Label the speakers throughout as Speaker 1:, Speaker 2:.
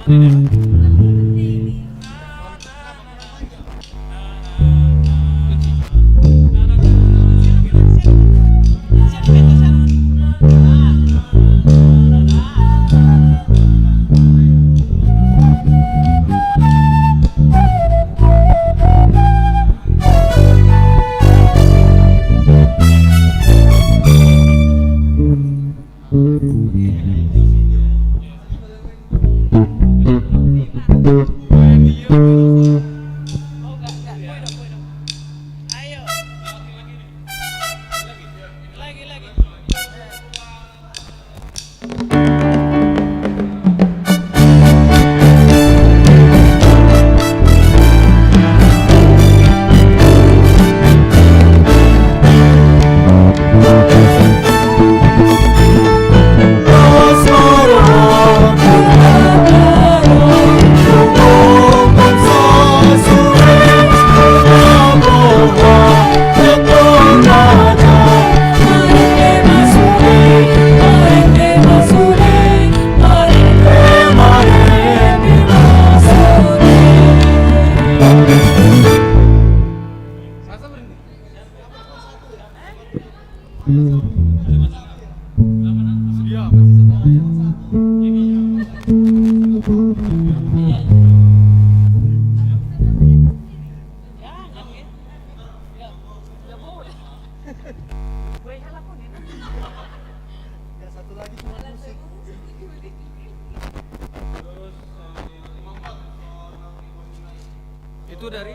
Speaker 1: Itu dari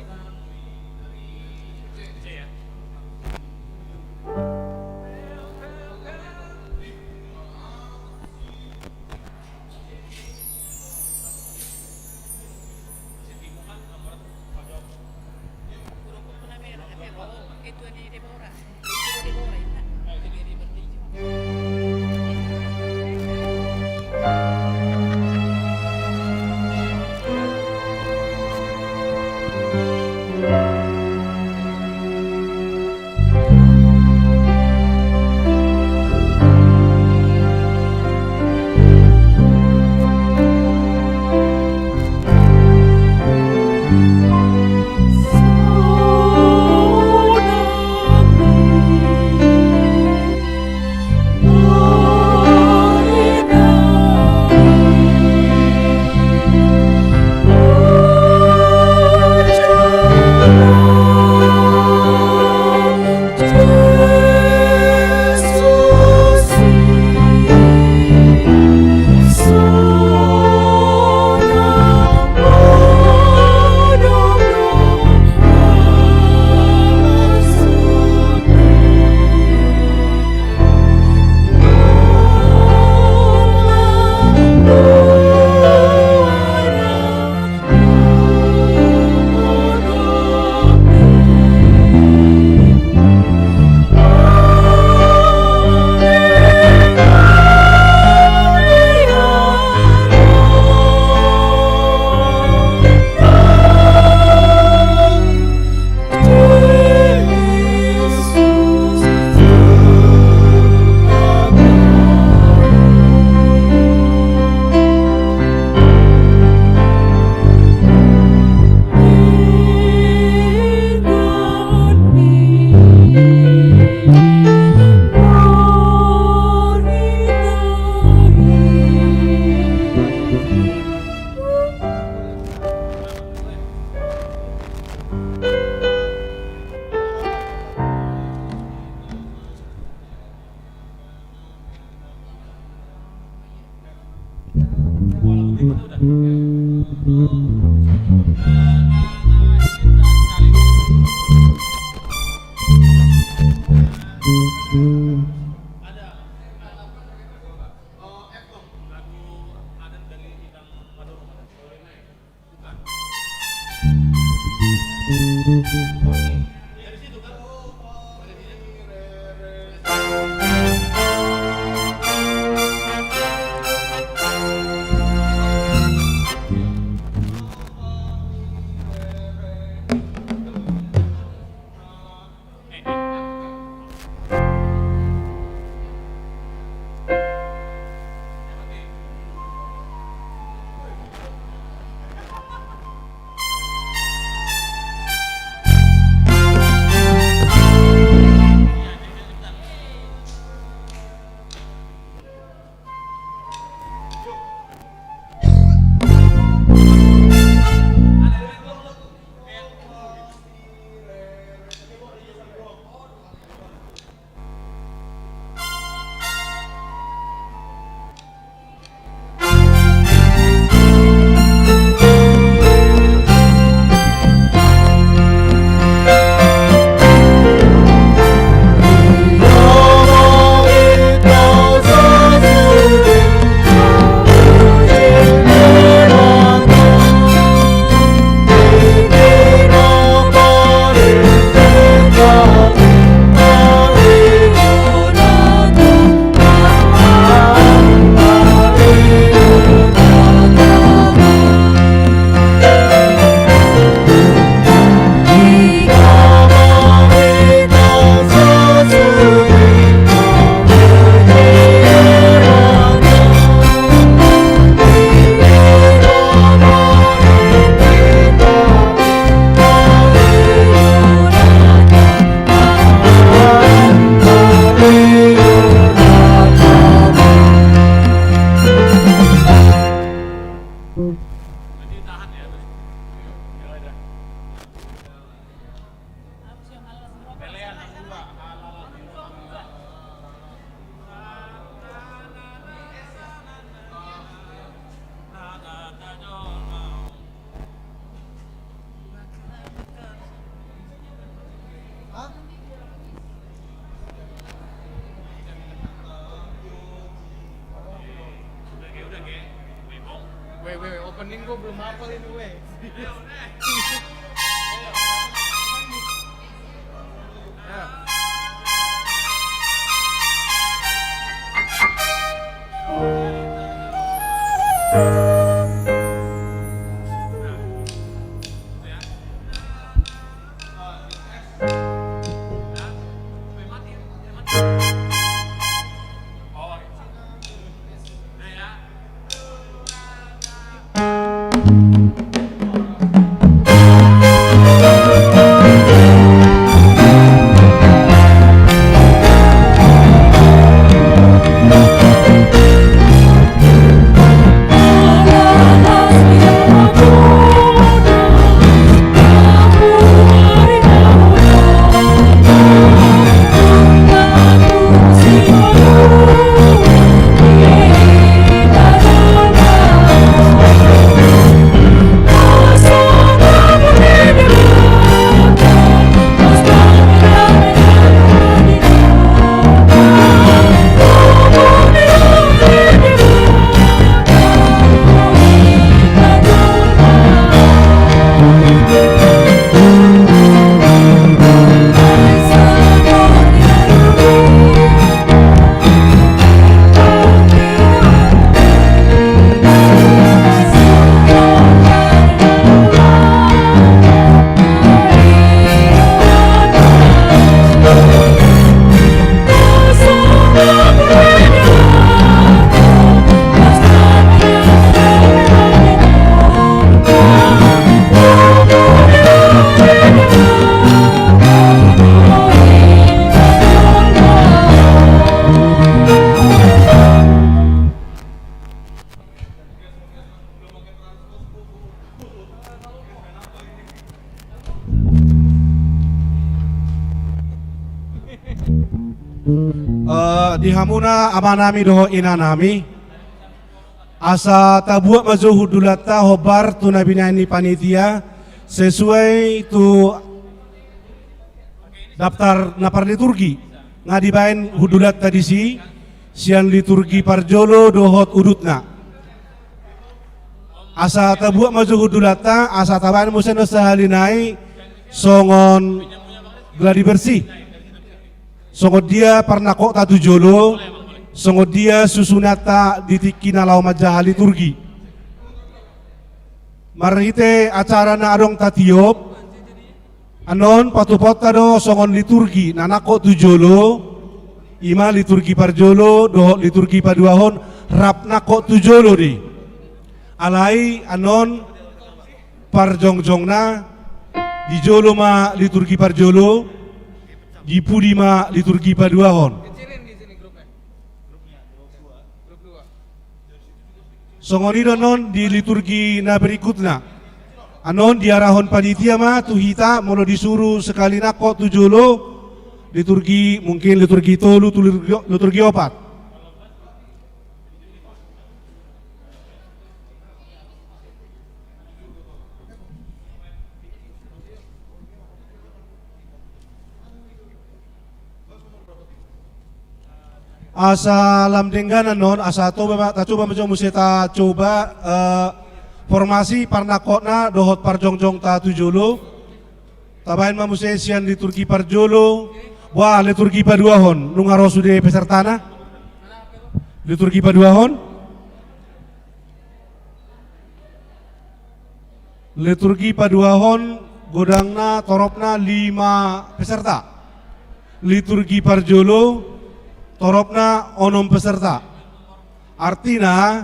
Speaker 1: Opening gua belum hafal ini weh.
Speaker 2: Di hamuna amanami doho inanami asa tabuat maju hudulata hobar tu nabinani panitia sesuai tu daftar napar liturgi ngadibain hudulat tadi sian liturgi parjolo dohot udutna asa tabuat maju hudulata asa tabain musen sahalinai songon gladi bersih. Songod dia parnako tatu jolo, songod dia susunata ditikina lau majaha liturgi. Marite acara na adong tatiop, anon patupot tado songon liturgi, nanako tu jolo, ima liturgi parjolo, doho liturgi paduahon, rap nako tu jolo di. Alai anon parjongjong na, di jolo ma liturgi parjolo, di pudima liturgi paduahon.
Speaker 1: Kecilin di sini grupnya. Grup 2.
Speaker 2: Songonido non di liturgi na berikutnya. Anon diarahon panitia ma tuhita mono disuruh sekali nako tujolo liturgi mungkin liturgi tolu liturgi opat. Asa lamdengganan non asa coba musita coba formasi parnakotna dohot parjongjong ta tujolo tabain mamusesian liturgi parjolo wah liturgi paduahon nungaro sude pesertana liturgi paduahon liturgi paduahon godangna toropna 5 peserta liturgi parjolo toropna onom peserta. Artinya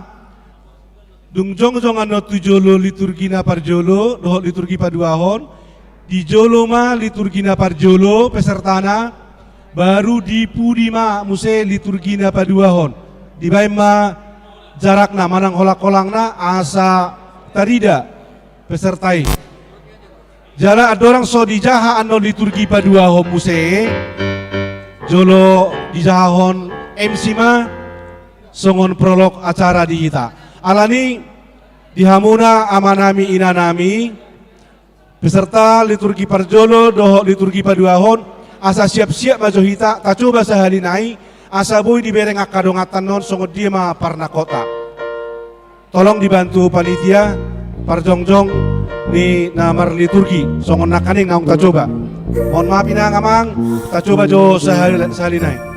Speaker 2: dungjong-jong ano tujolo liturgina parjolo, dohot liturgi paduahon, di jolo ma liturgina parjolo pesertana, baru di pudima muse liturgina paduahon. Di baima jarakna manang holak-kolangna asa tarida pesertai. Jala adorang so di jaha ano liturgi paduahon muse. Jolo di jahon MC ma songon prolog acara di kita. Alani di hamuna amanami inanami peserta liturgi parjolo doho liturgi paduahon asa siap-siap maju hita tak coba sehalinai asa boy dibereng akadongatan non songon dia ma parna kota. tolong dibantu panitia parjongjong ni namar liturgi songon nakaning naung ta coba. Mohon maaf ina ngamang, ta coba jo sahalinai.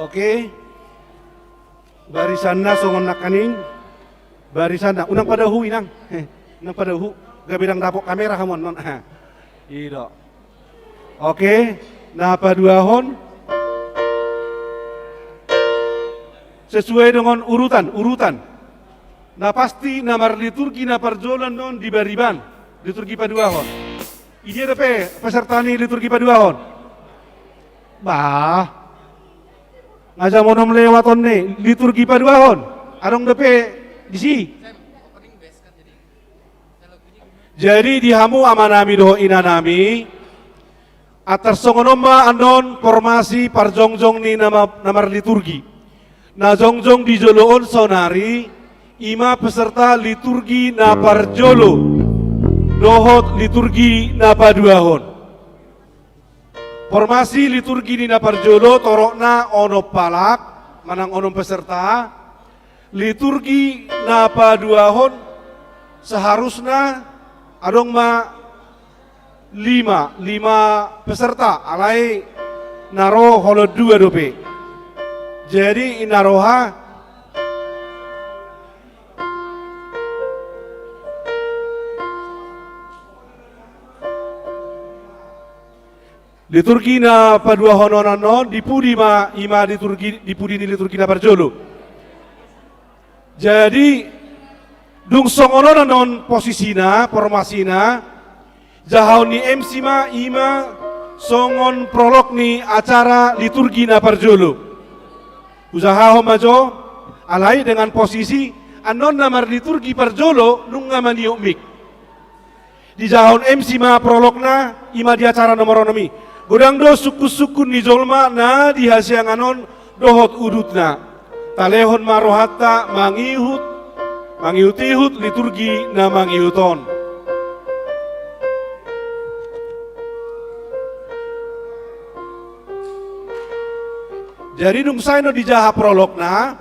Speaker 2: Oke, barisan na songon nakaning, barisan na unang padahu inang, unang padahu, gabirang dapok kamera hamon non, ido. Oke, na paduahon sesuai dengan urutan. Nah pasti namar liturgi na parjolan non di bariban liturgi paduahon. Ini ada peserta nih liturgi paduahon. Bah. Ngaja monom lewaton nih liturgi paduahon arong depe di si jadi dihamu amanami doho inanami atar songonomba andon formasi parjongjong ni namar liturgi na jongjong di joloon sonari ima peserta liturgi na parjolo dohot liturgi na paduahon. Formasi liturgi di Naparjolo torokna ono palak manang ono peserta liturgi napa duahon seharusnya adong ma lima peserta alai naro holo dua dope jadi inaroha liturgi na padua hononan dipudi ma ima dipudi ni liturgi na parjolo. Jadi dung songonon non posisina formasina jahau ni MC ma ima songon prolog ni acara liturgi na parjolo. Usaha majo alai dengan posisi anon namar liturgi parjolo nung ngamaniok mik. Di jahau MC ma prologna ima di acara nomor nomi. Godang do suku-suku ni jolma na di hasianganon dohot udutna. Talehon marohatta mangihut liturgi na mangihuton. Jadi nung saino di jaha prologna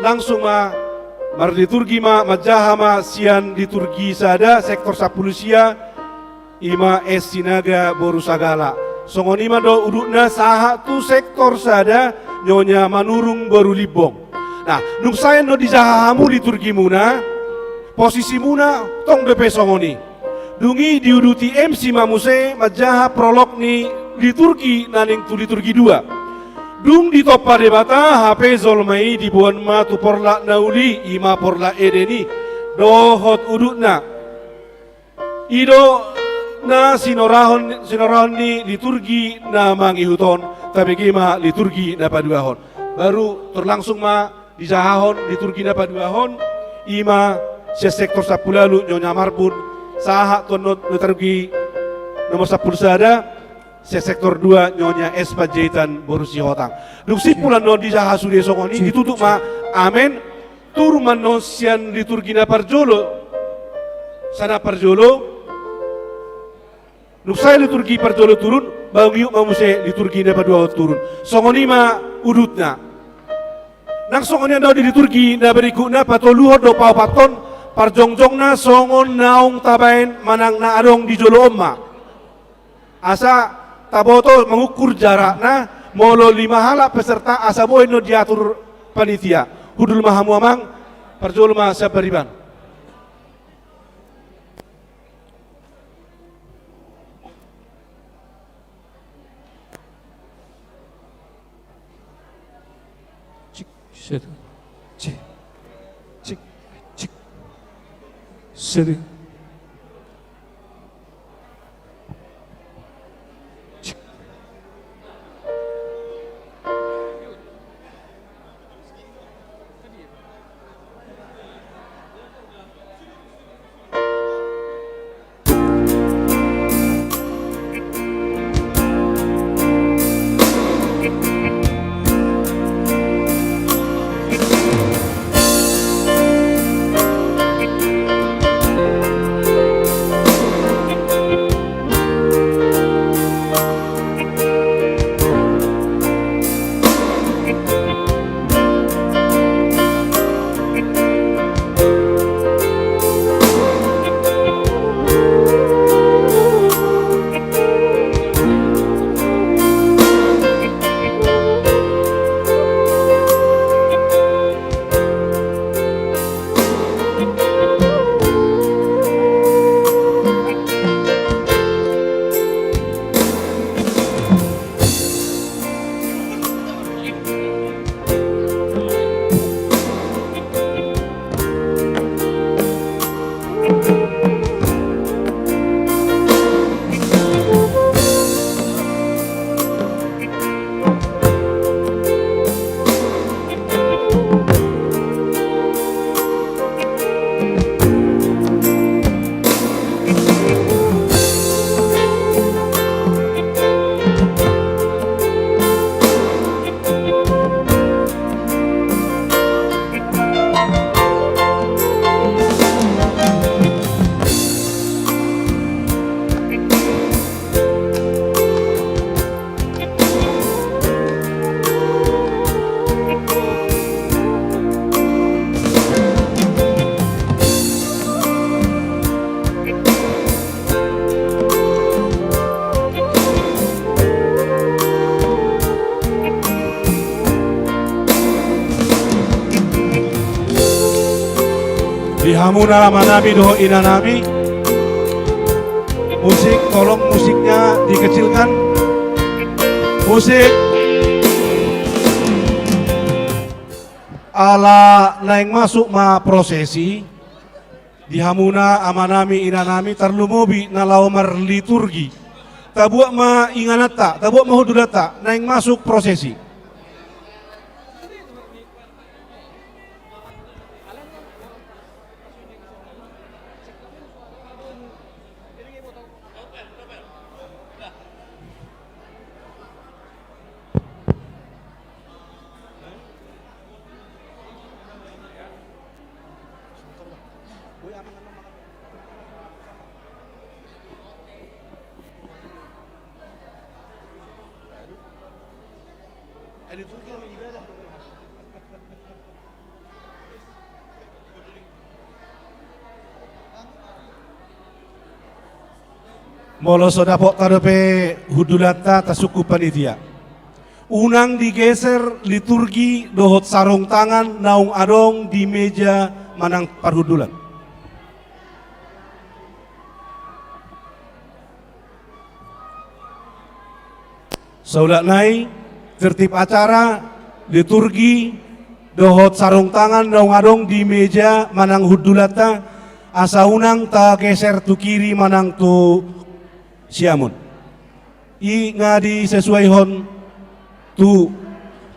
Speaker 2: langsung mar liturgi majaha sian liturgi sada sektor sapulusia ima es sinaga boru sagala. Songonima do udukna saha tu sektor sada nyonya manurung baru libong. Nah, nung saya no di jahamu liturgi muna, posisi muna tong depe songoni. Dungi diuduti MC mamuse majaha prolog ni liturgi naning tu liturgi dua. Dung di topa debata HP zolmai dibuan ma tu porla nauli ima porla edeni dohot udukna. Ido na sinorahon ni liturgi na mangihuton tapi gima liturgi na paduahon baru terlangsung ma dijahahon liturgi na paduahon ima sia sektor sapulalu nyonya marbun saha tonot liturgi nomor 10 sada sia sektor 2 nyonya es Panjaitan borusi hotang duksi pulan non dijaha sude songoni ditutup ma amen turman non sian liturgi na parjolo sana parjolo Nuksai liturgi parjolo turun, bangiuk mamuse liturgi na padua turun. Songoni ma udutna. Nang songoni anda di liturgi na berikutna patoluhot do pau paton parjongjong na songon naung tabain manang na adong di jolo omma. Asa taboto mengukur jarak na molo 5 hala peserta asa boy no diatur panitia. Hudul mahamu amang parjolo ma sabariban.
Speaker 3: Cik, cik, cik, seri.
Speaker 2: Dihamuna manami doho inanami. Musik, tolong musiknya dikecilkan. Musik. Ala naing masuk ma prosesi. Dihamuna amanami inanami tarlumobi na laomar liturgi. Tabuak ma inganata, tabuak ma hududata, naing masuk prosesi. Molo sodapok tadope hudulata tasuku panitia. Unang digeser liturgi dohot sarung tangan naung adong di meja manang parhudulan. Saudak nai tertib acara liturgi dohot sarung tangan naung adong di meja manang hudulata asa unang ta geser tu kiri manang tu siamun. I ngadi sesuai hon tu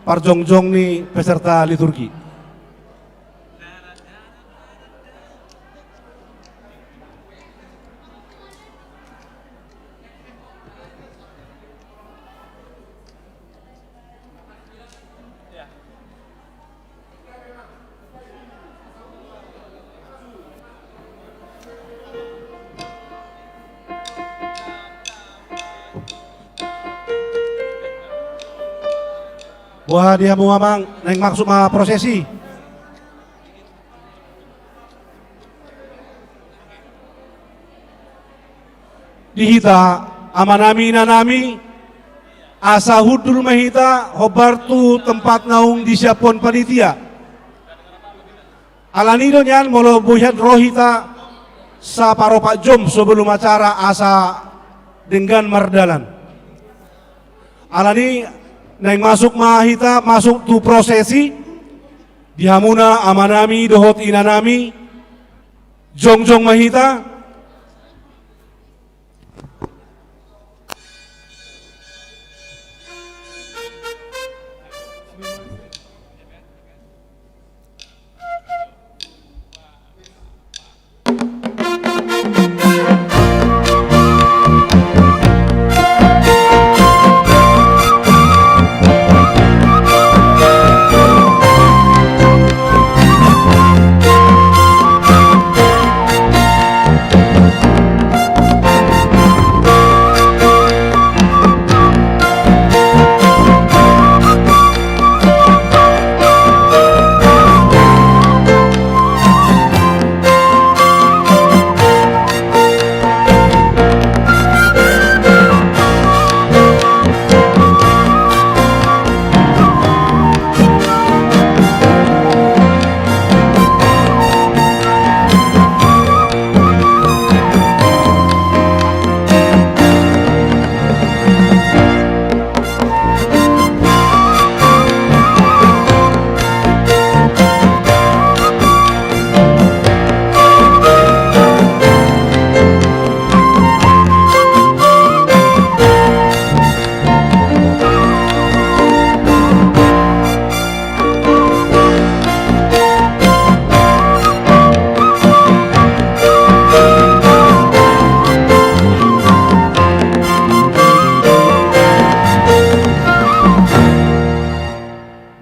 Speaker 2: parjongjong ni peserta liturgi. Wah dia mau amang neng maksud ma prosesi. Dihita amanami nanami asa hudul mahita hobartu tempat naung disiapon panitia. Alanido nyan molo buhat rohita sa paropak jom sebelum acara asa dengan mardalan. Alani neng masuk mahita masuk tu prosesi dihamuna amanami dohot inanami jongjong mahita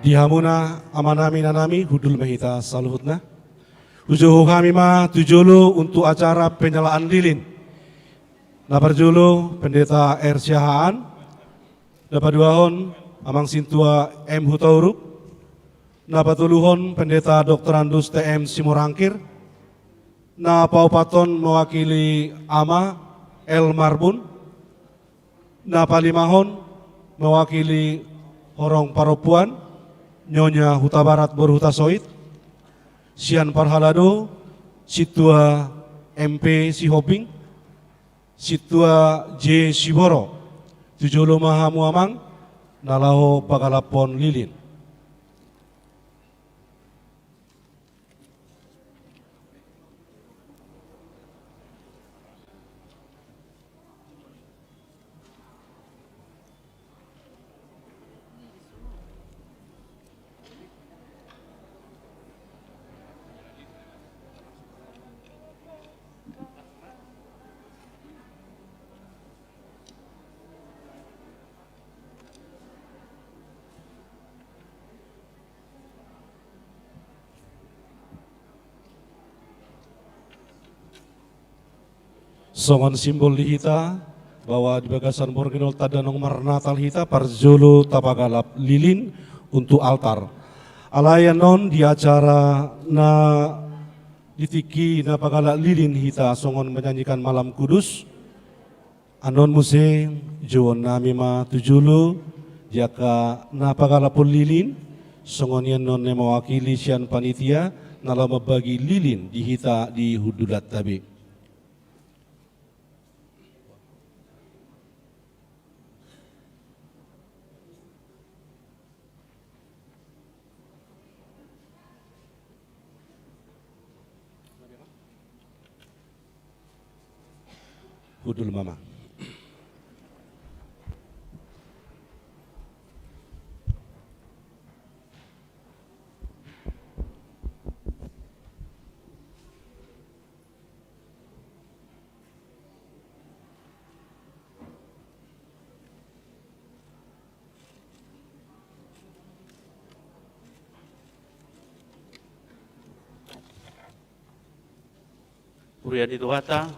Speaker 2: dihamuna amanami nanami hudul mahita saluhutna. Ujuh kami ma tujulu untuk acara penyalaan lilin. Napar julu pendeta R. Syahaan. Dapat duahon amang sintua M. Hutauruk. Napa tuluhon pendeta Dr. Andus TM Simorangkir. Na paupaton mewakili ama L. Marbun. Napa limahon mewakili Horong Paropuan. Nyonya Huta Barat Borhuta Soit, Sian Parhalado, Situa MP Sihobing, Situa J Siboro, Tujolo Mahamuamang, Nalaho Pagalapon Lilin. Songon simbol di hita bahwa di bagasan Borginol tadanong marnatal hita parjolo tapagalap lilin untuk altar. Alayan non di acara na ditiki na pagalap lilin hita songon menyanyikan malam kudus. Anon muse jawon nami ma tujulu jaka na pagalapon lilin songon yan non ne mewakili sian panitia nala mabagi lilin di hita di hudulat tabi. Hudul mama.
Speaker 3: Urian itu hata,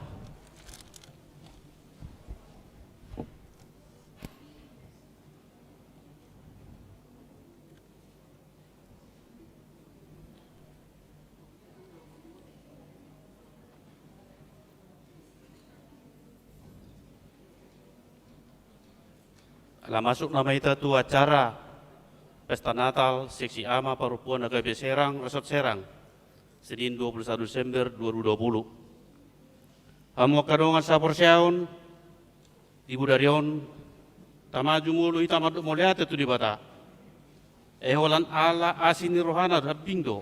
Speaker 3: ala masuk nama ita tu acara Pesta Natal Seksi Ama Parupuan AKB Serang, Resort Serang, Senin 21 Desember 2020. Hamu kadongan sapor siaon, ibu darion, tamaju mulu ita maduk moliat itu di bata. Eholan ala asini rohana rabindo,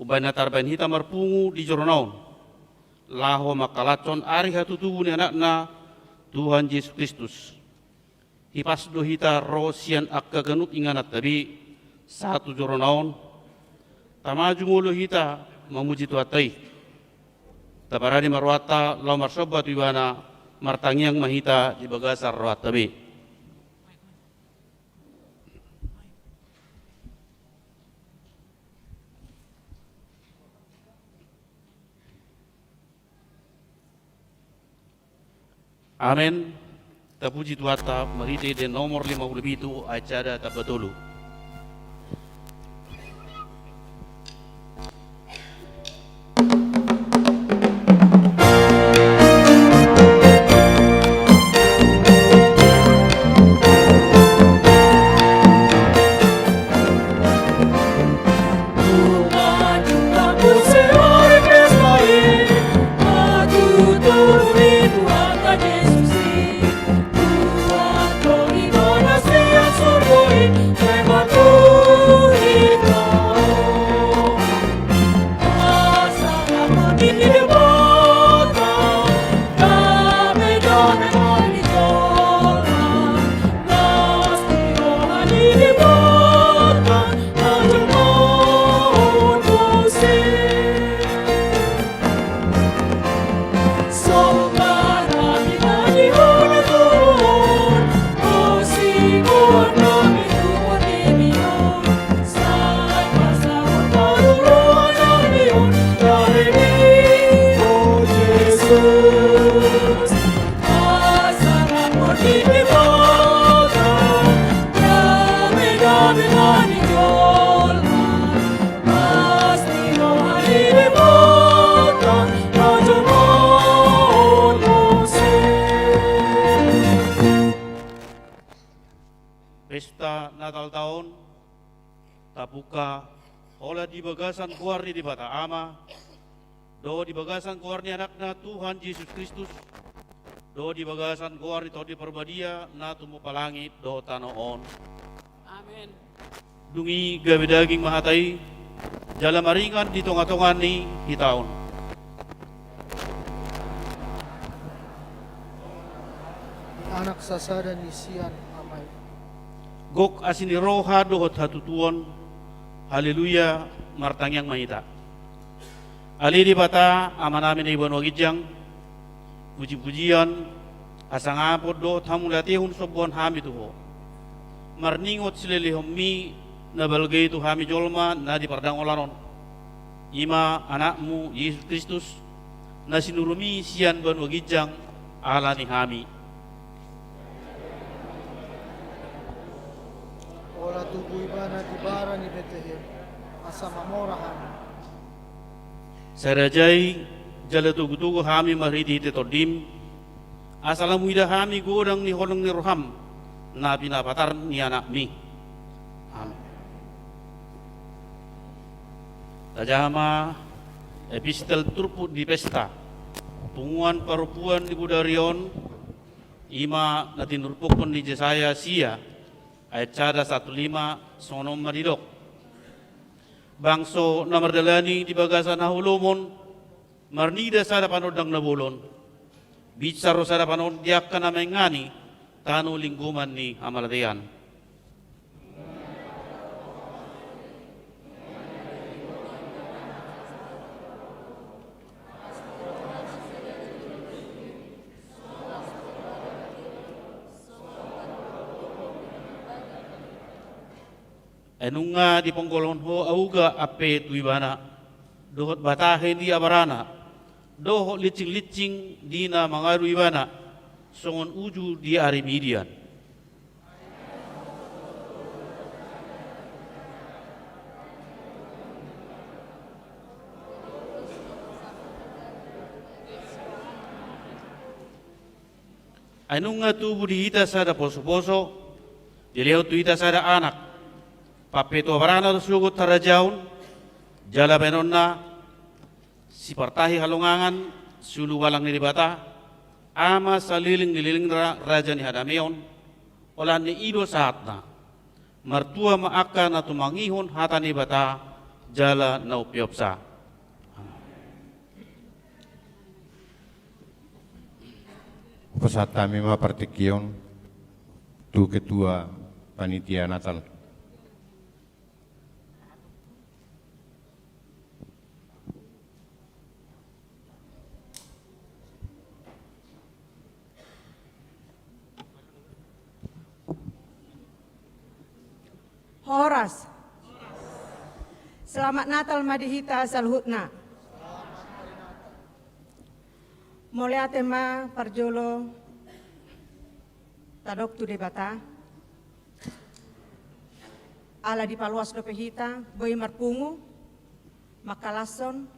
Speaker 3: ubana tarbain hita marpungu di joronaun. Laho makalacon ari hatu tubuh ni anakna Tuhan Yesus Kristus. Hipas do hita rosian akka ganuk inganat tabi satu joronaun. Tamaju mulu hita memuji tuatai. Tabarani marwata lau marsobat wiwana martangiang mahita di bagasar rawat tabi. Amin. Tapuji tuata marite de nomor 50 itu acara tabatulu. Pesta Natal tahun tabuka oleh di bagasan kuarni di bata ama do di bagasan keluar ni anakna Tuhan Yesus Kristus, do di bagasan keluar ni todi perbadia na tumu palangit do tanoon.
Speaker 4: Amin.
Speaker 3: Dungi gawe daging mahatay, jala maringan di tonga-tongan ni hitaon.
Speaker 5: Anak sasada ni sian amay.
Speaker 3: Gok asini roha dohot hatutuon, haleluya martangyang mahita. Ali di bata amanamin ibon wagijang, puji-pujian, asangapod do tamulatihun sobuan hami tuho. Marningot sililihom mi nabalgay tu hami jolma na di pardang olaron. Ima anakmu Yesus Kristus na sinurumi sian ban wagijang ala ni hami.
Speaker 5: Ola tubuh ibana di bara ni Bethlehem. Asa mamorahan.
Speaker 3: Sarajay jala tugu-tugu hami maridi te todim asalamu ida hami godang ni holong ni roham na pinapatar ni anak mi. Amin. Tajama epistel turput di pesta punguan parupuan di Budarion ima natinurpukon di Jesaya sia ayat cada 15 sonom madidok. Bangso na mardalani di bagasan na hulumon, marnida sada panodang nabulon. Bitsaro sada panod diak ka na ngani, tano lingguman ni amaladayan. Enunga di ponggolon ho auga ape tuibana dohot batahe di abarana dohot licing-licing dina mangaru ibana songon uju di arimidian. Enunga tubuh di ita sada poso-poso dilihat tu ita sada anak papeto abarana sugut tarajaun jala benonna si partahi halungangan sulu walang nilibata ama saliling nililing raja ni hadameon olah ni ido saatna martua maaka na tumangihon hata ni bata jala na upiopsa.
Speaker 6: Pesat kami mapartikion tu ketua panitia Natal.
Speaker 7: Horas. Selamat Natal madihita salhutna. Mulai tema parjolo tadok tu debata. Ala di paluas do pehita, boy marpungu, makalason,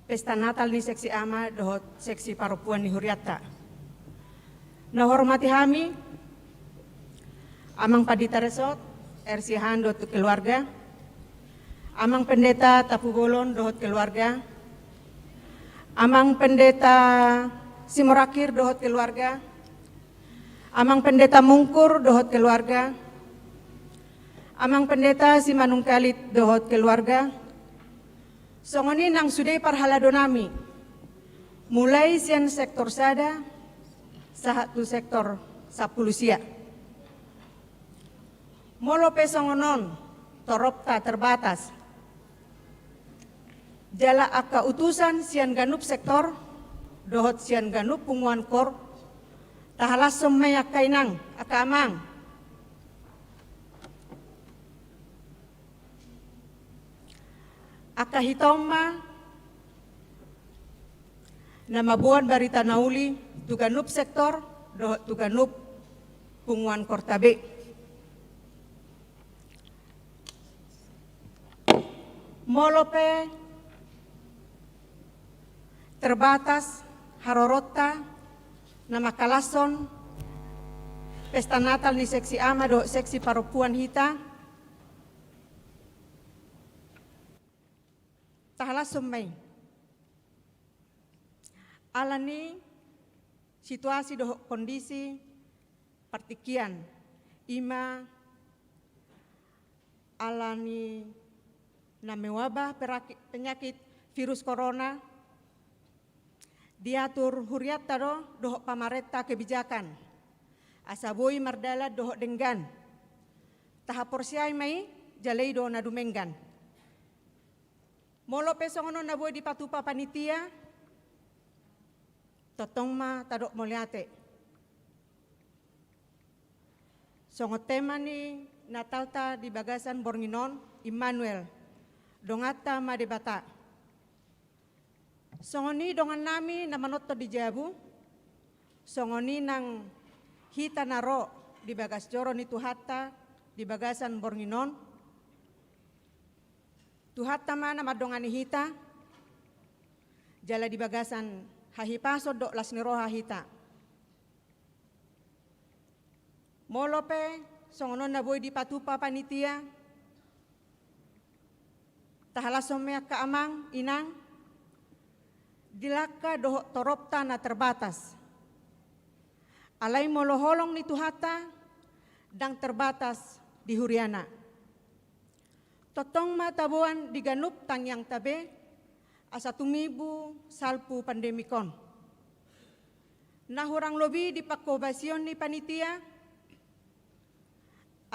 Speaker 7: pesta Natal ni seksi ama dohot seksi parupuan ni huriata. Nahormati hami, Amang Padita Resort, RC Hando tu keluarga, Amang Pendeta Tapugolon dohot keluarga, Amang Pendeta Simorakir dohot keluarga, Amang Pendeta Mungkur dohot keluarga, Amang Pendeta Simanungkalit dohot keluarga, songoni nang sudai parhaladonami, mulai sian sektor sada, satu sektor sapulusia. Molo pesongonon, toropta terbatas. Jala aka utusan sian ganup sektor, dohot sian ganup punguan kor, tahalas sumayak kainang, aka amang. Aka hitoma, na mabuan barita nauli, tuganup sektor, dohot tuganup punguan kor tabe. Molope terbatas harorota nama kalason pesta Natal ni seksi ama do seksi parupuan hita tahalas sumay alani situasi doh kondisi partikian ima alani name wabah penyakit virus corona diatur huriat tado doh pamarenta kebijakan asaboi mardala doh denggan tahap porsiai mai jalei do nadumenggan molo pesongono naboi di patupa panitia totong ma tadok moliate songo tema ni natalta di bagasan Bornginon Immanuel dongata madebata songoni dongan nami namanotto di Jabu songoni nang hita naro di bagas joro ni Tuhatta di bagasan Bornginon Tuhatta mana madongani hita jala di bagasan hahipaso do lasniro hahita molope songonon na boy di patupa panitia tahalasomea kaamang inang dilaka doho toropta na terbatas alay moloholong ni Tuhatta dang terbatas di Huriana totong matabuan di ganup tangyang tabe asa tumibu salpu pandemikon nahurang lobi di pakobasyon ni panitia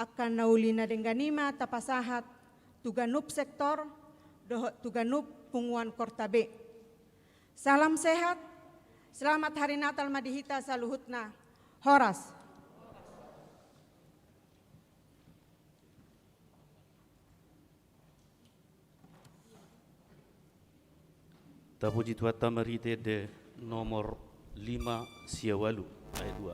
Speaker 7: akan nauli na dengganima tapasahat tuganup sektor doho tuganup punguan kortabe salam sehat selamat hari Natal madihita saluhutna Horas.
Speaker 3: Tapuji Tuhatta marite de nomor 5 Siawalu ayat 2.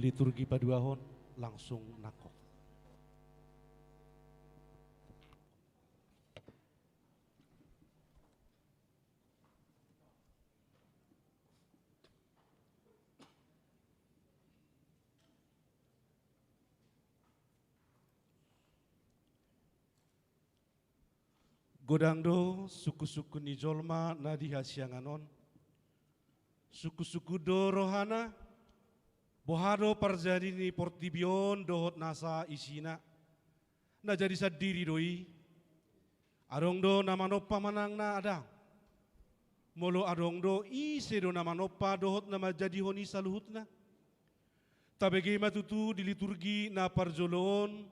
Speaker 2: Liturgi paduahon langsung nakok. Godangdo suku-suku ni jolma nadi hasianganon, suku-suku do rohana, bohado parjadi ni portibion dohot nasa isina, na jadi sadiri doi, adong do nama nopa manang na adang, molo adong do ise do nama nopa dohot nama jadi honi saluhutna, tabegi matutu di liturgi na parjolon,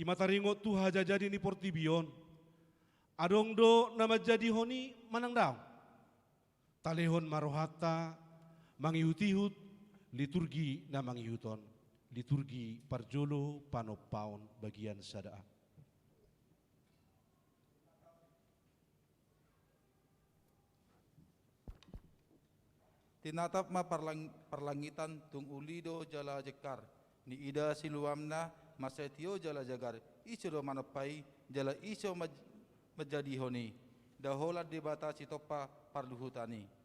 Speaker 2: imataringot tu haja jadi ni portibion, adong do nama jadi honi manang daw, talehon marohata, mangihut-ihut, liturgi na mangihuton, liturgi parjolo panopaon bagian sadaan.
Speaker 4: Tinatap ma parlangitan tung ulido jala jekar, ni ida siluamna masetio jala jagar, iso do manopai jala iso menjadi honi, dahola dibatasi topa parluhutani.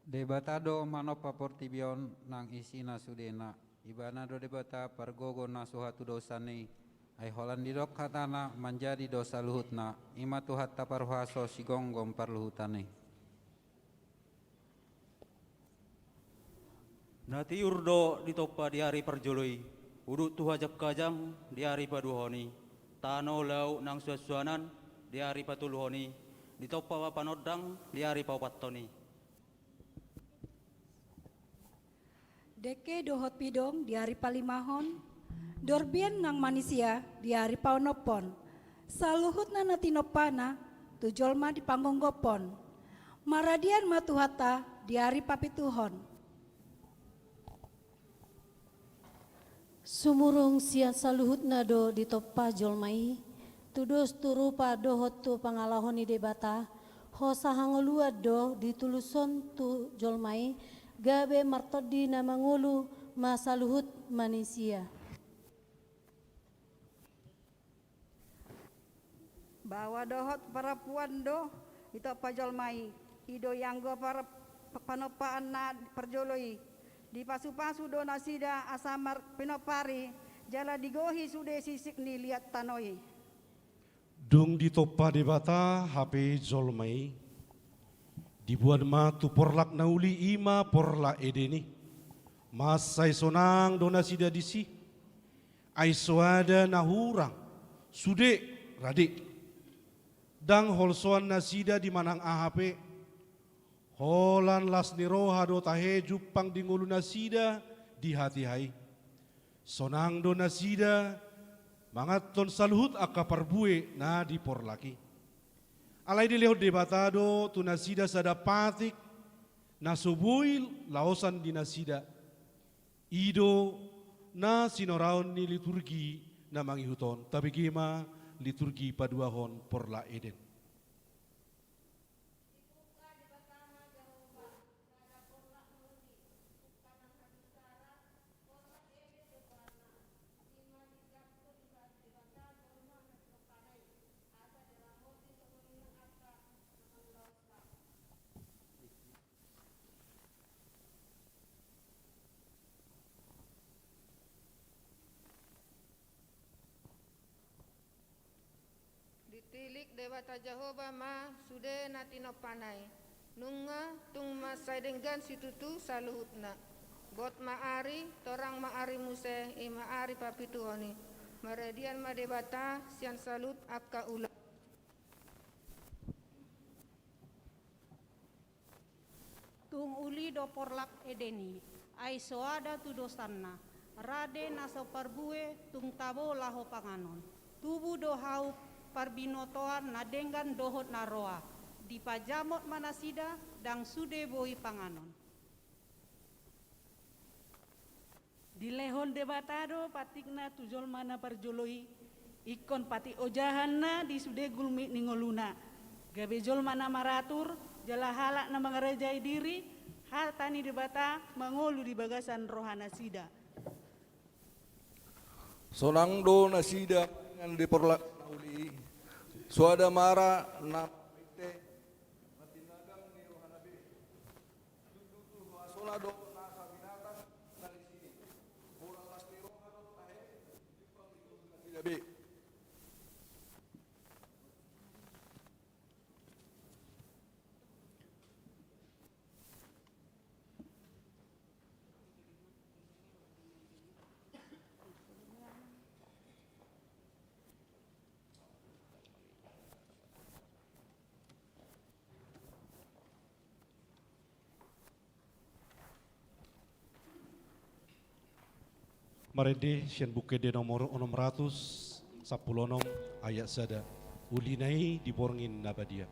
Speaker 8: Debatado manopa portibion nang isina sudena, ibana do debata pargogo na suhatu dosani, ay holan didok hatana menjadi dosa luhutna, ima tuhat taparhaso sigonggom parluhutani.
Speaker 9: Nati urdo ditopa di hari perjoloi, uduk tuhajak kajang di hari paduhoni, tano lau nang suasuanan di hari patuluhoni, Ditopa panodang di hari paupattoni.
Speaker 10: Deke dohot pidong di hari palimahon, dorbian nang manusia di hari paunopon, saluhut na natinopana, tujolma di panggongopon, maradian matuhata di hari papituhon.
Speaker 11: Sumurung sia saluhut nado di topa jolmai, tudos turupa dohot tu pangalahon di debata, hosa hangoluad do di tuluson tu jolmai, gabe martodi na mangulu masaluhut manusia.
Speaker 12: Bawa dohot para puan do itu pajolmai ido yanggo para panopaan na perjoloi di pasu-pasu do nasida asamar pinopari jala digohi sude sisik ni liat tanoi.
Speaker 2: Dung di topa debata HP Zolmai dibuat ma tu porlak nauli ima porla edeni mas sai sonang dona sida disi ai soada nahurang sude radik dang holsoan nasida di manang AHP holan las niroha do tahe jupang di ngulu nasida di hati hai sonang do nasida mangaton saluhut aka parbue na di porlaki alai di lehot debatado tu nasida sada patik na subuil laosan di nasida ido na sinoraon ni liturgi na mangihuton tapi gima liturgi paduahon porla eden.
Speaker 12: Ditilik dewata Jehovah ma sude natino panai nunga tung masai denggan situtu saluhutna bot maari torang maari muse i maari papituhoni maredian ma debata sian salut akka ula.
Speaker 13: Tung uli do porlak edeni ai soada tu dosanna rade naso parbue tung tabo laho panganon tubu do hau parbinotoan na denggan dohot naroa di pajamot manasida dang sude boi panganon.
Speaker 14: Di lehon debatado patikna tujol mana parjoloi ikon pati ojahanna di sude gulmi ningoluna gabe jol mana maratur jala halak na mangarejai diri hal tani debata mangolu di bagasan rohana sida.
Speaker 15: Sonang do nasida dengan diporlak nauli suada mara na pite natinagang ni rohana be dudu asona do na kabinatang dari sini orang las ni rohana do tahe jipang itu nasida be.
Speaker 2: Marende sian buke de nomor 616 ayat sada ulinai diborngin nabadia.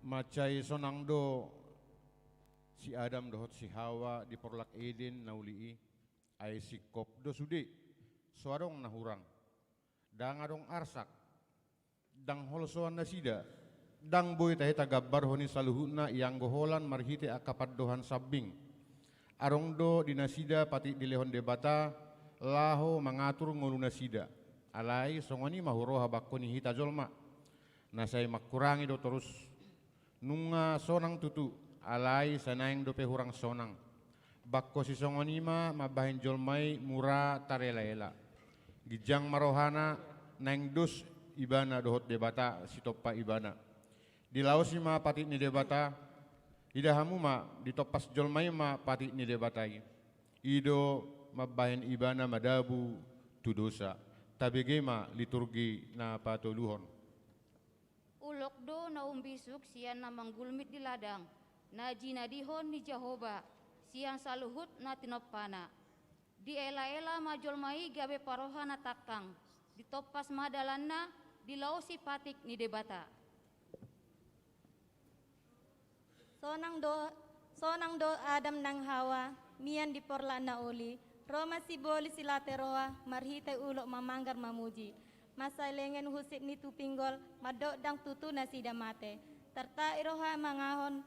Speaker 6: macai sonang do si Adam dohot si Hawa di porlak Eden naulii ai sikop do sude suarong nahurang dang adong arsak dang holsoan nasida dang boy tahe tagabbar honi saluhuna yang goholan marhite akapad dohan sabbing arong do dinasida pati dilehon debata laho mengatur ngulu nasida alai songoni mahuroha bakko ni hita jolma nasai makurangi do terus nunga sonang tutu alai sanaing dope hurang sonang bakko si songonima mabahin jolmai mura tarela-ela gijang marohana naing dos ibana dohot debata si toppa ibana di laos ma pati ni debata idahamu ma di topas jolmai ma pati ni debatai ido mabahin ibana madabu tu dosa tabegema liturgi na patoluhon
Speaker 16: ulok do na umbisuk sian na manggulmit di ladang na jinadihon ni Jehovah siang saluhut na tinopana di ela-ela majolmai gabe paroha na takang di topas madalanna di lausi patik ni debata
Speaker 17: sonang do Adam nang Hawa mian di porla na uli Roma siboli silateroa marhite ulok mamanggar mamuji masailengen husip ni tupinggol madok dang tutu na sida mate terta iroha mangahon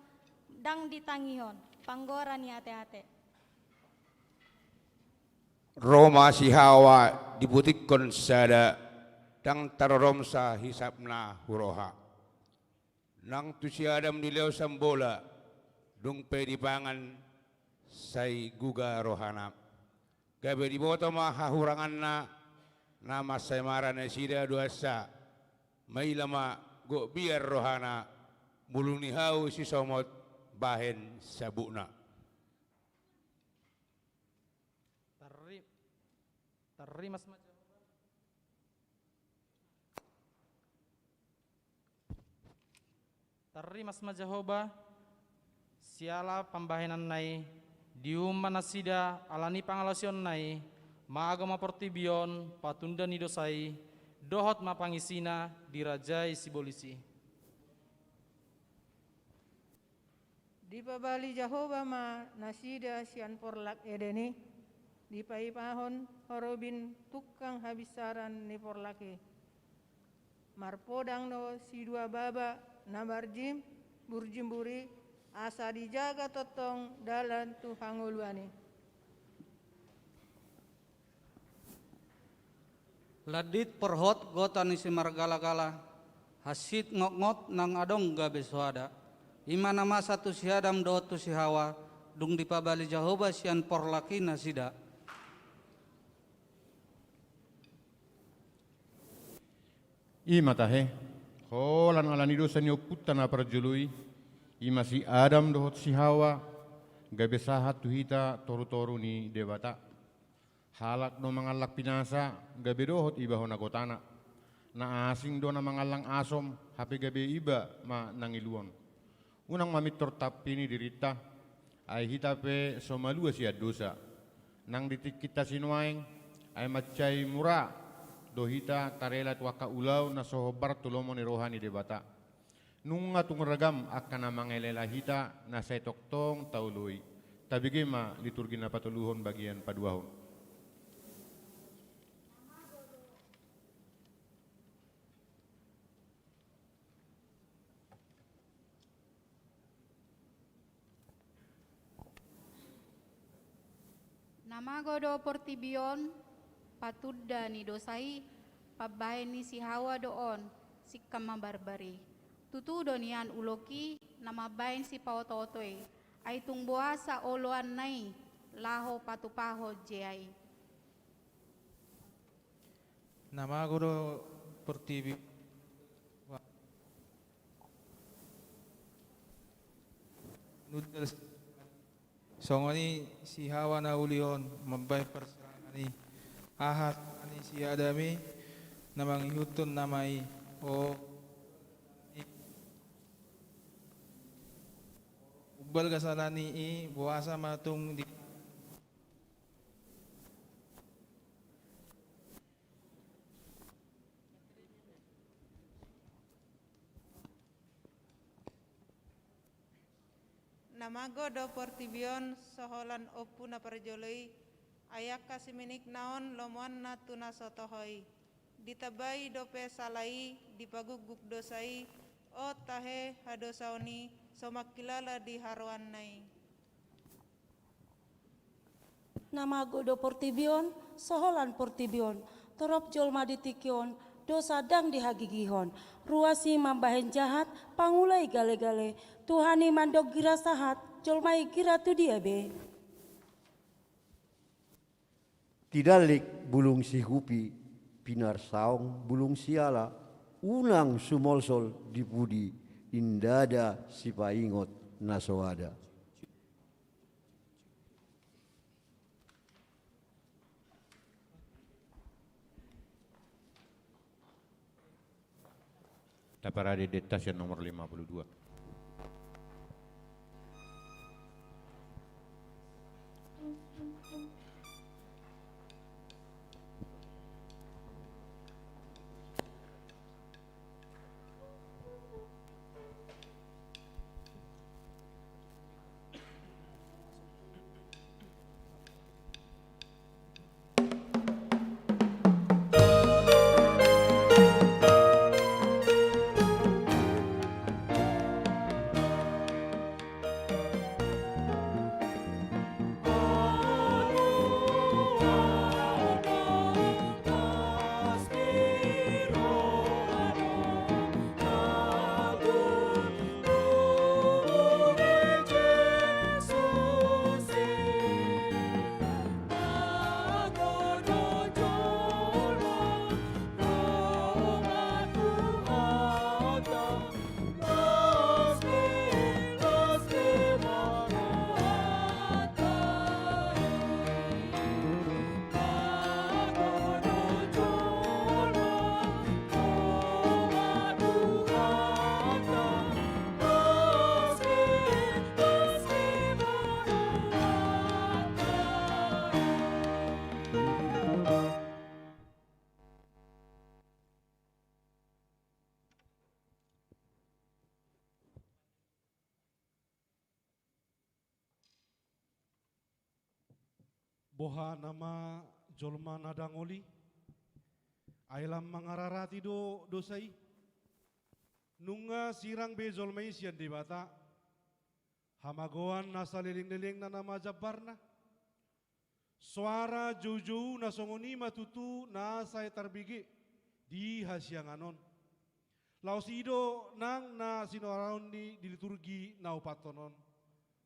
Speaker 17: dang ditangihon panggora ni ate-ate
Speaker 18: Roma si Hawa dibutikon sada dang taroromsa hisapna huroha nang tu si Adam dileo sambola dung pedipangan say guga rohana gabe di boto ma hahurangan na nama semara na sida duasa may lama go biar rohana mulung ni hau si somot bahen sabuna
Speaker 1: Tarimas Tarimas Jehovah siala pambahenan nai diuma nasida alani pangalasion nai maagama portibion patunda ni dosai dohot mapangisina dirajai sibolisi
Speaker 19: di pabali Jehovah ma nasida sian porlak edeni di paipahon horobin tukang habisaran ni porlake marpodang no si dua baba nabarjim burjimburi asa dijaga totong dalan tu hanguluani
Speaker 8: Ladit perhot gotan isi margala-gala hasid ngot-ngot nang adong gabe suada imana nama satu si Adam dohot tu si Hawa dung dipabali Jehovah sian porlaki nasida
Speaker 6: ima tahe holan alani dosa ni oputta na parjului ima si Adam dohot si Hawa gabe sahat tuhita toru-toru ni debata halak do mangalak pinasa gabe dohot iba hona kotana na asing do na mangalang asom hape gabe iba ma nangiluon unang mamit tortapi ni dirita ay hitape somalua siya dosa nang ditik kita sinuaing ay macay mura dohita tarela tuaka ulau na sohobar tulomo ni rohani debata nunga tungragam akan na mangelela hita na say toktong taului tabigema liturgi na patuluhon bagian paduahon
Speaker 16: nama godo portibion patudda ni dosai pabahen ni si Hawa doon si kama barbari tutu donian uloki nama bain si pautotoy ay tungbuha sa oloan nai laho patupaho jay
Speaker 1: nama godo portibi songoni si Hawa na ulion mabay perserangan ni ahat ani si Adami namang ihutun namai o ugbal kasalani i buasa matung di
Speaker 19: namago do portibion soholan opu na parjoloi ayak kasiminik naon lomuan na tuna sotohoi ditabai dope salai dipaguguk dosai o tahe hadosaoni somakilala di haruan nai.
Speaker 11: Namago do portibion soholan portibion torop jolma ditikion dosa dang dihagigihon ruasi mambahen jahat pangulai gale-gale Tuhani mandok gira sahat jolmai gira tu dia be.
Speaker 20: Tidalik bulung si hupi pinar saung bulung siala unang sumolsol dipudi indada si paingot nasoada.
Speaker 6: Daparade Detasyen nomor 52.
Speaker 2: Boha nama jolma nadangoli ailam mangararati do dosai nunga sirang be jolmai sian debata hamagoan nasa liling-liling na nama jabarna suara jojo na songoni matutu na saya tarbigi di hasyanganon lausido nang na sinoraon di liturgi na upatonon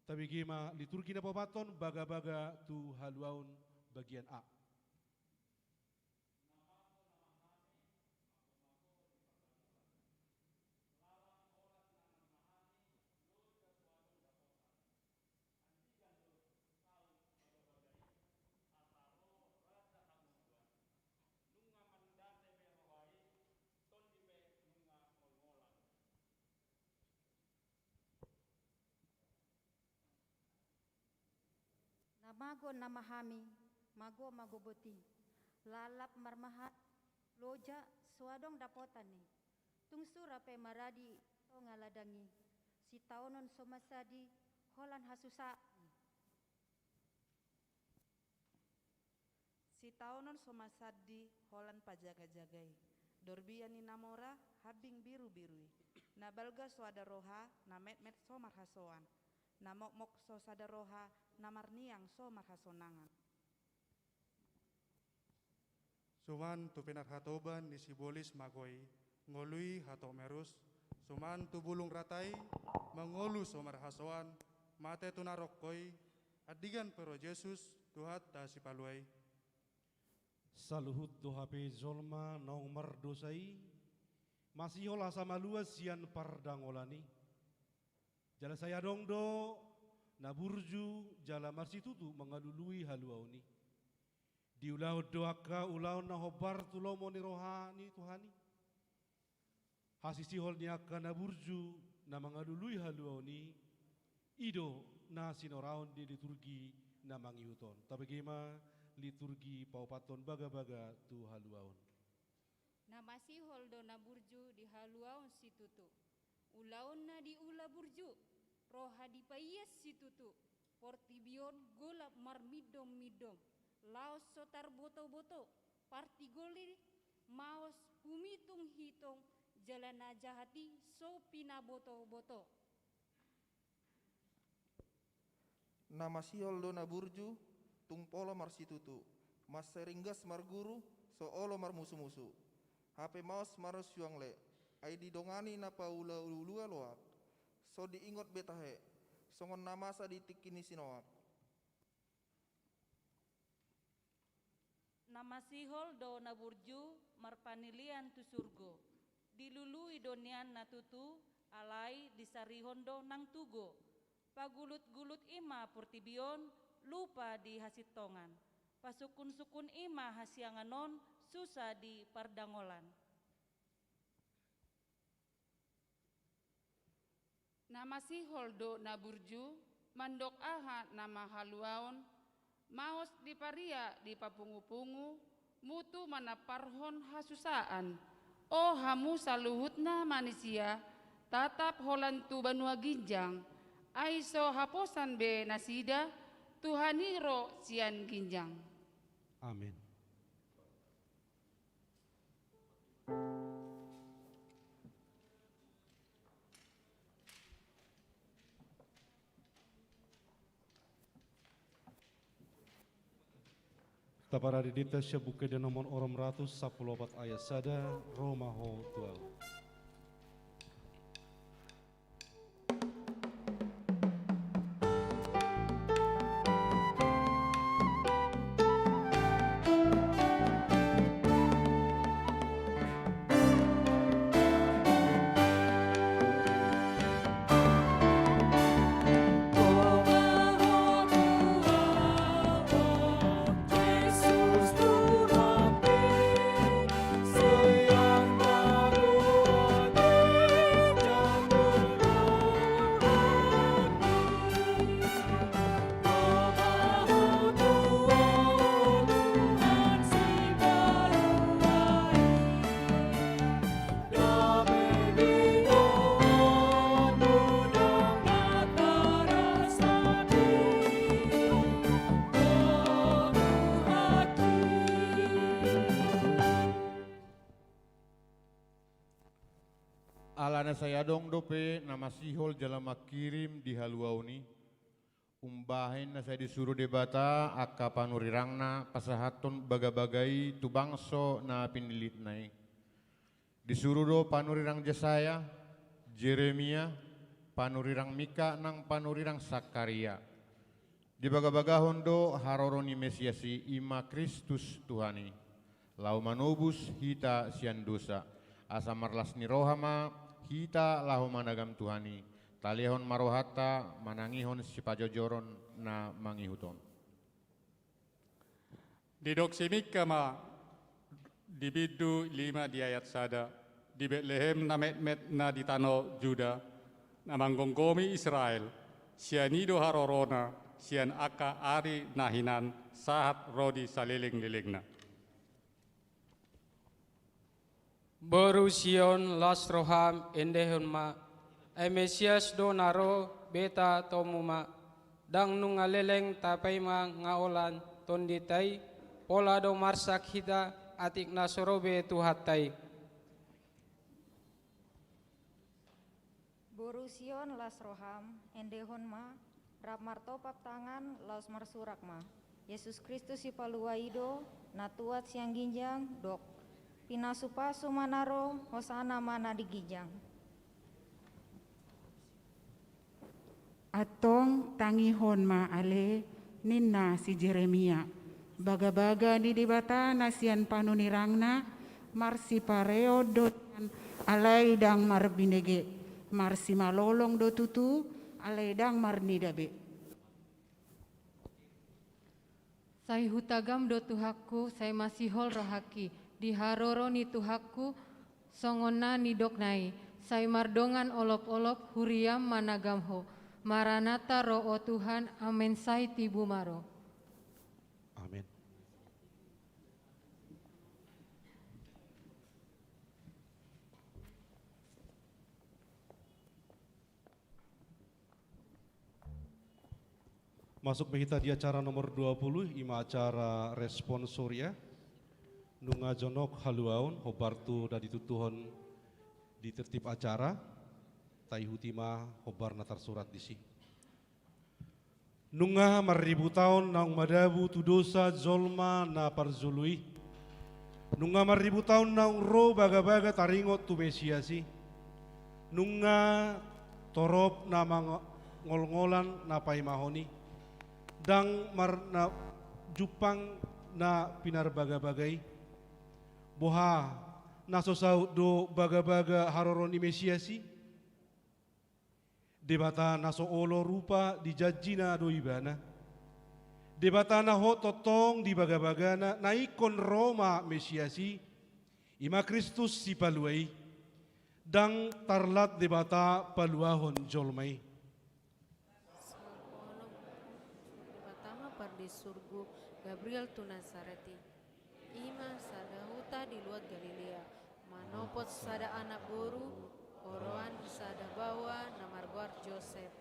Speaker 2: tapi gima liturgi na papaton baga-baga tu haluaun bagian A.
Speaker 21: Namago namahami, mago magoboti, lalap marmahat, loja suadong dapotani, tungsura pe maradi o ngaladangi, si taonon somasadi, holan hasusa.
Speaker 22: Si taonon somasadi, holan pajaga-jagai, dorbian ni namora, habing biru-birui, nabalga suada roha, namet-met somar hasoan, namok-mok so sadaroha, namarniang so marhasonangan.
Speaker 23: Suman tu penak hatoban di sibolis magoi, ngolui hato merus, suman tu bulung ratai, mengolu so marhasoan, mate tu narokoi, adigan pero Yesus, Tuhat ta si paluai.
Speaker 2: Saluhut dohape zolma naung mardosai, masih olah sama luas sian pardangolani. Jala saya dong do, naburju jala marsitutu mengalului haluauni. Di ulau doaka ulau nahobar tulomo ni rohani Tuhani. Hasisi hol niaka naburju na mengalului haluauni. Ido na sinoraon di liturgi na mangiuton. Tapi gima liturgi paupaton baga-baga tu haluaun.
Speaker 16: Namasi hol do naburju di haluaun situtu. Ulaun na di ula burju,
Speaker 3: rohadipayas situtu, portibion golap marmidom-midom, laos sotar boto-boto, partigoli maos humitung hitong, jalana jahati so pina boto-boto.
Speaker 5: Nama siol dona burju, tung polo marsitutu, mas seringgas marguru, so olo marmusu-musu. HP maos maros yuangle, ai didongani napa ula-ulua loak, so diingot betahe, songon namasa ditikini sinoak.
Speaker 14: Nama sihol do naburju marpanilian tu surgo, dilului donian natutu, alai disarihondo nang tugo, pagulut-gulut ima purtibion, lupa di hasitongan, pasukun-sukun ima hasianganon, susah di pardangolan.
Speaker 7: Nama sihol do naburju, mandok aha nama haluaon, maos di paria di papungu-pungu, mutu mana parhon hasusaan, oh hamu saluhutna manusia, tatap holantu banua ginjang, aiso haposan be nasida, Tuhaniro sian ginjang.
Speaker 2: Amin. Tapara didita syabuke de nomor orom ratus 14 ayat sada Romaho 12.
Speaker 6: Alana saya dong dope nama sihol jalama kirim di haluauni. Umbahin na saya disuruh debata akka panurirangna pasahaton baga-bagai tu bangso na pinilit nai. Disuruh do panurirang Jesaya, Jeremia, panurirang Mika nang panurirang Sakaria. Di baga-bagahon do haroroni Mesiasi ima Kristus Tuhani. Lau manubus hita sian dosa. Asa marlas ni rohama hita lahu managam Tuhani, talihon marohata manangihon si pajojoron na mangihuton.
Speaker 24: Didok simikama dibidu 5 di ayat sada, di Betlehem na met-met na di tano Juda, na manggonggomi Israel, sianido harorona, sian aka ari nahinan, sahat rodi saliling-lilingna.
Speaker 25: Borusion las roham endehunma, Mesias donaro beta tomuma, dang nungaleleng tapay ngaolan tonditay, pola do marsak hita atik nasorobe tuhatay.
Speaker 26: Borusion las roham endehunma, rap martopap tangan las marsurakma, Yesus Kristus ipaluaido, natuat siang ginjang dok. Pinasupasu manaro hosana mana di gijang.
Speaker 14: Atong tangihon ma ale ninna si Jeremia. Baga-baga di dibata nasian panunirangna marsi pareo dotan alai dang marbinege. Marsi malolong do tutu alai dang marnidabe.
Speaker 27: Sai hutagam do tuhaku sai masihol rohaki. Di haroro ni tuhaku songona ni doknai sai mardongan olop-olop huriam managamho maranata ro'o Tuhan amen sai tibu maro.
Speaker 2: Amin. Masuk kita di acara nomor 20, ima acara responsoria. Nunga jonok haluaun, hobartu dari tutuhon di tertib acara. Tai hutima hobar natar surat di si. Nunga maribu tahun naung madabu tu dosa zolma na parzului. Nunga maribu tahun naung ro baga-baga taringot tu mesiasi. Nunga torop na ngol-ngolan na paimahoni. Dang marna jupang na pinar baga-bagai. Boha na sosau do baga-baga haroroni mesiasi. Debata na so olo rupa di jajina do ibana. Debata na ho totong di baga-bagana na ikon Roma mesiasi. Ima Kristus si paluai. Dang tarlat debata paluahon jolmai.
Speaker 4: Di surgu Gabriel tu Nasareti ima sada huta di luar Galilea manopot sada anak boru oroan sada bawa namarguar Joseph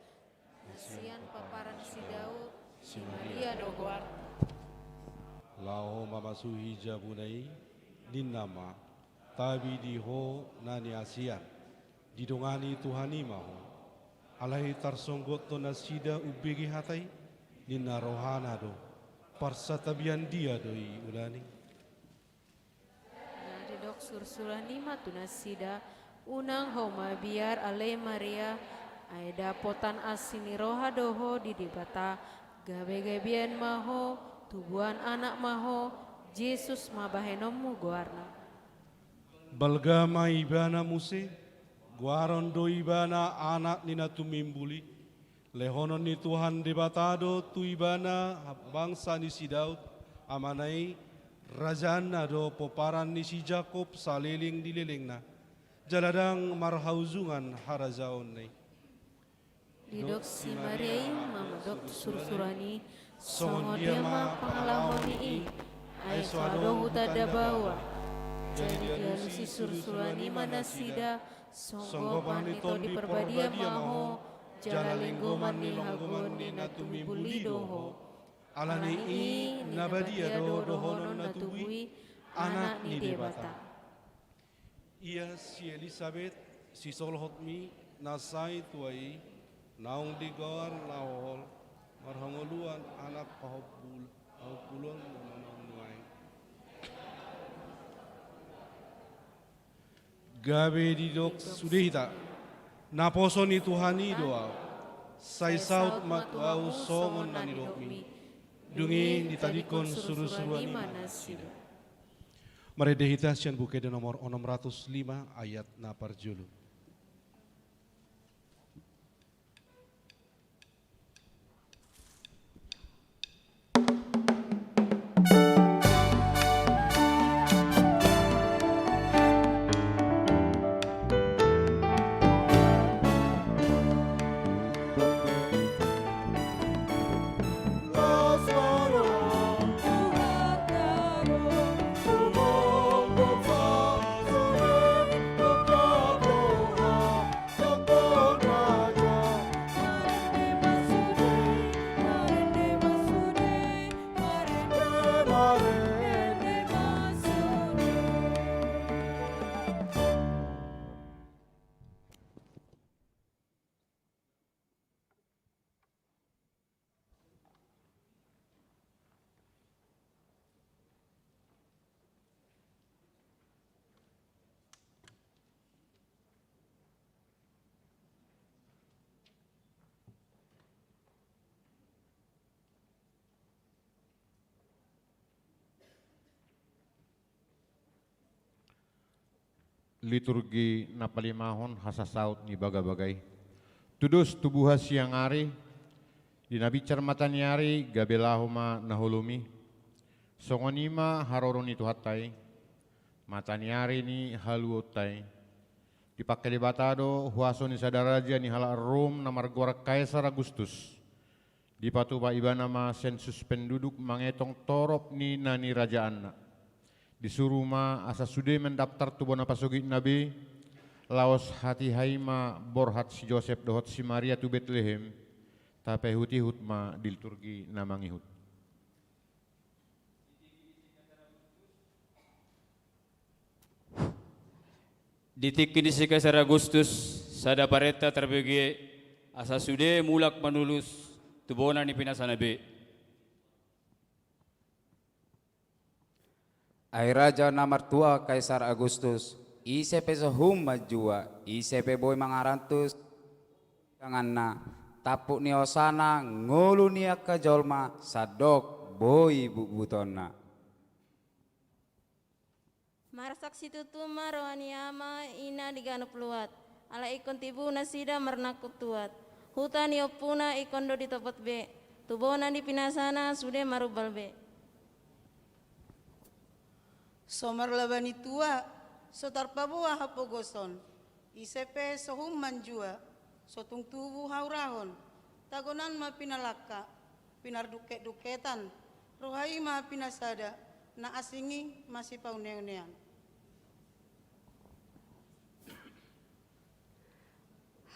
Speaker 4: nasian paparan si Daud si Maria doguar
Speaker 2: Lao mamasuhi jabunai dinama tabi diho nani asian didongani Tuhani maho alai tarsonggot to nasida ubegi hatai Nina rohana do parsatabian dia doi ulani.
Speaker 4: Nadi dok sursurani matunasida unang homa biar ale Maria aida potan asini roha doho di debata gabe-gabian maho tubuhan anak maho Yesus mabahenomu guarna.
Speaker 2: Balgama ibana muse guaron do ibana anak nina tumimbuli. Lehonon ni Tuhan debatado tuibana bangsa ni si Daud amanai rajana do poparan ni si Jakob saliling dililingna jaladang marhauzungan harazaon nai.
Speaker 4: Didok si Maria mamadok sursurani songo dia ma pangalahoni i ai suado huta dabawa jadi dia si sursurani manasida songo panito di perbadia maho jalalinggo mani hagon ni natumi bulidoho
Speaker 2: alani i nabadia do dohonon natubui anak ni debata. Ia si Elizabeth si solhotmi nasai tuai naung digawar lahol marhangoluan anak pahopulon nuai. Gabe didok sudehita naposo ni Tuhani doa sai saut matau songon nani dokmi dungi ditadikon suruh-suruan manasida. Maredehita sian bukede nomor 605 ayat na parjulu.
Speaker 6: Liturgi napalimahon hasasaut ni baga-bagai. Tudus tubuha siang ari, dinabicar matanyari gabelahuma nahulumi. Songonima haroroni tuhatai, matanyari ni haluotai. Dipakai batado huaso ni sadaraja ni hala Rom namargora Kaisar Agustus. Dipatuba iba nama sensus penduduk mangetong torop ni nani rajaan. Disuruh ma asa sude mendaftar tu bona pasugi nabi laos hati haima borhat si Joseph dohot si Maria tu Bethlehem Tape hut ma di liturgi namangihut.
Speaker 9: Ditikini si Kaisar Agustus sada pareta terbagi asa sude mulak manulus tubona ni pinasanabe.
Speaker 10: Ay raja na martua Kaisar Agustus, isepe sa humajua, isepe boy mangarantus, kangan na, tapu ni osana, ngulu niya kajolma, sadok boy bubuton na.
Speaker 12: Marsaksi tutuma rohani ama ina digano peluat, ala ikon tibu nasida marnakut tuat, hutani opuna ikon do ditopot be, tubona di pinasana sude marubal be.
Speaker 13: Somar labani tua, sotar pabuah hapogoson, isepe sohum manjua, sotung tubuh haurahon, tagonan ma pinalaka, pinar duket-duketan, rohai ma pinasada, na asingi masih pauneonean.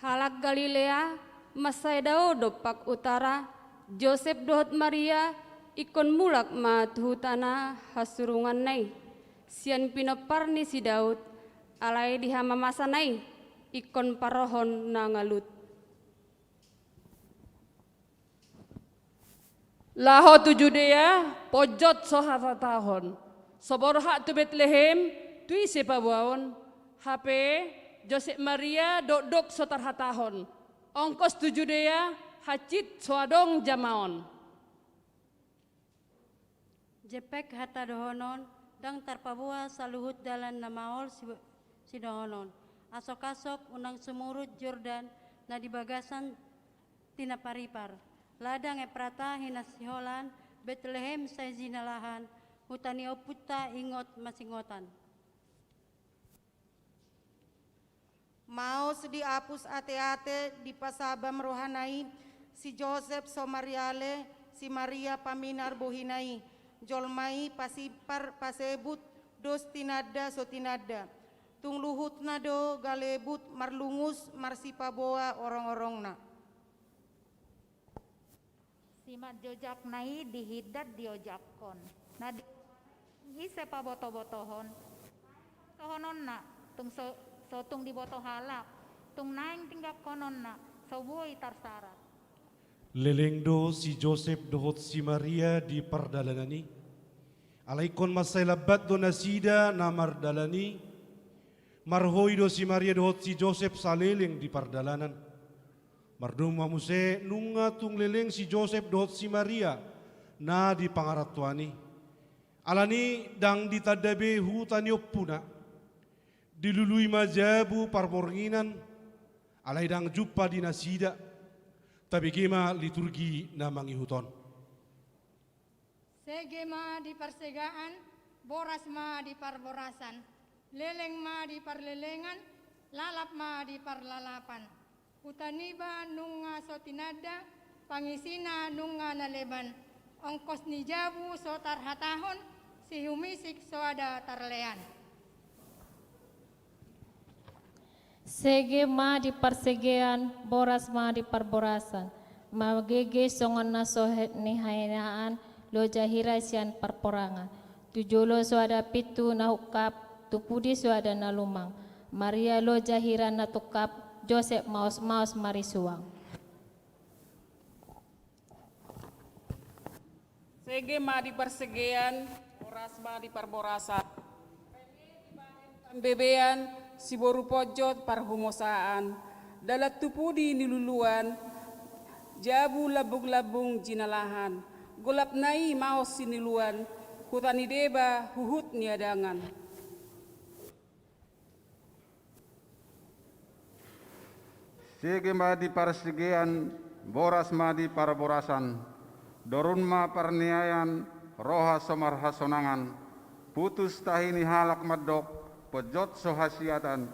Speaker 3: Halak Galilea, Masaidao dopak utara, Joseph dohot Maria, ikon mulak ma tuhutana hasurungan nai. Sian pinoparni si Daud, alai di hama masanai, ikon parohon na ngalut.
Speaker 7: Laho tu Judea, pojot sohata tahun. Soborha tu Bethlehem, tu isi pabuaon. HP Joseph Maria dok sotar hatahon. Ongkos tu Judea, hacit soadong jamaon.
Speaker 11: Jepek hata dohonon, dang tarpabua saluhut dalan namaol si dohonon. Asok-asok unang sumurut Jordan na dibagasan tinaparipar. Ladang eprata hinasiholan, Bethlehem sa zinalahan, hutani oputa ingot masingotan.
Speaker 13: Mau sedi apus ate-ate di pasabam rohanai, si Joseph Somariale, si Maria paminar bohinai, jolmai pasipar pasebut dos tinada so tinada. Tung luhut nado galebut marlungus marsipaboa orang-orangna.
Speaker 26: Simat jojak nai dihidat diojakkon. Nah ise pa boto-botohon. Tohonon na tung so tung di boto halak. Tung naing tinggak konon na so buoy tarsarat.
Speaker 2: Lelengdo si Joseph dohot si Maria di perdalanani. Alaikon masay labat do nasida na mardalani. Marhoy do si Maria dohot si Joseph saleleng di pardalanan. Mardum mamuse nunga tung leleng si Joseph dohot si Maria na di pangaratuani. Alani dang ditadabe hutani oppuna. Dilului majabu parmornginan. Alai dang jumpa di nasida. Tapi gema liturgi na mangihuton.
Speaker 15: Segema di persegaan, boras ma di parborasan, leleng ma di parlelengan, lalap ma di parlalapan. Utaniba nunga sotinada, pangisina nunga naleban, ongkos ni jabu so tarhatahon, si humisik so ada tarlean.
Speaker 17: Sege ma di persegean, boras ma di perborasan, magege songon na sohet ni hainaan, lo jahira sian perporangan. Tujolo so ada pitu na hukap, tupudi so ada na lumang. Maria lo jahira na tukap, Joseph maos-maos marisuang.
Speaker 7: Sege ma di persegean, boras ma di perborasan. Bebean si boru pojot parhumosaan, dalat tupudi niluluan, jabu labung-labung jinalahan, golap nai maos siniluan, hutani deba huhut niadangan.
Speaker 18: Sege ma di parsegean, boras ma di parborasan, dorun ma parniayan, roha somar hasonangan, putus tahini halak madok, pojot so hasiatan,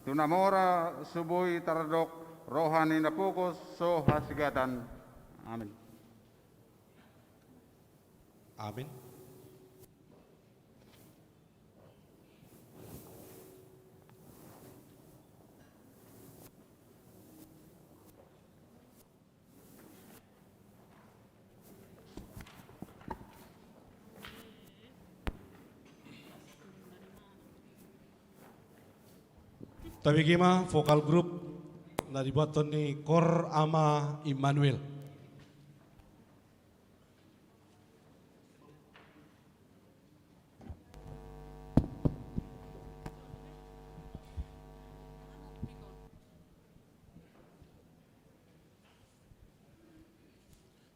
Speaker 18: tunamora subui tardok, rohani napukos so hasigatan. Amin.
Speaker 2: Amin. Tapi gimana vokal grup na dibuat ni Kor Ama Immanuel.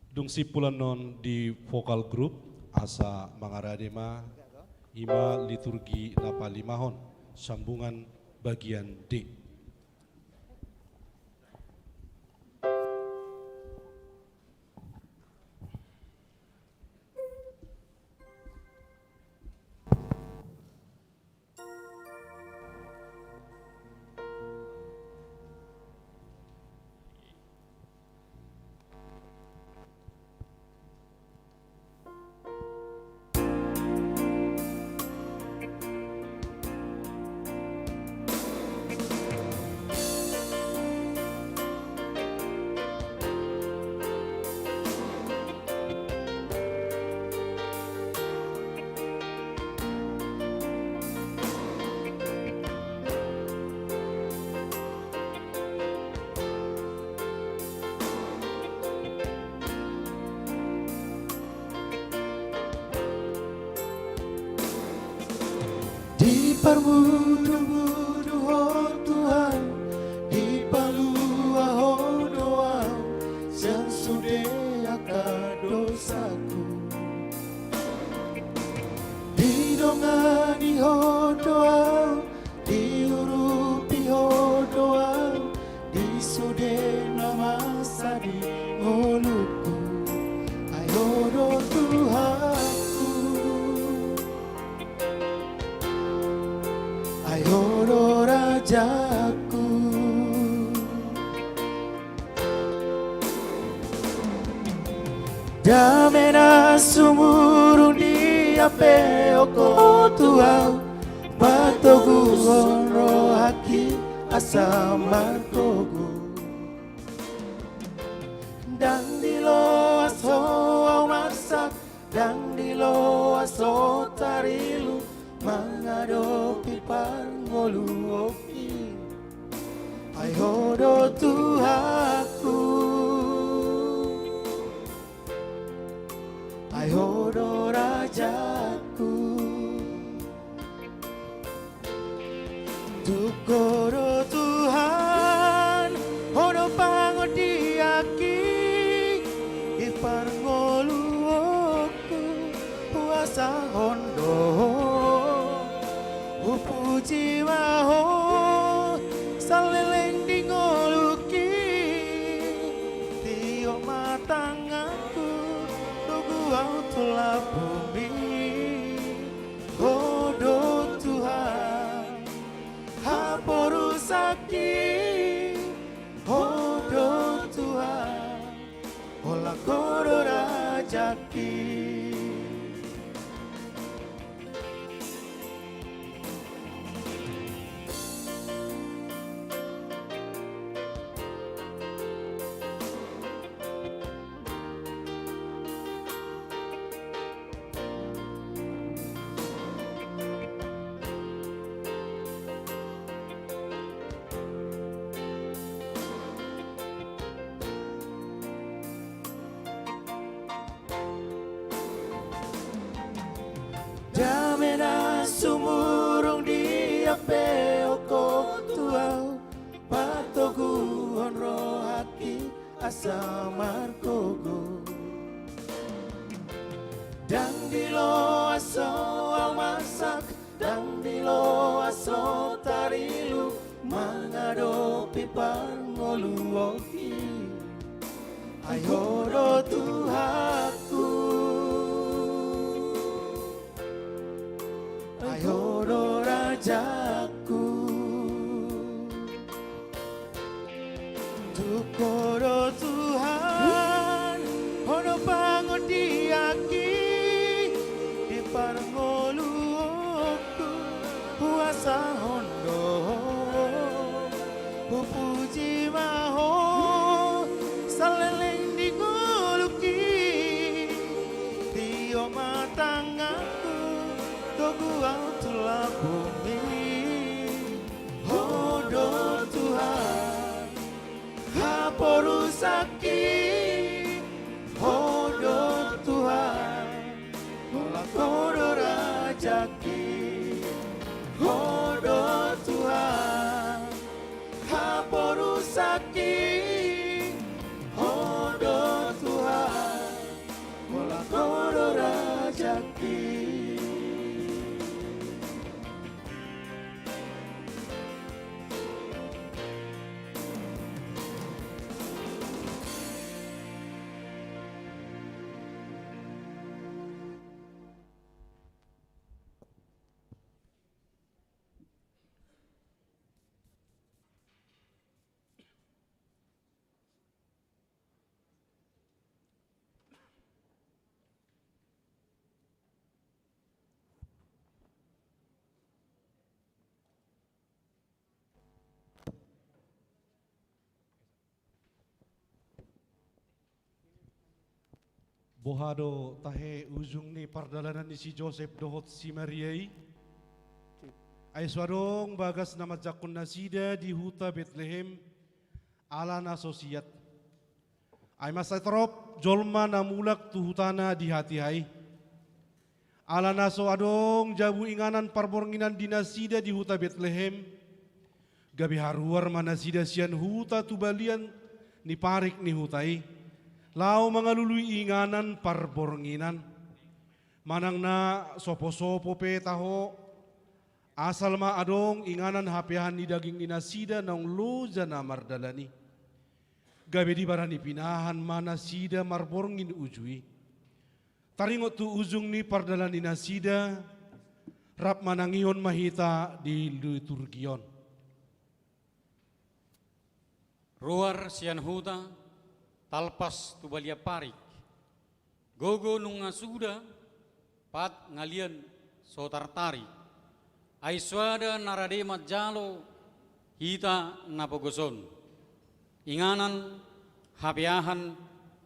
Speaker 2: Dung sipulan non di vokal grup asa mangaradema ima liturgi napa limahon sambungan bagian D.
Speaker 1: Parmudu-mudu oh Tuhan, di palua oh doa, yang sudah akan dosaku. Di dongani oh doa, di urupi oh doa, di sudah nama sadi ngolutku. Ayo do Tuhanku, ayo do Rajaku. Damena sumurun di ape oko Tuhan, batogu honro haki asa martogu. Dan di lo aso au masak, dan di lo aso tarilu, mengadopi parngolu opi. Ayo do Tuhanku, ayo do Rajaku. Tukoro Tuhan, hono pangodiaki, iparngolu oku, puasa hondo. Upuji maho saleleng di ngoluki, tio matangaku tugu autola bumi. Hodo Tuhan haporu saki, hodo Tuhan ola koro Rajaki. Damena sumurung di ape oko Tuhan, patogu honro haki asa markogo. Dan di lo aso au masak, dan di lo aso tarilu, mengadopi parngolu oki. Ayo do Tuhanku, ayo do Rajaku. Tukoro Tuhan, hono pangodiaki, di parngolu oku, puasa hondo. Pupuji maho saleleng di ngoluki, tio matangaku togu autola bumi. Hodo sakit, hodo Tuhan, olah kodo rajaki, hodo Tuhan, haporu sakit, hodo Tuhan, olah kodo rajaki.
Speaker 2: Bohado tahe ujung ni pardalanan ni si Joseph dohot si Mariai. Ay swarong bagas nama jakun nasida di huta Bethlehem ala na sosiat. Ay masatrop jolma namulak tu hutana di hati hai. Ala naso adong jabu inganan parbornginan dinasida di huta Bethlehem. Gabi haruar manasida sian huta tubalian ni parik ni hutai. Lau mangalului inganan parbornginan. Manang na sopo-sopo petaho. Asal ma adong inganan hapehan ni daging ninasida naung loja na mardalani. Gabi di barani pinahan mana sida marborngin ujui. Taringot tu ujung ni pardalan ninasida. Rap manangihon mahita di liturgion.
Speaker 8: Ruar sian huta talpas tu balia parik. Gogo nunga suda pat ngalian sotartari. Aiswada naradema jalo hita napogoson. Inganan hapeahan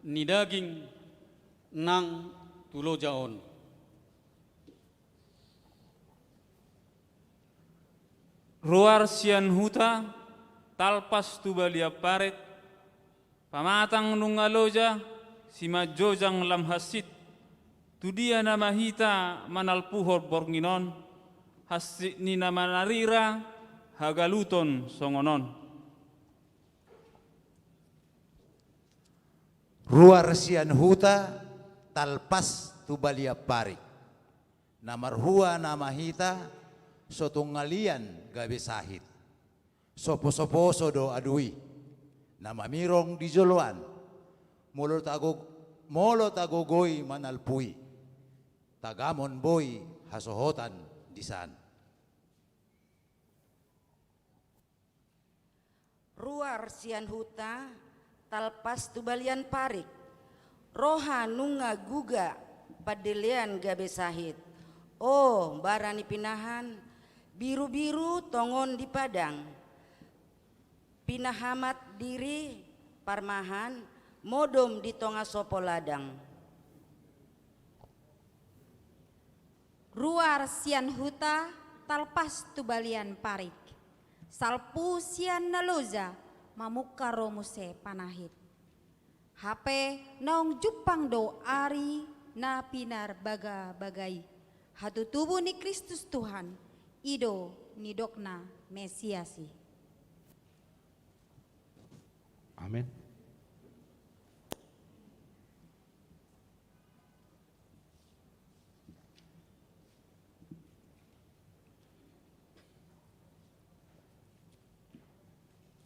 Speaker 8: ni daging nang tulojaon.
Speaker 16: Ruar sian huta talpas tu balia paret pamatang nungaloja si majojang lam hasit tu dia nama hita manal puhor bornginon hasit ni nama narira hagaluton songonon.
Speaker 19: Ruar sian huta talpas tu balia parik. Namar hua nama hita sotungalian gabe sahit. Sopo-sopo sodo adui. Nama mirong di joloan. Molo tagogoi manalpui. Tagamon boy hasohotan disan.
Speaker 20: Ruar sian huta talpas tu balian parik. Roha nunga guga padelean gabe sahit. Oh barani pinahan biru-biru tongon di padang. Pinahamat diri parmahan modom di tonga sopo ladang.
Speaker 21: Ruar sian huta talpas tu balian parik. Salpu sian naloza mamuka romuse panahit. Hape naong jupang do ari na pinar baga-bagai. Hatu tubuh ni Kristus Tuhan, ido ni dokna Mesiasi.
Speaker 2: Amin.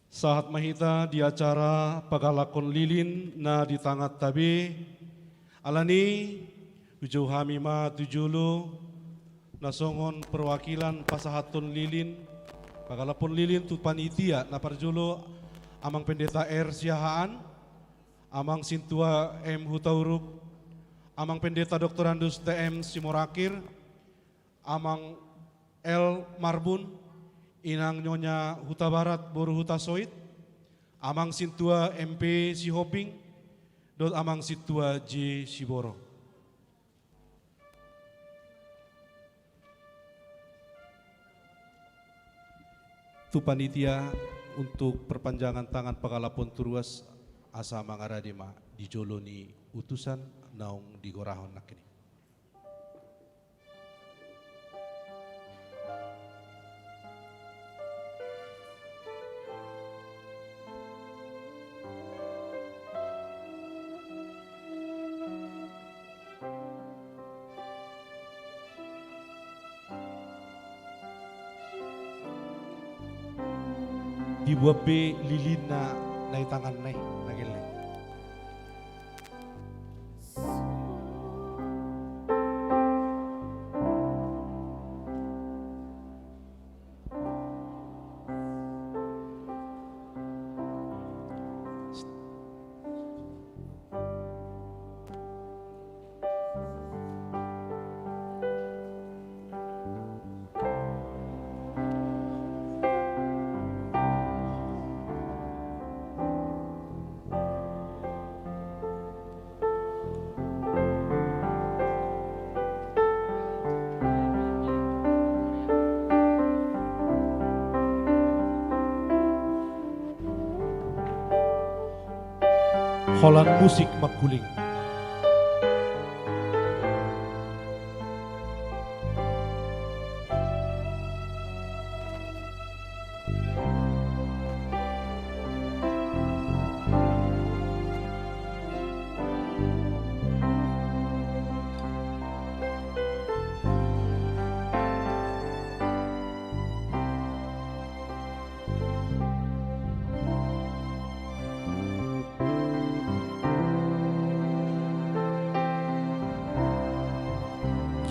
Speaker 2: Saat mahita di acara pagalakon lilin na di tangat tabi alani ujuh hamima tujulu nasongon perwakilan pasahatun lilin pagalapon lilin tu panitia na parjulo amang pendeta R Siahaan, amang Sintua M Hutauruk, amang pendeta Dr. Andus TM Simorakir, amang L Marbun, inang Nyonya Huta Barat Boru Huta Soit, amang Sintua MP Sihoping, dot amang Sintua J Siboro. Tu panitia untuk perpanjangan tangan pagalapon turuas asa mangaradima di joloni utusan naung di gorahon nakini. Dibuat be lilin na tangan nai nagilin. Holland musik maguling.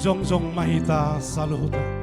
Speaker 2: Jongjong mahita saluhuta.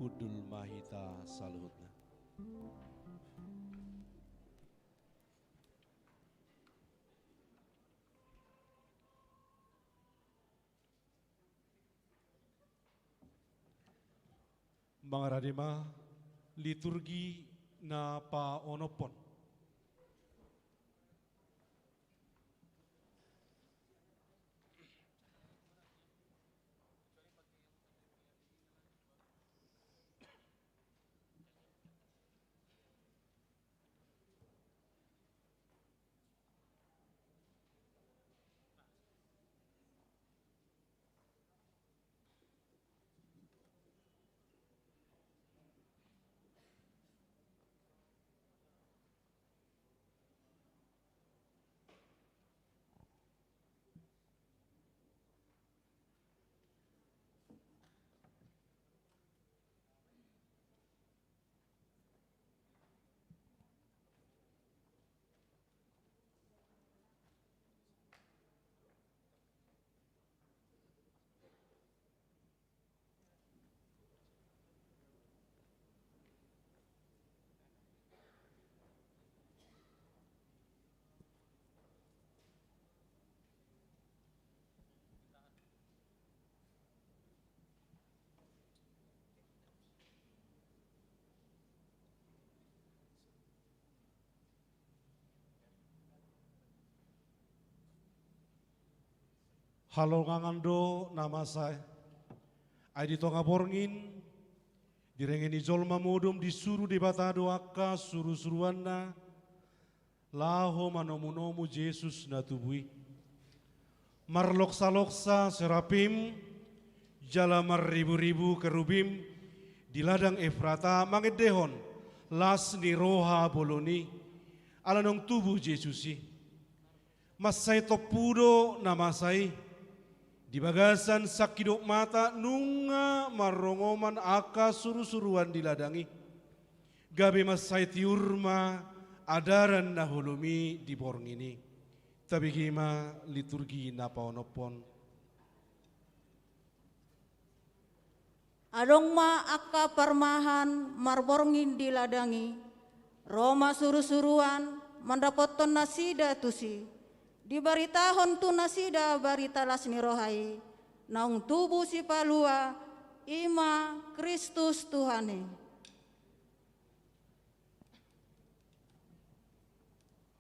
Speaker 2: kudul mahita saluhutna. Mga radima, liturgi na paonopon. Halo ngangando nama saya. Ai di tonga borngin direngeni jolma modom disuruh debata doaka suruh-suruanna laho manomu-nomu Jesus na tubui. Marloksa-loksa serapim jalamar ribu-ribu kerubim di ladang Efrata mangedehon las ni roha boloni alanong tubuh Jesusi. Masai topudo namasai di bagasan sakidok mata nunga marongoman aka suruh-suruan diladangi. Gabe masai tiurma adaran nahulumi di borng ini. Tapi gima liturgi napaonopon.
Speaker 5: Adong ma aka parmahan marborngin diladangi. Roma suruh-suruan mandapoton nasida tusi. Di baritahon tu nasida barita lasni rohai naung tubuh si palua ima Kristus Tuhane.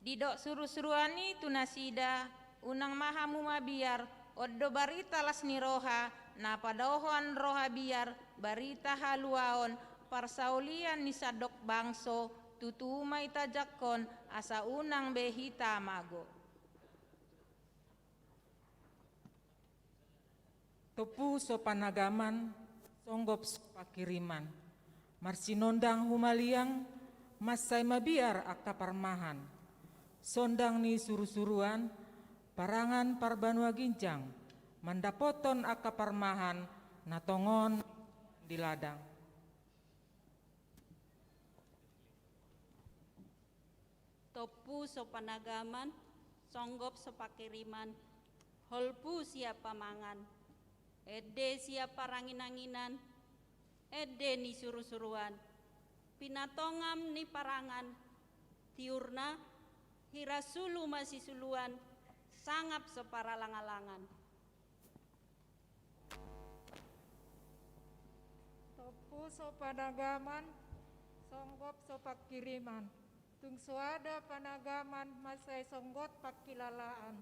Speaker 14: Didok suruh-suruani tu nasida unang mahamu mabiar oddo barita lasni roha na padohon roha biar barita haluaon parsaulian ni sadok bangso tutumai tajakon asa unang behita mago.
Speaker 22: Topu so panagaman, songgop so pakiriman. Marsinondang humaliang, masay mabiar akta parmahan. Sondang ni suruh-suruan, parangan parbanua ginjang. Mandapoton akta parmahan, natongon di ladang.
Speaker 23: Topu so panagaman, songgop so pakiriman. Holpu siapa mangan. Ede siapa rangin-anginan, ede ni suruh-suruan, pinatongam ni parangan, tiurna, hirasulu masih suluan, sangap separalang-alangan.
Speaker 15: Topu so panagaman, songgop so pakiriman, tungsuada panagaman masai songgot pakilalaan.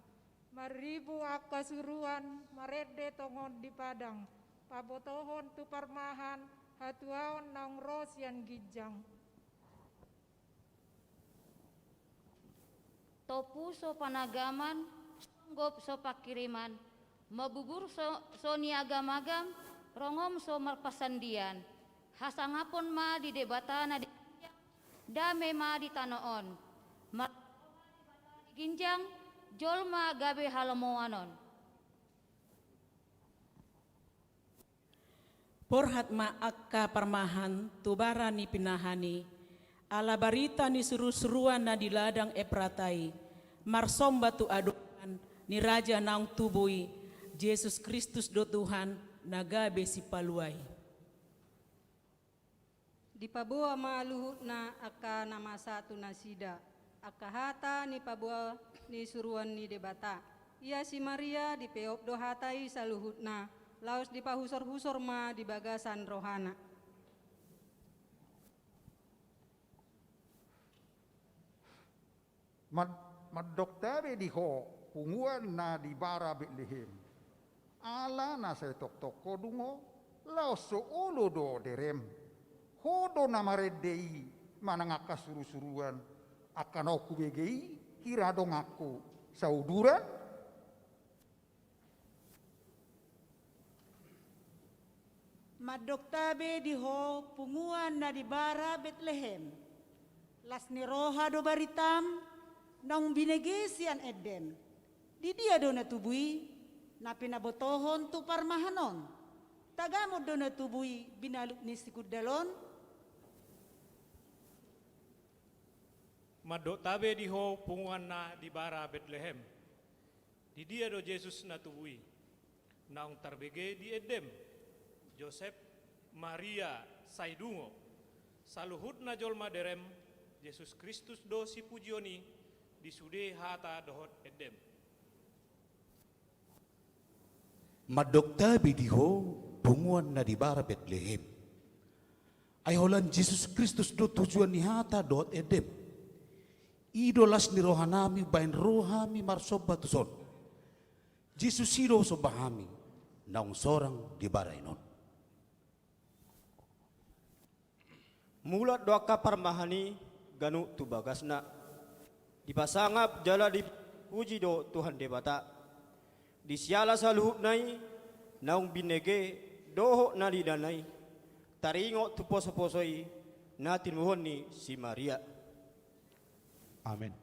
Speaker 15: Maribu aka suruan marede tongon di padang pabotohon tu parmahan hatuaon naung rosian gijang.
Speaker 24: Topu so panagaman songgop so pakiriman mabubur so niagam-agam rongom so marpasandian hasangapon ma di debatana di dame ma di tanoon mar di ginjang jolma gabe halamoanon.
Speaker 25: Porhat ma akka parmahan tubara ni pinahani ala barita ni seru-seruan na di ladang Epratai marsomba tu adokan ni raja naung tubui Yesus Kristus do Tuhan na gabe si paluai.
Speaker 15: di pabua maluhut na aka nama satu nasida aka hata ni pabua ni suruan ni debata ia si Maria di peop do hatai saluhut na laos di pahusor-husor ma di bagasan rohana.
Speaker 3: Madoktabe di ho punguan na di bara Betlehem ala na sa tok-tok kodungo laos so ulo do derem hodo na maredei manangaka suru-suruan akan aku begei hirado ngaku sauduran
Speaker 4: Madoktabe di ho punguan na di bara Betlehem las ni roha do baritam nang binegesian edem di dia do na tubui na pinabotohon tu parmahanon tagamo do na tubui binalut ni sikudalon.
Speaker 6: Madoktabe di ho punguan na di bara Betlehem di dia do Jesus na tubui naung tarbege di edem Joseph Maria Saidungo saluhut na jolma derem Yesus Kristus do si pujioni di sude hata dohot edem.
Speaker 9: Madoktabe di ho punguan na di bara Betlehem ay holan Jesus Kristus do tujuan ni hata dohot edem idolas ni rohanami bain rohami marsoba tuson Jesus sido sobahami naung sorang di bara inon.
Speaker 10: Mulat doaka parmahani ganu tu bagasna dipasangap jala di puji do Tuhan debata di siala saluhut nai naung binege doho na lidanai taringo tu poso-posoi natin muhon ni si Maria.
Speaker 2: Amin.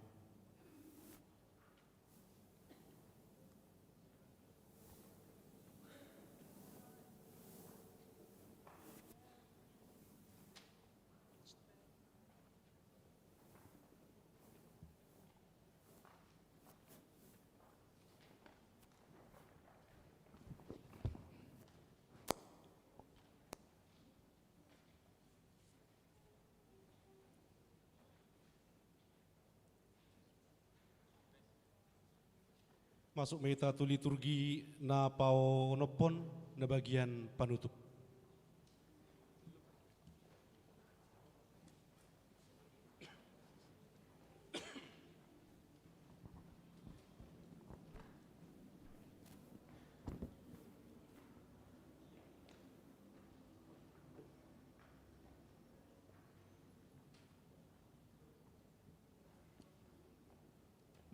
Speaker 2: Masuk metatu liturgi na pao nopon na bagian panutup.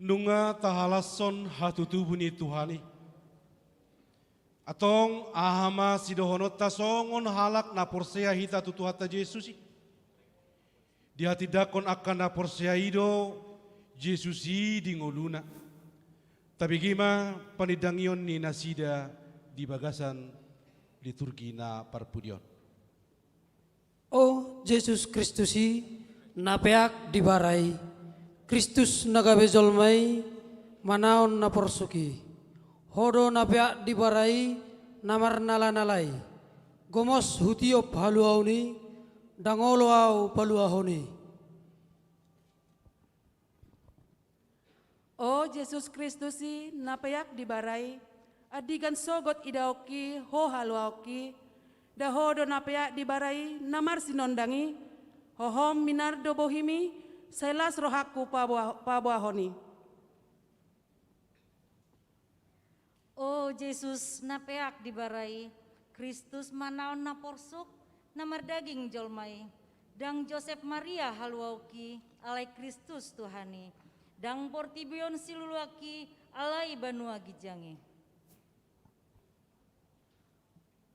Speaker 2: Nunga tahalason hatutubuni Tuhani. Atong ahama sidohonot tasongon halak na porsea hita tutuhata Yesusi. Di hati dakon akan na porsea ido Yesusi di ngoluna. Tapi gima panidangion ni nasida di bagasan liturgi na parpudion.
Speaker 12: O Yesus Kristusi napeak dibarai. Kristus nagabe jolmai manaon na porsuki hodo na pea dibarai namar nala-nalai gomos hutiop haluauni dangolo au paluahoni.
Speaker 25: O Yesus Kristusi napayak dibarai adigan sogot idaoki ho haluaoki dahodo napayak dibarai namar sinondangi hohom minardo bohimi selas rohaku pabuahoni.
Speaker 21: O Yesus napeak dibarai Kristus manaon na porsuk namar daging jolmai dang Joseph Maria haluauki alai Kristus Tuhani dang portibion siluluaki alai banua gijangi.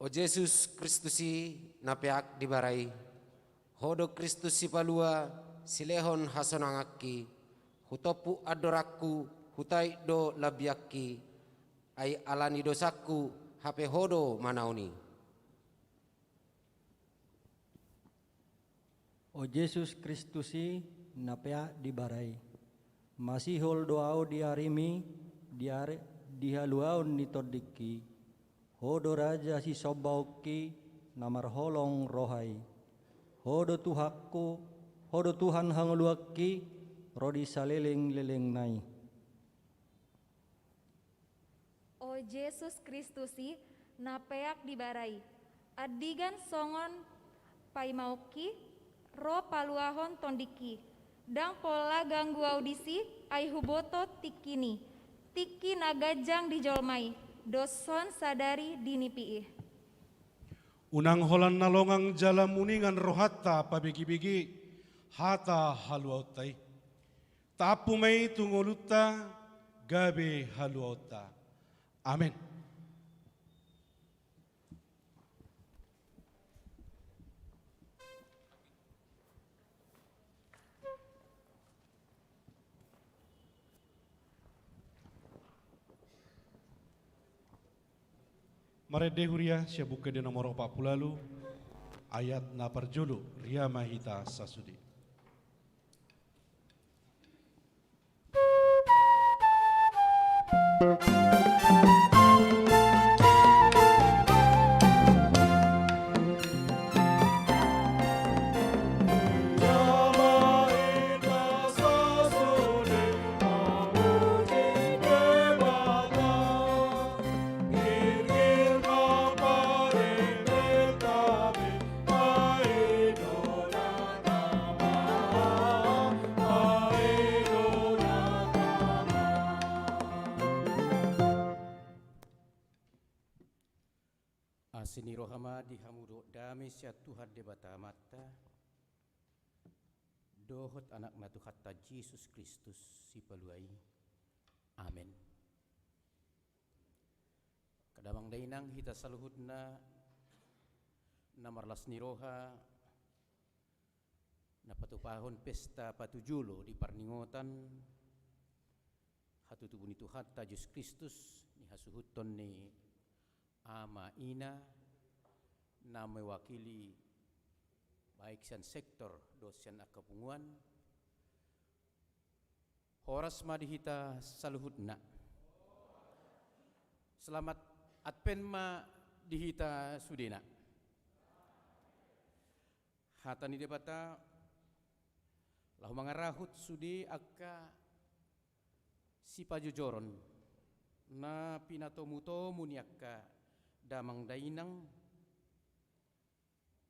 Speaker 27: O Yesus Kristusi napeak dibarai hodo Kristus si palua silehon hasonangaki hutopu adoraku hutai do labiaki ai alani dosaku hape hodo manaoni.
Speaker 28: O Yesus Kristusi napea dibarai masihol doao diarimi diare dihaluaun nitodiki hodo raja si sobauki namar holong rohai Hodo Tuhan hanguluaki rodi saleleng-leleng nai.
Speaker 1: O Yesus Kristusi napeak dibarai. Adigan songon paimauki ro paluahon tondiki. Dang pola ganggu audisi ai huboto tikini. Tiki nagajang dijolmai. Doson sadari dinipiih.
Speaker 2: Unang holan nalongang jala muningan rohatta pabigi-bigi hata haluautai. Tapu mai tungoluta gabe haluauta. Amin. Marede huria siya buka di nomor 40 ayat na parjulu ria mahita sasudi.
Speaker 7: Asini rohama dihamudo dami sia Tuhan debata mata dohot anak natu hatta Yesus Kristus si paluai. Amin. Kadamang dainang hita saluhutna namarlas ni roha na patupahon pesta patujulo di parningotan hatutubun itu hatta Yesus Kristus ni hasuhuton ni ama ina na mewakili baik sian sektor dosian akapunguan horas madihita saluhutna. Selamat Advent ma dihita sudena. Hatani debata lahu mangarahut sudi akka si pajojoron na pinatomutomu ni akka damang dainang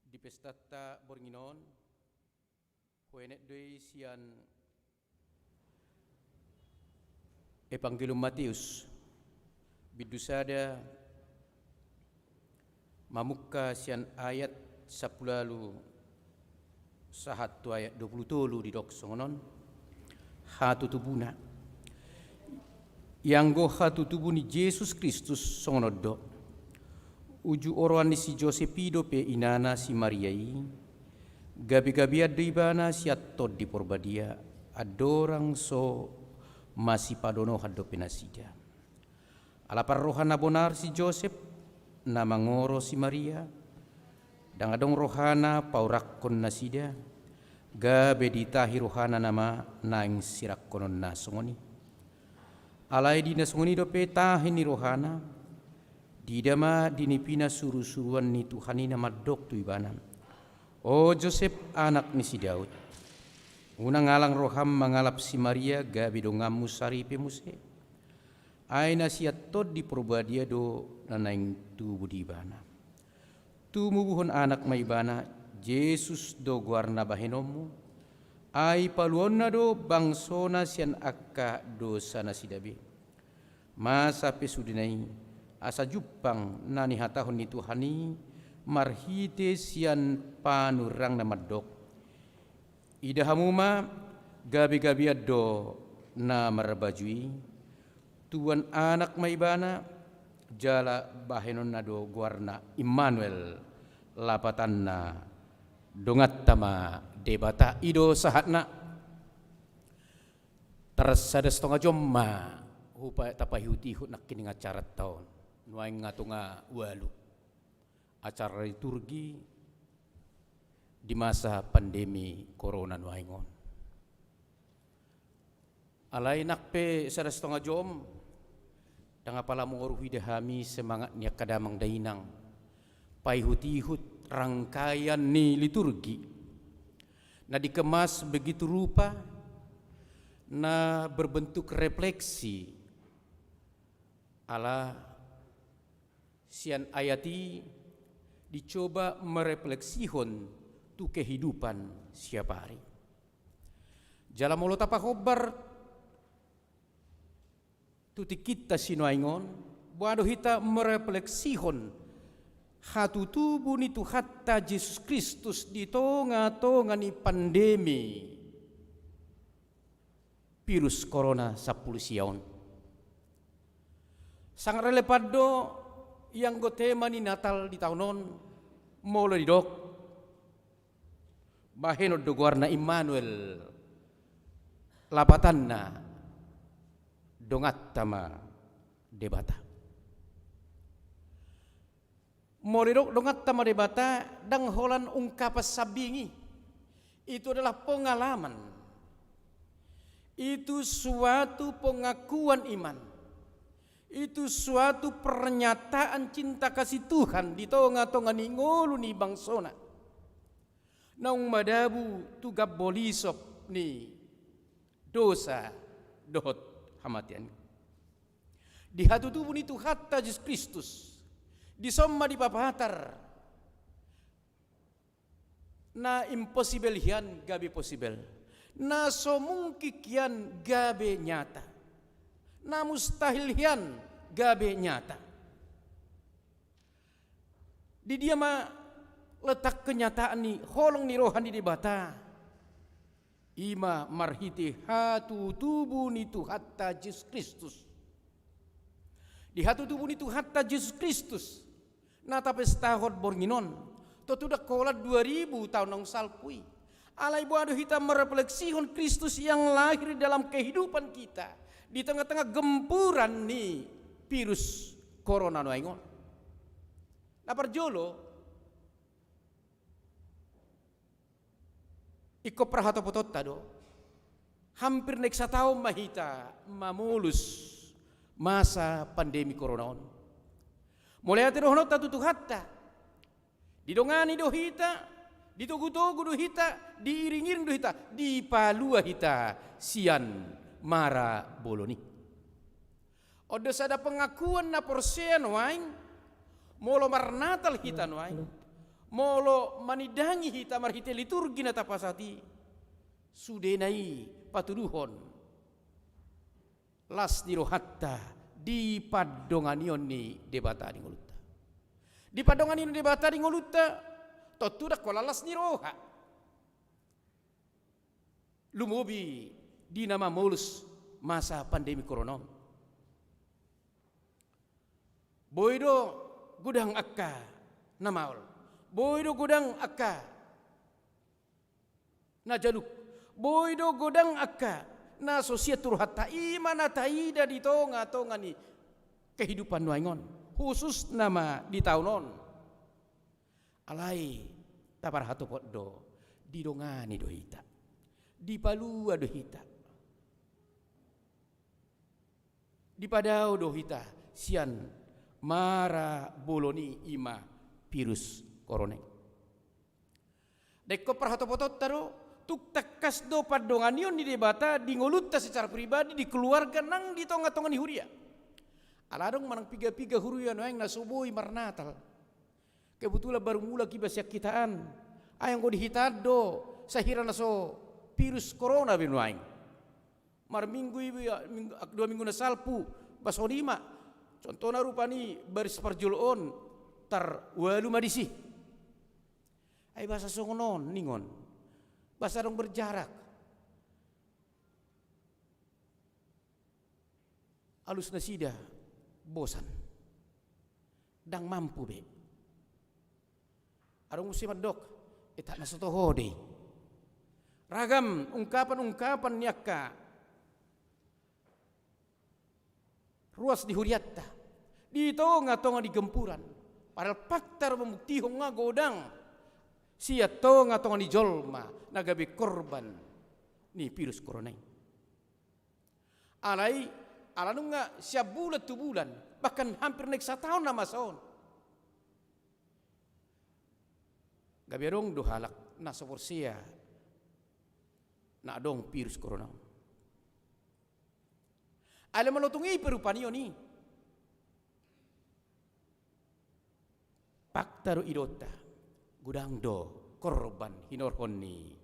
Speaker 7: di pestata bornginon huenet doi sian Evangelium Matius bidusada mamukka sian ayat 10 sahatu ayat 20 di doksongonon hatu tubuna yang go hatu tubuni Yesus Kristus songonodo uju oroan si Josepido pe inana si Mariai gabi-gabi adibana si atod di porbadia adorang so masih padono hado penasida ala parrohana bonar si Joseph na mangoro si Maria dang adong rohana paurakon nasida gabe ditahi rohana nama naing sirakonon nasongoni alai di nasongoni do pe tahini rohana didama dinipina suru-suruan ni Tuhani nama dok tu ibana. O Joseph anak ni si Daud. Unang alang roham mangalap si Maria gabi do ngamu saripe muse. Aina siat tod di porbadia do nanaing tubu di ibana. Tumubuhon anak maibana Jesus do guarna bahenomu. Ai paluonna do bangsona sian akka dosa nasidabe. Masa pesudinai asa jupang nani hatahon ni Tuhani marhite sian panurang na madok ida hamuma gabi-gabi addo na marabajui tuan anak maibana jala bahenon nado guarna Immanuel lapatanna dongat tama debata ido sahatna tersada setengah jomma upaya tapahiuti hut nak kini ngacarat tahun nuaing ngatunga walu acara liturgi di masa pandemi corona nuaingon alai nakpe sada setengah jom danga pala mengoruhi dahami semangat niak kadamang dainang paihut-ihut rangkaian ni liturgi na dikemas begitu rupa, na berbentuk refleksi ala sian ayati dicoba merefleksihon tu kehidupan siapa hari. Jala molo tapa khobar tuti kita sinuaingon, buado hita merefleksihon hatu tubuh ni tu hatta Yesus Kristus di tonga-tonga ni pandemi virus corona 10 siaon. Sangat relepado yang go tema ni Natal di tahunon molo di dok baheno do guarna Immanuel lapatanna dongattama debata. Morirok dongattama debata dang holan ungkapas sabingi. Itu adalah pengalaman. Itu suatu pengakuan iman. Itu suatu pernyataan cinta kasih Tuhan di tonga-tonga ni ngolu ni bangsona. Naung madabu tu gabbolisop ni dosa dohot hamatian. Di hatu tubuh itu hatta Yesus Kristus disomma di papahatar na impossible hian gabe possible, na somungkikian gabe nyata, na mustahil hian gabe nyata. Di dia ma letak kenyataan ni holong ni rohani di bata ima marhiti hatu tubuh ni tu hatta Yesus Kristus. Di hatu tubuh ni tu hatta Yesus Kristus nata pestahot bornginon totudak kolat 2000 tahun nang salpui. Alai buado kita merefleksihon Kristus yang lahir dalam kehidupan kita di tengah-tengah gempuran ni virus corona no aingon. Na parjolo iko prahato pototta do hampir nek satao mahita mamulus masa pandemi corona on. Mulai ati rohno tatu hatta didongani do hita, ditugu-tugu do hita, diiring-iring do hita, dipalua hita sian mara boloni. Odo sada pengakuan na porsean waing molo marnatal hita waing molo manidangi hita marhite liturgi na tapasati sudenai patuduhon las di rohatta di padonganion ni debata di ngolutta. Di padonganion ni debata di ngolutta totudak kolalas ni roha. Lumubi di nama mulus masa pandemi corona. Boido gudang akka namaol. Boido gudang akka na jaluk. Boido gudang akka na sosiatur hatta imana taida di tonga-tonga ni kehidupan nuaingon khusus nama di taunon alai tapar hatu poddo didongani do hita dipalua do hita dipadao do hita sian mara boloni ima virus corona dekko parhato potot taro tuk takas do padonganion di debata di ngolutta secara pribadi di keluarga nang di tonga-tonga ni huria. Aladong manang piga-piga huria no yang nasubui marnatal. Kebetulan baru mula kibasyak kitaan. Ayang ko dihitad do sahira na so virus corona binuaing. Mar minggu 2 minggu na salpu basodima. Contohna rupani baris parjulon tar walu madisi. Ay bahasa songonon ningon. Bahasa dong berjarak. Alus nasida bosan. Dang mampu be. Arong musiman dok. Etak nasotoho de. Ragam ungkapan-ungkapan nyaka. Ruas di huriatta. Di tonga-tonga di gempuran. Padahal paktar memuktihong nga godang. Sia tonga-tonga ni jolma nagabe korban ni virus corona. Alai alanung nga siya bulat tu bulan bahkan hampir nek satahun na masaon. Gabi rong duhalak na soporsia na dong virus corona. Alam malotungi perupaniyo ni. Paktaro idota gudang do korban hinorhon ni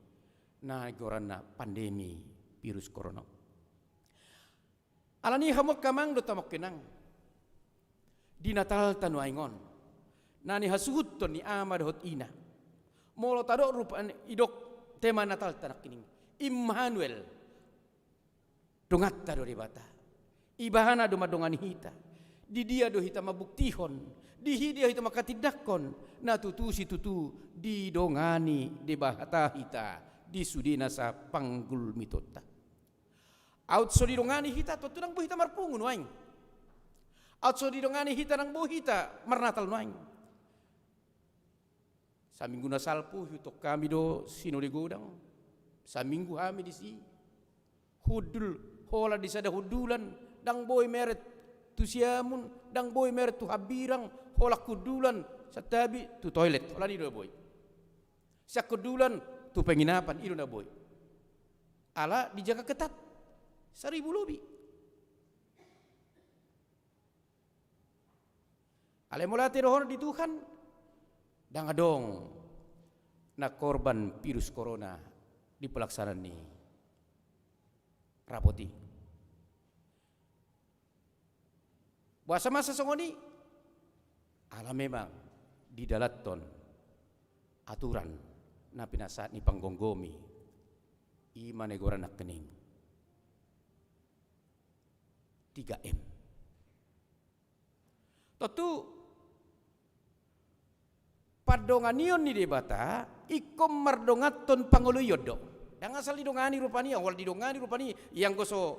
Speaker 7: na gorana pandemi virus corona. Alani hamok kamang do tamok kenang. Di Natal tanuaingon. Nani hasuhut ton ni ama dohot ina. Molo tado rupan idok tema Natal tanak kining. Immanuel. Dongat tado di bata. Ibahana do madongani hita. Di dia do hita mabuktihon. Di dia hita makatidakon. Na tutu si tutu di dongani di bahata hita. Di sudina sa panggul mitota. Out so di dongani hita to tunang buhita marpungun waing. Out so di dongani hita nang buhita marnatal waing. Sa minggu na salpu yutok kami do sino di godang. Sa minggu kami di si hudul hola di sada hudulan dang boy meret tu siamun dang boy meret tu habirang hola kudulan sa tabi tu toilet hola ni do boy. Sa kudulan tu penginapan ido na boy. Ala dijaga ketat 1,000 lebih. Ale mulati rohon di Tuhan dang adong na korban virus corona di pelaksanaan ni rapoti. Bahasa masa songoni ala memang di dalaton aturan na pinasaat ni panggonggomi ima negara nak kening 3M. Tentu padonganion ni debata ikom mardongaton pangulu yodo. Dan asal didongani rupani awal didongani rupani yang goso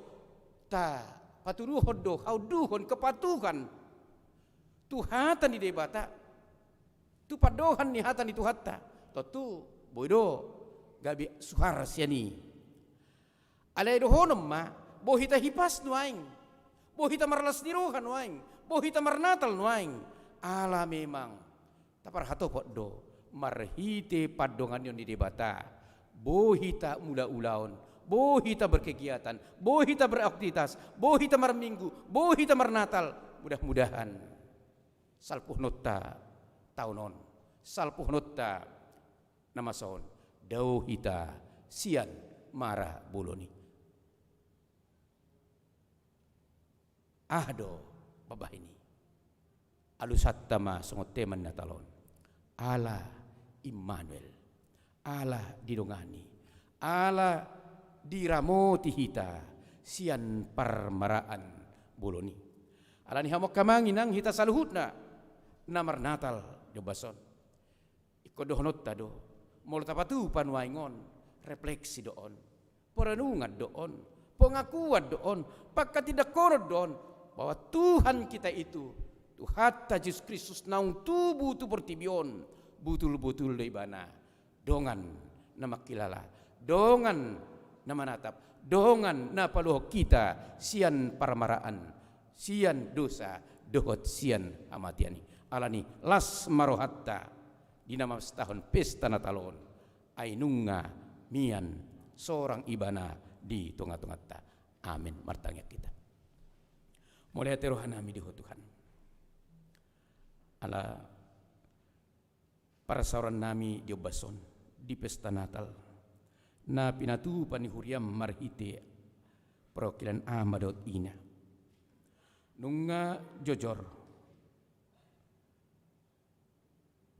Speaker 7: ta paturuhon do hauduhon kepatuhan tuhatan di debata tu padohan ni hatan itu hatta tentu boido gabi suhar siani alai dohonom ma bohita hipas nuaing bohita marlas niruhan nuaing bohita marnatal nuaing ala memang tapar hatopot do marhite padongan yon di debata bohita mula ulaon bohita berkegiatan bohita beraktivitas bohita marminggu bohita marnatal mudah-mudahan salpuh nota taunon salpuh nota namason dauhita sian marah boloni ahdo babah ini alusattama songot teman natalon ala Immanuel ala didongani ala diramoti hita sian parmaraan boloni ala ni hamok kamanginang hita saluhutna namar natal jobason ikodohnot tado mol tapatu panwaingon refleksi doon perenungan doon pengakuan doon pakatidakorod doon bahwa Tuhan kita itu Tuhan Yesus Kristus naung tubuh tu bertibion butul-butul deibana dongan nama kilala dongan nama natap dongan na paluh kita sian parmaraan sian dosa dohot sian amatiani alani las marohatta di nama setahun pesta natalon ainunga mian seorang ibana di tengah-tengah ta amin martangnya kita mulai terohanami di Tuhan ala para sauran nami di obason di pesta Natal na pinatu panihuriam marhite perwakilan amadot ina nunga jojor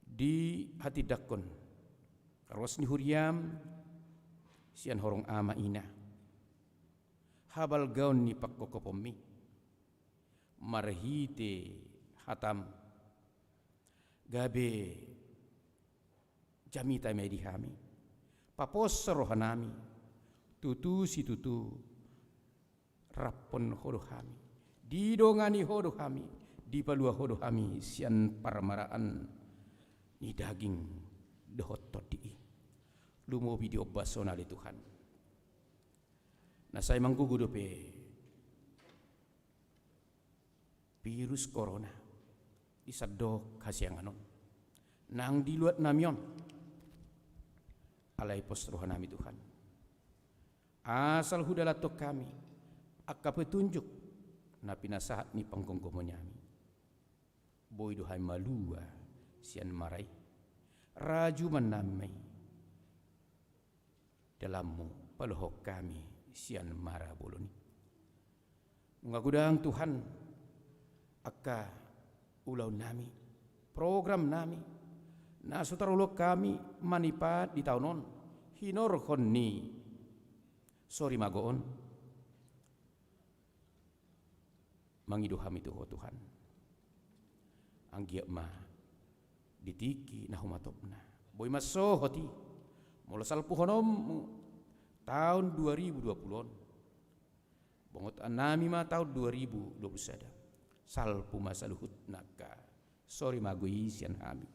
Speaker 7: di hati dakon ros ni huriam sian horong ama ina habal gaun ni pakkokopomi marhite hatam gabe jamita medihami papos rohanami tutu si tutu rapon hodohami didongani hodohami di palua hodohami sian parmaraan ni daging dohot todi lumo video basonali Tuhan na saya manggugudope virus corona isadok hasianganon nang diluat namion alai postrohan nami Tuhan Asal hudalah to kami, akka petunjuk na pinasahat ni panggonggomo nyami. Boy duhay malua sian maray, raju manamay. Dalammu palohok kami sian mara boloni. Ngagudang Tuhan, akka ulaw nami, program nami, nasutarulok kami manipat di taunon, hinorhon ni sorry magoon. Mangiduhami tuho Tuhan. Ang giyak ma ditiki na humatop na. Boy masohoti mula salpuhonom tahun 2020. Bongot anami ma tahun 2021. Salpu masaluhut naka. Sorry magui sian hami.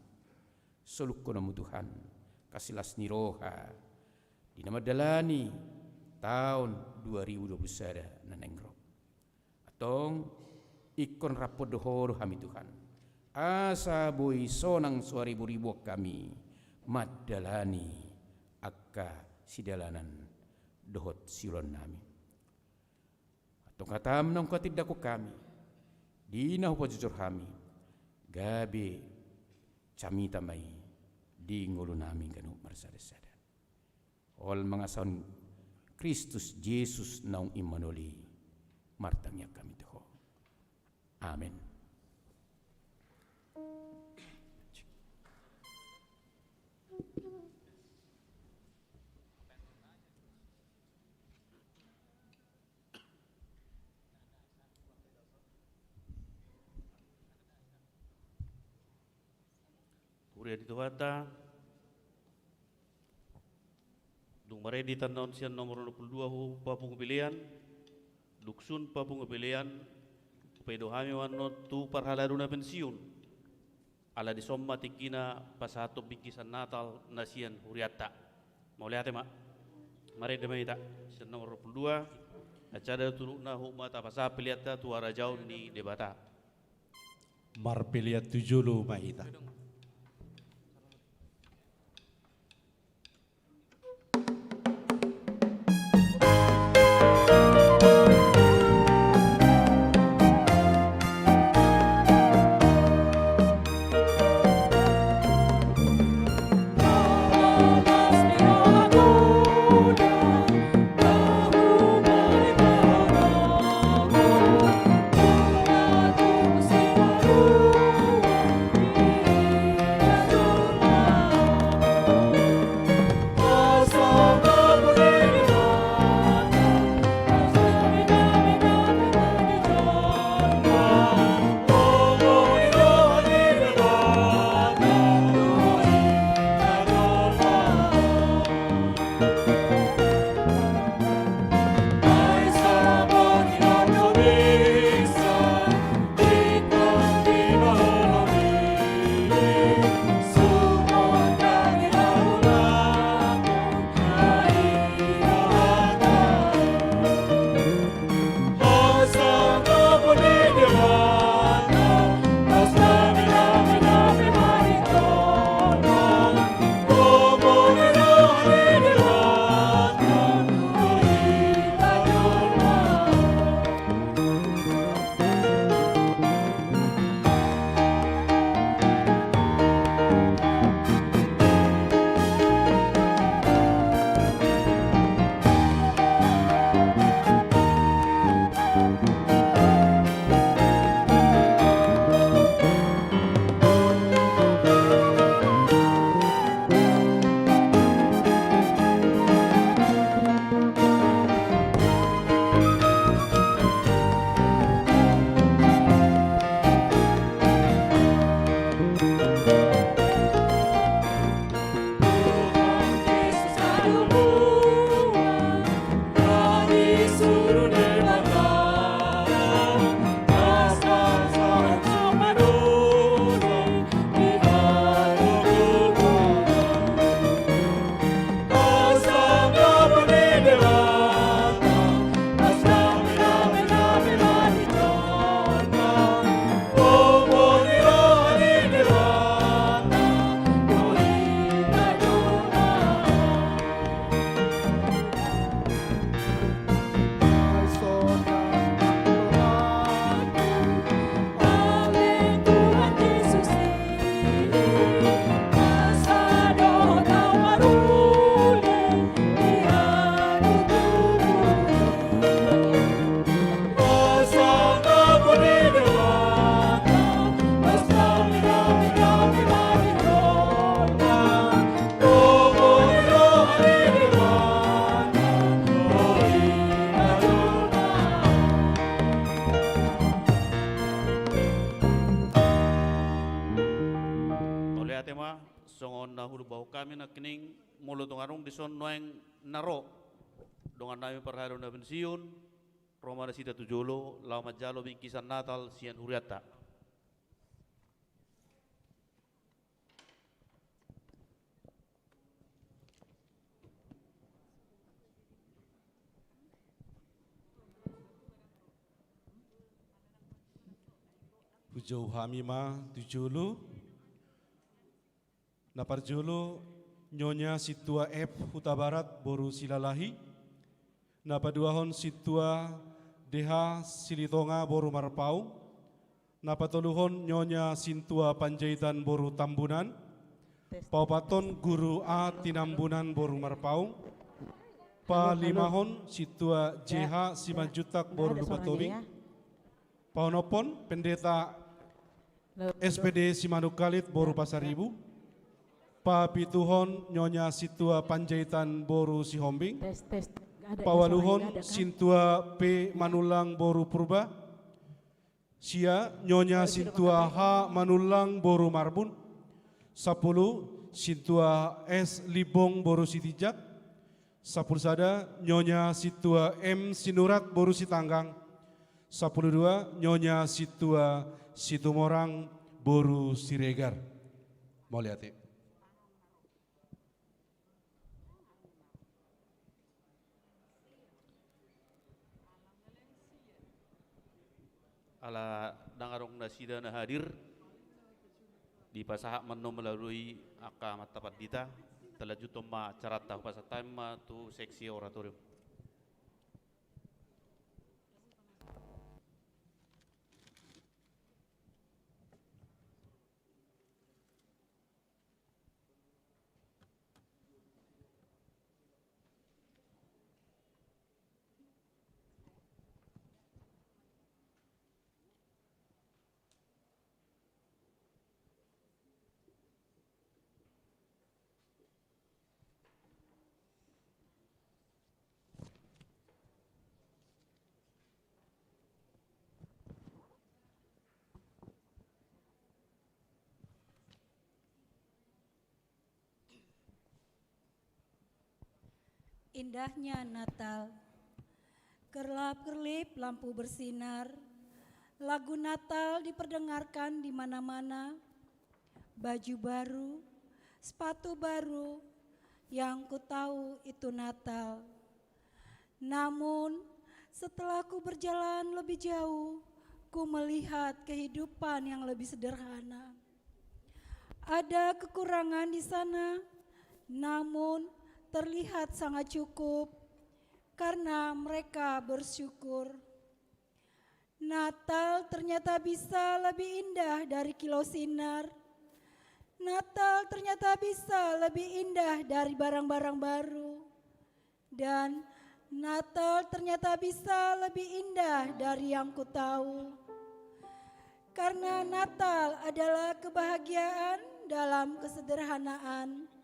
Speaker 7: Soluk ko namu Tuhan. Kasilas ni roha. Di nama dalani tahun 2021 na nengro. Atong ikon rapod dohor kami Tuhan. Asa boy sonang suari buribuak kami. Madalani akka sidalanan dohot silon nami. Atong katam nang katidak ko kami. Di na ho jujur kami. Gabi cami tamay di ngulo nami ganu marsada-sada. All mga son Kristus Jesus naung Immanueli martangnya kami tuho. Amen.
Speaker 8: Uria di Tuwata, dung maredi tandaon sian nomor 22 hu papung pilihan, duksun papung pilihan, pedo hami wano tu parhalaruna pensiun, ala di somma tikina pasato bingkisan Natal nasian huriata. Mau lihat mak? Mari demai tak sian nomor 22, acara turuna hu mata pasa piliata tuara jauh ni debata.
Speaker 2: Marpeliat 7 lo mahita.
Speaker 11: Thank you.
Speaker 8: nahudu bahu kami na kining mulo tungarong dison noeng naro dongan nami parharu na pensiun Roma na sida tujolo lau majalo bingkisan Natal sian huriata.
Speaker 2: Pujau hamima tujulu naparjulu nyonya situa F Huta Barat boru silalahi napaduahon situa DH Silitonga boru marpau napatoluhon nyonya Sintua Panjaitan boru Tambunan paupaton guru A Tinambunan boru marpau palimahon situa JH Simanjutak boru Lupatobi paunopon pendeta SPD Simanukalit boru Pasaribu papituhon nyonya Situa Panjaitan boru Sihombing pawaluhon Sintua P Manulang boru Purba sia nyonya Sintua H Manulang boru Marbun 10 Sintua S Libong boru Sitijak 10 sada nyonya Situa M Sinurat boru Sitanggang 12 nyonya Situa Situmorang boru Siregar. Mau lihat ya?
Speaker 8: Ala dangarong nasida na hadir di pasahak mano melalui aka matapat dita telah juto ma carata pasatime ma tu seksi oratorium.
Speaker 11: Indahnya Natal, kerlap-kerlip lampu bersinar, lagu Natal diperdengarkan di mana-mana, baju baru, sepatu baru, yang ku tahu itu Natal. Namun setelah ku berjalan lebih jauh, ku melihat kehidupan yang lebih sederhana. Ada kekurangan di sana, namun terlihat sangat cukup karena mereka bersyukur. Natal ternyata bisa lebih indah dari kilau sinar. Natal ternyata bisa lebih indah dari barang-barang baru. Dan Natal ternyata bisa lebih indah dari yang ku tahu. Karena Natal adalah kebahagiaan dalam kesederhanaan.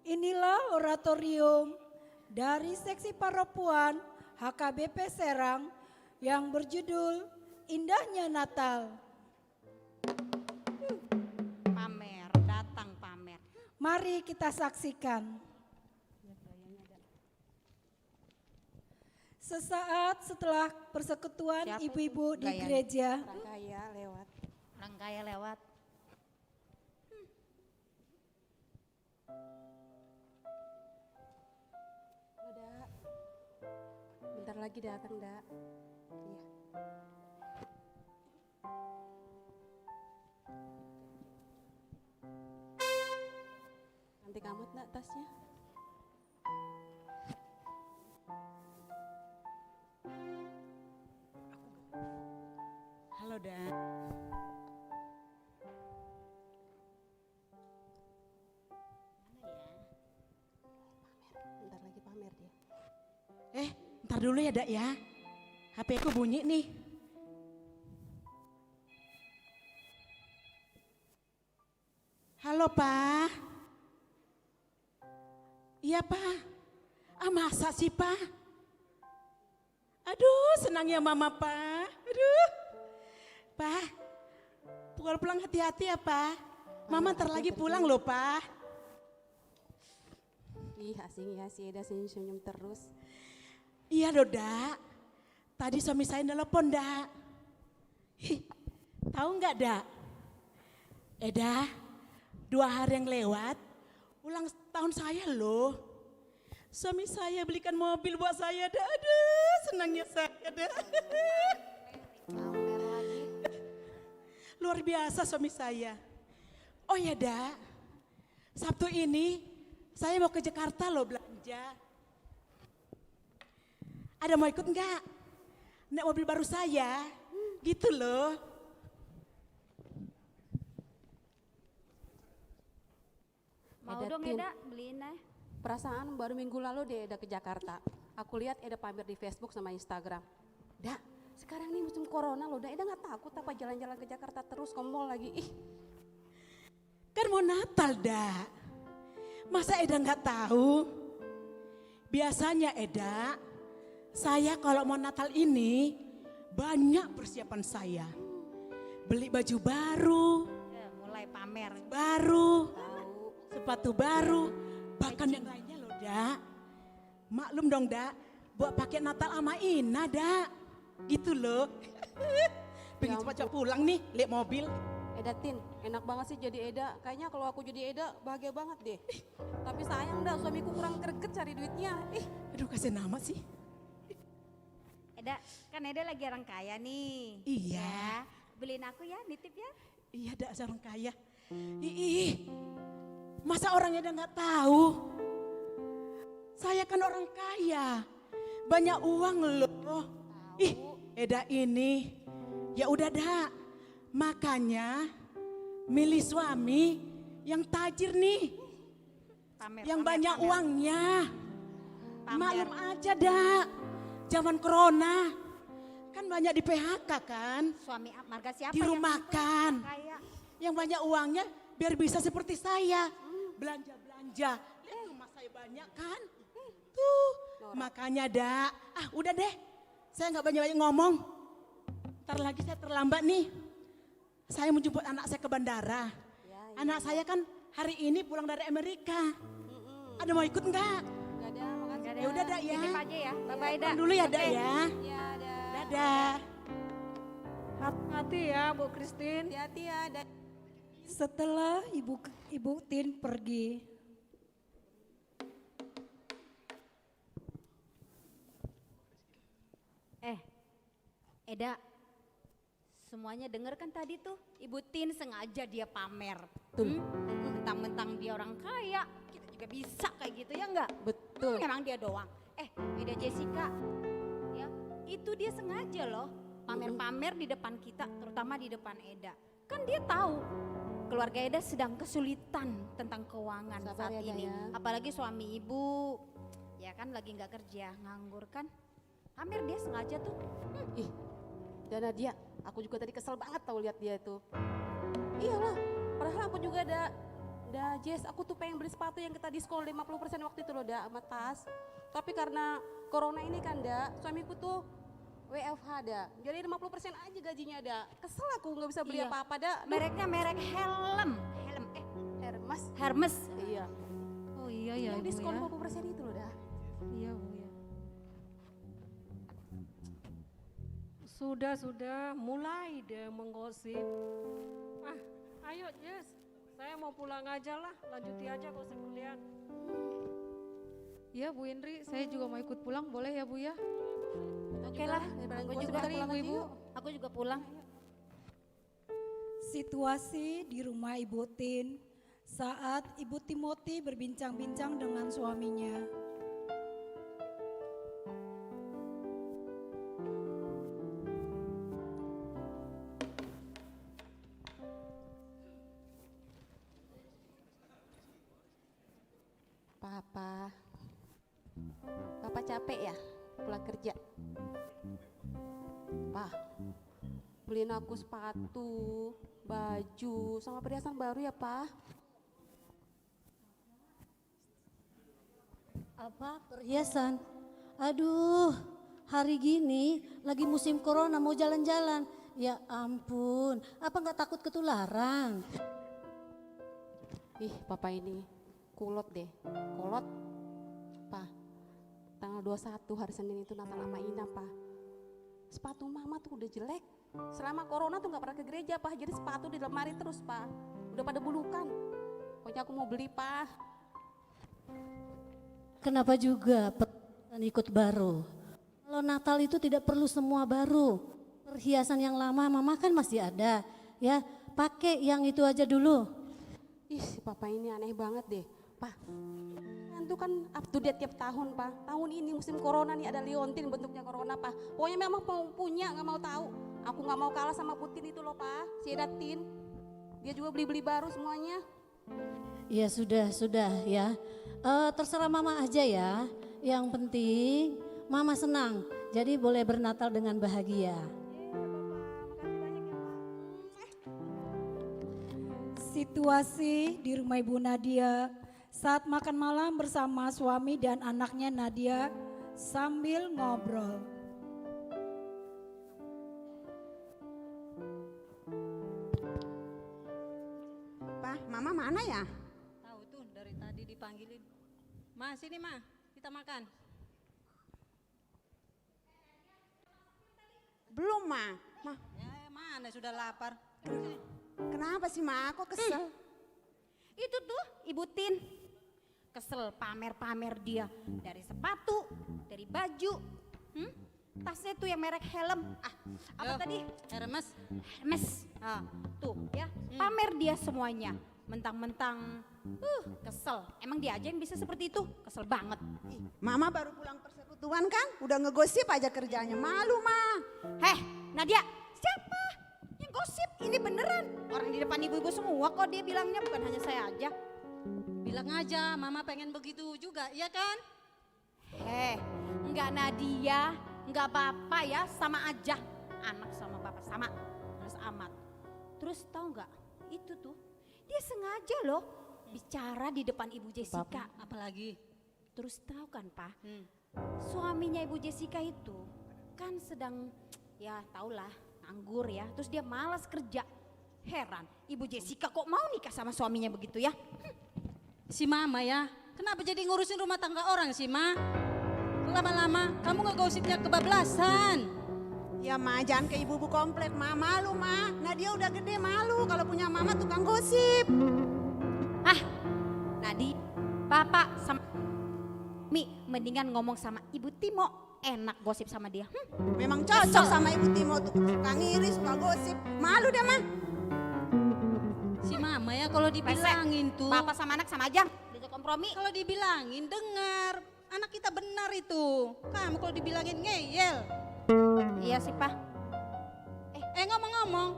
Speaker 11: Inilah oratorium dari seksi Paropuan HKBP Serang yang berjudul Indahnya Natal.
Speaker 21: Pamer, datang pamer.
Speaker 11: Mari kita saksikan. Sesaat setelah persekutuan ibu-ibu di gereja.
Speaker 21: Rangkaya lewat. Rangkaya lewat.
Speaker 13: Bentar lagi datang, Dak. Iya. Nanti kamu nak tasnya.
Speaker 4: Halo, Dak.
Speaker 13: Bentar lagi pamer dia.
Speaker 4: Ntar dulu ya, Dak ya. HP ku bunyi nih. Halo, Pak. Iya, Pak. Masa sih, Pak? Aduh, senang ya Mama, Pak. Aduh. Pak, pulang hati-hati ya, Pak. Mama ntar lagi pulang loh, Pak.
Speaker 13: Ih, asing ya si Eda senyum-senyum terus.
Speaker 4: Iya loh, Dak. Tadi suami saya nelpon, Dak. Ih, tahu nggak, Dak? Eda, 2 hari yang lewat, ulang tahun saya loh. Suami saya belikan mobil buat saya, Dak. Aduh, senangnya saya, Dak. Luar biasa suami saya. Oh ya, Dak. Sabtu ini saya mau ke Jakarta loh belanja. Ada mau ikut nggak? Naik mobil baru saya, gitu loh.
Speaker 24: Mau
Speaker 13: Eda,
Speaker 24: dong
Speaker 13: Tin.
Speaker 24: Eda beliin deh.
Speaker 13: Perasaan baru minggu lalu deh Eda ke Jakarta. Aku lihat Eda pamer di Facebook sama Instagram. Dak, sekarang nih musim corona loh, Eda nggak takut apa jalan-jalan ke Jakarta terus ke mall lagi. Ih,
Speaker 4: Kan mau Natal, Dak. Masa Eda nggak tahu? Biasanya Eda, saya kalau mau Natal ini banyak persiapan saya. Beli baju baru,
Speaker 21: Mulai pamer.
Speaker 4: baru, sepatu baru, bahkan yang lainnya loh, Dak. Maklum dong, Dak, buat pakai Natal sama Ina, Dak. Gitu loh. Pengen cepat-cepat pulang nih, lihat mobil.
Speaker 13: Eda Tin, enak banget sih jadi Eda. Kayaknya kalau aku jadi Eda bahagia banget deh. Tapi sayang dah suamiku kurang greget cari duitnya.
Speaker 4: Aduh, kasih nama sih.
Speaker 21: Eda, kan Eda lagi orang kaya nih.
Speaker 4: Iya.
Speaker 21: Ya, beliin aku ya, nitip ya.
Speaker 4: Iya, Dak, orang kaya. Ih, masa orang Eda nggak tahu? Saya kan orang kaya, banyak uang loh. Ih, Eda ini, ya udah Dak. Makanya milih suami yang tajir nih, yang banyak uangnya. Maklum aja Dak, zaman corona kan banyak di PHK kan.
Speaker 21: Suami marga siapa?
Speaker 4: Dirumahkan.
Speaker 21: Yang kaya?
Speaker 4: Yang banyak uangnya biar bisa seperti saya. Belanja-belanja. Lihat rumah saya banyak kan. Tuh, makanya Dak. Udah deh, saya nggak banyak-banyak ngomong. Ntar lagi saya terlambat nih. Saya mau jemput anak saya ke bandara. Anak saya kan hari ini pulang dari Amerika. Ada mau ikut nggak?
Speaker 13: Nggak ada, makasih.
Speaker 4: Ya udah Dak ya.
Speaker 21: Titip aja ya. Bye-bye Dak.
Speaker 4: Dulu ya Dak
Speaker 21: Oke.
Speaker 4: ya.
Speaker 13: Ya, Dak.
Speaker 4: Dadah.
Speaker 15: Hati-hati ya Bu Christine.
Speaker 13: Hati-hati ya, Dak.
Speaker 11: Setelah Ibu Tin pergi,
Speaker 21: Eda, semuanya denger kan tadi tuh, Ibu Tin sengaja dia pamer. Mentang-mentang dia orang kaya, kita juga bisa kayak gitu ya enggak?
Speaker 13: Betul.
Speaker 21: Memang dia doang. Eda Jessica, ya itu dia sengaja loh pamer-pamer di depan kita, terutama di depan Eda. Kan dia tahu keluarga Eda sedang kesulitan tentang keuangan
Speaker 13: Sabar
Speaker 21: saat
Speaker 13: ya, Eda
Speaker 21: ini.
Speaker 13: ya.
Speaker 21: Apalagi suami ibu, ya kan lagi nggak kerja, nganggur kan. Pamer dia sengaja tuh.
Speaker 13: Ih, dan Nadia, aku juga tadi kesel banget tau lihat dia itu. Iyalah, padahal aku juga ada Jess, aku tuh pengen beli sepatu yang kita diskon 50% waktu itu loh, sama tas. Tapi karena corona ini kan, suamiku tuh WFH, jadi 50% aja gajinya, Kesel aku nggak bisa beli
Speaker 21: Iya.
Speaker 13: apa-apa,
Speaker 21: Mereknya merek helm. Hermes.
Speaker 13: Iya.
Speaker 1: Oh iya ya
Speaker 13: Yang
Speaker 1: Ibu
Speaker 13: diskon
Speaker 1: ya.
Speaker 13: 50% itu loh,
Speaker 1: Iya Bu ya.
Speaker 15: Sudah, mulai deh menggosip. Ayo Jess, saya mau pulang aja lah, lanjuti aja gosip kalian.
Speaker 1: Iya Bu Indri, saya juga mau ikut pulang, boleh ya Bu ya?
Speaker 21: Oke lah, aku juga
Speaker 1: pulang aja
Speaker 21: ibu-ibu.
Speaker 1: yuk.
Speaker 21: Aku juga pulang.
Speaker 11: situasi di rumah Ibu Tin saat Ibu Timothy berbincang-bincang dengan suaminya.
Speaker 13: Papa capek ya pulang kerja? Pak, beliin aku sepatu, baju, sama perhiasan baru ya Pak.
Speaker 5: Apa perhiasan? Aduh, hari gini lagi musim corona mau jalan-jalan. Ya ampun, apa nggak takut ketularan?
Speaker 13: Ih, papa ini kulot deh. Kolot, pa. Tanggal 21 hari Senin itu Natal sama Ina, pa. Sepatu mama tuh udah jelek. Selama corona tuh gak pernah ke gereja, pa. Jadi sepatu di lemari terus, pa. Udah pada bulukan. Pokoknya aku mau beli, pa.
Speaker 5: Kenapa juga perhiasan ikut baru? Kalau Natal itu tidak perlu semua baru. Perhiasan yang lama mama kan masih ada. Ya, pakai yang itu aja dulu.
Speaker 13: Ih, si papa ini aneh banget deh. Pa, itu kan up to date tiap tahun, pa. Tahun ini musim corona nih ada liontin bentuknya corona, pa. Pokoknya memang mau punya, gak mau tahu. Aku gak mau kalah sama Putin itu loh, pa. Si Edatin. Dia juga beli-beli baru semuanya.
Speaker 5: Ya sudah ya. Terserah mama aja ya. Yang penting mama senang. Jadi boleh bernatal dengan bahagia.
Speaker 11: Situasi di rumah Ibu Nadia saat makan malam bersama suami dan anaknya Nadia sambil ngobrol.
Speaker 14: Pak, mama mana ya?
Speaker 16: Tahu tuh dari tadi dipanggilin. Ma, sini ma, kita makan.
Speaker 14: Belum, Ma.
Speaker 16: Ya mana sudah lapar.
Speaker 14: Kenapa sih, Ma? Kok kesel?
Speaker 21: Itu tuh Ibu Tin. Kesel pamer-pamer dia. Dari sepatu, dari baju. Tasnya tuh yang merek helm. Apa tadi?
Speaker 16: Hermes.
Speaker 21: Hermes. Tuh ya, pamer dia semuanya. Mentang-mentang kesel. Emang dia aja yang bisa seperti itu? Kesel banget.
Speaker 14: Mama baru pulang persekutuan kan? Udah ngegosip aja kerjanya. Malu, Ma.
Speaker 21: Heh, Nadia, siapa yang gosip? Ini beneran. Orang di depan ibu-ibu semua kok dia bilangnya, bukan hanya saya aja.
Speaker 16: Bilang aja, mama pengen begitu juga, iya kan?
Speaker 21: Enggak Nadia, enggak bapak ya, sama aja. Anak sama bapak sama, terus amat. Terus tahu nggak? Itu tuh dia sengaja loh bicara di depan Ibu Jessica.
Speaker 16: Apalagi?
Speaker 21: Terus tahu kan, Pak? Suaminya Ibu Jessica itu kan sedang ya tahulah nganggur ya. Terus dia malas kerja. Heran, Ibu Jessica kok mau nikah sama suaminya begitu ya?
Speaker 16: Si mama ya, kenapa jadi ngurusin rumah tangga orang sih, Ma? Lama-lama kamu ngegosipnya kebablasan.
Speaker 14: Ya, Ma, jangan ke ibu-ibu komplek, Ma. Malu, Ma. Nadia udah gede, malu kalau punya mama tukang gosip.
Speaker 21: Nadia, bapak sama Mi mendingan ngomong sama Ibu Timo. Enak gosip sama dia.
Speaker 14: Memang cocok sama Ibu Timo tuh, suka ngiri, suka gosip. Malu deh, Ma.
Speaker 16: Si mama ya kalau dibilangin tuh.
Speaker 21: Bapak sama anak sama aja. Bisa kompromi.
Speaker 16: Kalau dibilangin dengar. Anak kita benar itu. Kamu kalau dibilangin ngeyel.
Speaker 21: Iya sih, Pak.
Speaker 16: Ngomong-ngomong.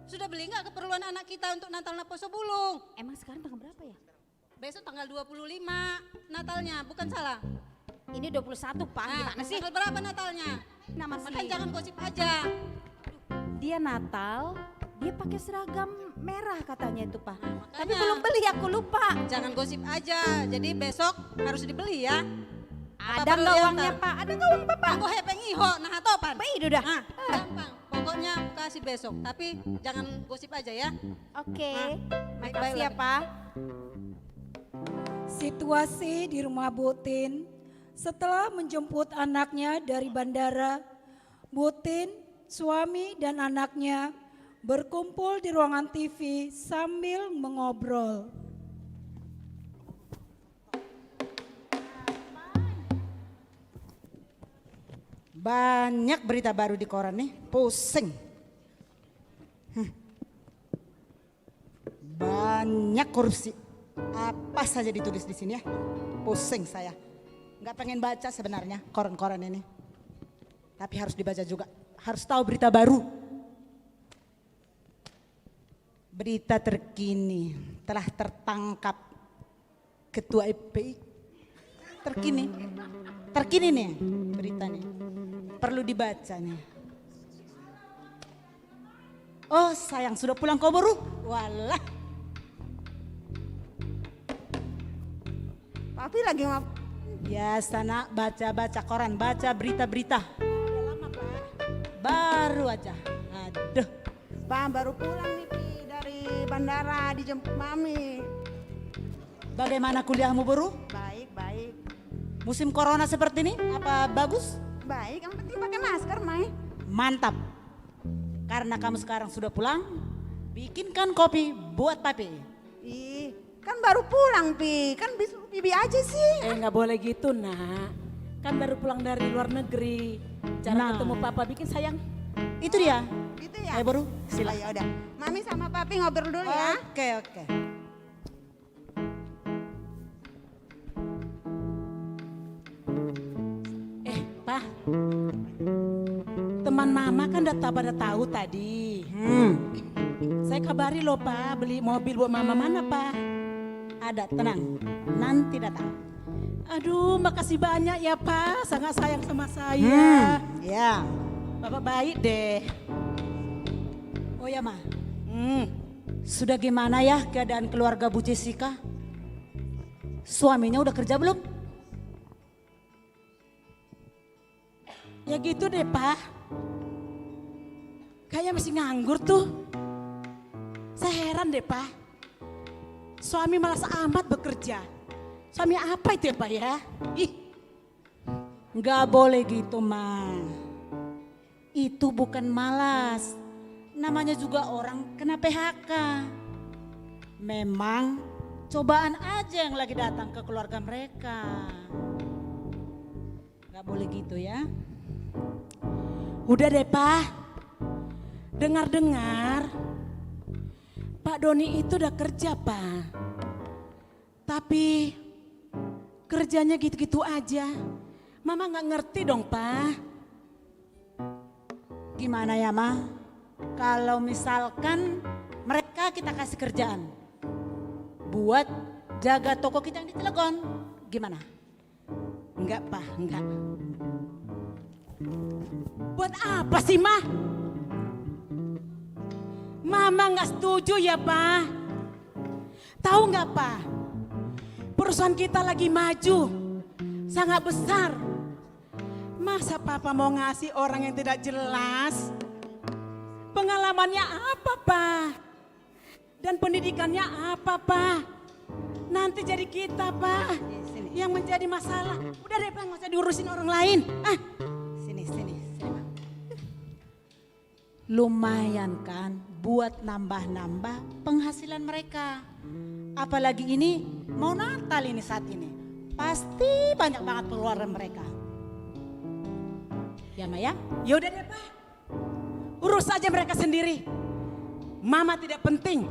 Speaker 16: Sudah beli nggak keperluan anak kita untuk Natal Naposo Bulung?
Speaker 21: Emang sekarang tanggal berapa ya?
Speaker 16: Besok tanggal 25 Natalnya, bukan salah?
Speaker 21: Ini 21, Pak. Gimana sih?
Speaker 16: Tanggal berapa Natalnya? Makan jangan gosip aja.
Speaker 21: Dia Natal, dia pakai seragam merah katanya itu, Pak.
Speaker 16: Makanya,
Speaker 21: tapi belum beli, aku lupa.
Speaker 16: Jangan gosip aja, jadi besok harus dibeli ya.
Speaker 21: Ada nggak uangnya, Pak? Ada nggak uang Bapak?
Speaker 16: Aku hepeng iho, nah topan.
Speaker 21: Baik udah.
Speaker 16: Gampang, pokoknya kasih besok, tapi jangan gosip aja ya.
Speaker 21: Oke,
Speaker 16: baik-baik
Speaker 21: makasih ya, Pak.
Speaker 11: Situasi di rumah Bu Tin setelah menjemput anaknya dari bandara, Bu Tin, suami dan anaknya berkumpul di ruangan TV sambil mengobrol.
Speaker 14: Banyak berita baru di koran nih, pusing. Banyak korupsi. Apa saja ditulis di sini ya, pusing saya. Nggak pengen baca sebenarnya koran-koran ini. Tapi harus dibaca juga, harus tahu berita baru. Berita terkini, telah tertangkap Ketua FPI. Terkini nih berita nih. Perlu dibaca nih. Oh sayang, sudah pulang kau baru? Walah. Papi lagi biasa nak baca-baca koran, baca berita-berita. Baru aja. Aduh. Pak baru pulang nih Pi, dari bandara dijemput Mami. Bagaimana kuliahmu, Buru?
Speaker 21: Baik, baik.
Speaker 14: Musim corona seperti ini, apa bagus?
Speaker 21: Baik, yang penting pakai masker, Mai.
Speaker 14: Mantap. Karena kamu sekarang sudah pulang, bikinkan kopi buat papi.
Speaker 21: Ih, kan baru pulang, Pi. Kan bisa Bibi aja sih.
Speaker 25: Nggak boleh gitu, Nak. Kan baru pulang dari luar negeri. Cara ketemu papa bikin sayang.
Speaker 14: Itu dia.
Speaker 21: Gitu ya?
Speaker 14: Ayo Buru,
Speaker 21: Sila. Ya udah. Mami sama Papi ngobrol dulu ya.
Speaker 14: Oke.
Speaker 25: Pak, teman mama kan udah pada tahu tadi. Saya kabari loh Pak, beli mobil buat mama. Mana Pak?
Speaker 14: Ada, tenang. Nanti datang.
Speaker 25: Aduh, makasih banyak ya Pak, sangat sayang sama saya.
Speaker 14: Ya.
Speaker 25: Bapak baik deh.
Speaker 14: Oh ya Ma, sudah gimana ya keadaan keluarga Bu Jessica? Suaminya udah kerja belum?
Speaker 25: Ya gitu deh Pak. Kayaknya masih nganggur tuh. Saya heran deh Pak. Suami malas amat bekerja. Suami apa itu ya Pak ya? Ih.
Speaker 14: Nggak boleh gitu Ma. Itu bukan malas. Namanya juga orang kena PHK. Memang cobaan aja yang lagi datang ke keluarga mereka. Nggak boleh gitu ya.
Speaker 25: Udah deh Pak, dengar-dengar Pak Doni itu udah kerja Pak. Tapi kerjanya gitu-gitu aja. Mama gak ngerti dong Pak.
Speaker 14: Gimana ya Ma? Kalau misalkan mereka kita kasih kerjaan buat jaga toko kita yang di Cilegon, gimana?
Speaker 25: Enggak Pak, enggak. Buat apa sih Ma? Mama gak setuju ya Pak. Tahu gak Pak? Perusahaan kita lagi maju, sangat besar. Masa Papa mau ngasih orang yang tidak jelas? Pengalamannya apa Pak? Dan pendidikannya apa Pak? Nanti jadi kita Pak yang menjadi masalah. Udah deh Pak, gak usah diurusin orang lain.
Speaker 14: Sini. Lumayan kan buat nambah-nambah penghasilan mereka. Apalagi ini mau Natal ini saat ini. Pasti banyak banget pengeluaran mereka. Ya Maya?
Speaker 25: Ya udah deh Pak. Urus aja mereka sendiri. Mama tidak penting.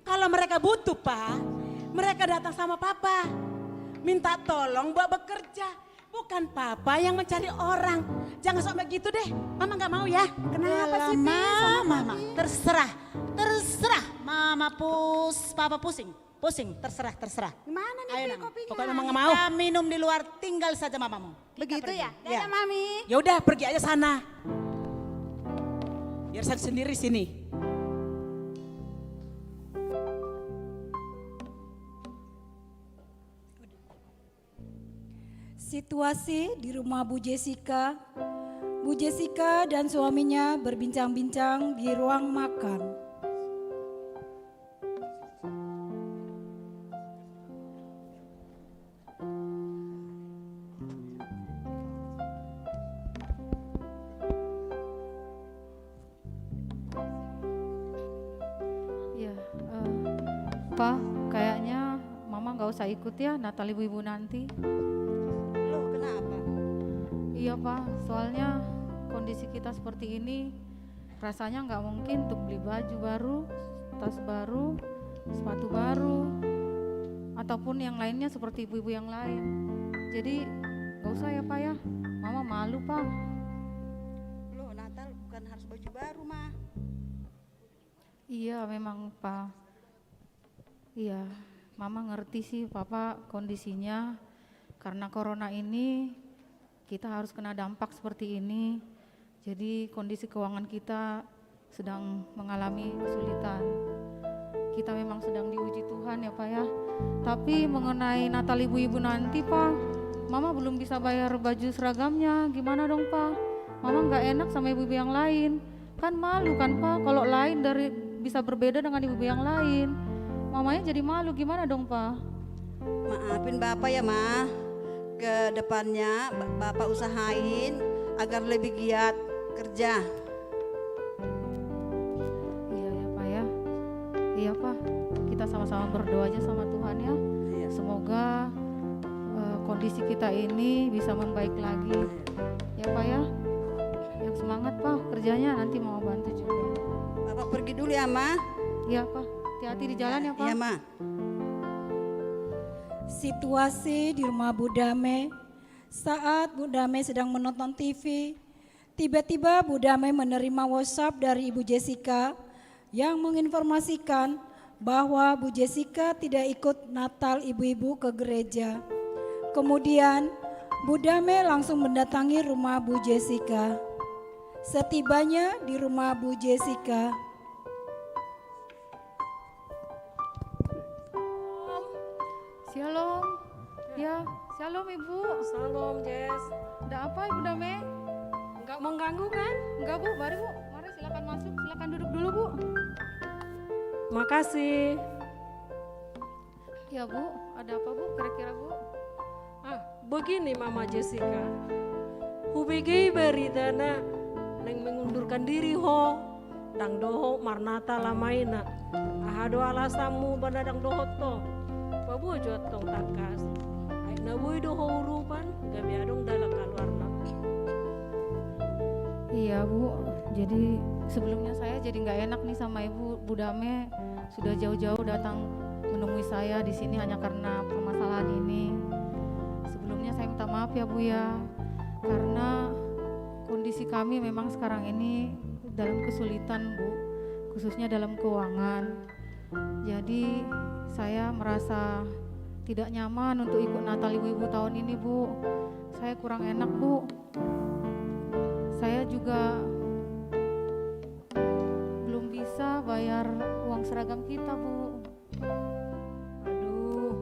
Speaker 25: Kalau mereka butuh Pak, mereka datang sama Papa. Minta tolong buat bekerja. Bukan Papa yang mencari orang. Jangan sampai gitu deh. Mama gak mau ya.
Speaker 14: Kenapa sih Mama? Terserah. Mama Papa pusing. Terserah.
Speaker 21: Gimana nih
Speaker 14: Ayo
Speaker 21: Pi,
Speaker 14: Nang.
Speaker 21: kopinya?
Speaker 25: Pokoknya Mama gak mau.
Speaker 14: Kita minum di luar, tinggal saja mamamu.
Speaker 21: Begitu ya?
Speaker 14: Ya.
Speaker 21: Dadah Mami.
Speaker 25: Ya udah pergi aja sana. Biar saya sendiri sini.
Speaker 11: Situasi di rumah Bu Jessica. Bu Jessica dan suaminya berbincang-bincang di ruang makan.
Speaker 1: Ya, Pa, kayaknya Mama nggak usah ikut ya Natal ibu-ibu nanti.
Speaker 14: Loh kenapa?
Speaker 1: Iya Pak, soalnya kondisi kita seperti ini rasanya nggak mungkin untuk beli baju baru, tas baru, sepatu baru, ataupun yang lainnya seperti ibu-ibu yang lain. Jadi nggak usah ya Pak ya, Mama malu Pak.
Speaker 14: Loh Natal bukan harus baju baru Ma.
Speaker 1: Iya memang Pak. Iya, Mama ngerti sih Papa kondisinya karena corona ini kita harus kena dampak seperti ini. Jadi kondisi keuangan kita sedang mengalami kesulitan. Kita memang sedang diuji Tuhan ya Pak ya. Tapi mengenai Natal ibu-ibu nanti Pak, Mama belum bisa bayar baju seragamnya. Gimana dong Pak? Mama nggak enak sama ibu-ibu yang lain. Kan malu kan Pak kalau lain dari bisa berbeda dengan ibu-ibu yang lain. Mamanya jadi malu, gimana dong Pak?
Speaker 21: Maafin Bapak ya, Ma. Ke depannya Bapak usahain agar lebih giat kerja.
Speaker 1: Iya ya Pak ya. Iya Pak, kita sama-sama berdoa aja sama Tuhan ya. Semoga kondisi kita ini bisa membaik lagi. Ya Pak ya. Yang semangat Pak kerjanya, nanti mau bantu juga.
Speaker 21: Bapak pergi dulu ya, Ma.
Speaker 1: Iya Pak, hati-hati di jalan ya Pak.
Speaker 21: Iya, Ma.
Speaker 11: Situasi di rumah Bu Dame saat Bu Dame sedang menonton TV, tiba-tiba Bu Dame menerima WhatsApp dari Ibu Jessica yang menginformasikan bahwa Bu Jessica tidak ikut Natal ibu-ibu ke gereja. Kemudian Bu Dame langsung mendatangi rumah Bu Jessica. Setibanya di rumah Bu Jessica,
Speaker 1: Shalom. Ya, shalom Ibu.
Speaker 3: Shalom Jess.
Speaker 1: Ada apa Ibu Dame?
Speaker 3: Enggak mengganggu kan?
Speaker 1: Enggak Bu, mari Bu. Mari silakan masuk, silakan duduk dulu Bu.
Speaker 3: Makasih.
Speaker 1: Ya Bu, ada apa Bu kira-kira Bu?
Speaker 3: Begini Mama Jessica. Hubigi beritana neng mengundurkan diri ho. Dang doho marnata lamaina. Ahado alasamu banadang doho to. Pabu juat tong takas. Ay nabui doho urupan gabi adong dalam kaluarna.
Speaker 1: Iya Bu, jadi sebelumnya saya jadi nggak enak nih sama Ibu. Bu Dame sudah jauh-jauh datang menemui saya di sini hanya karena permasalahan ini. Sebelumnya saya minta maaf ya Bu ya, karena kondisi kami memang sekarang ini dalam kesulitan Bu, khususnya dalam keuangan. Jadi saya merasa tidak nyaman untuk ikut Natal ibu-ibu tahun ini Bu. Saya kurang enak Bu. Saya juga belum bisa bayar uang seragam kita Bu.
Speaker 3: Aduh.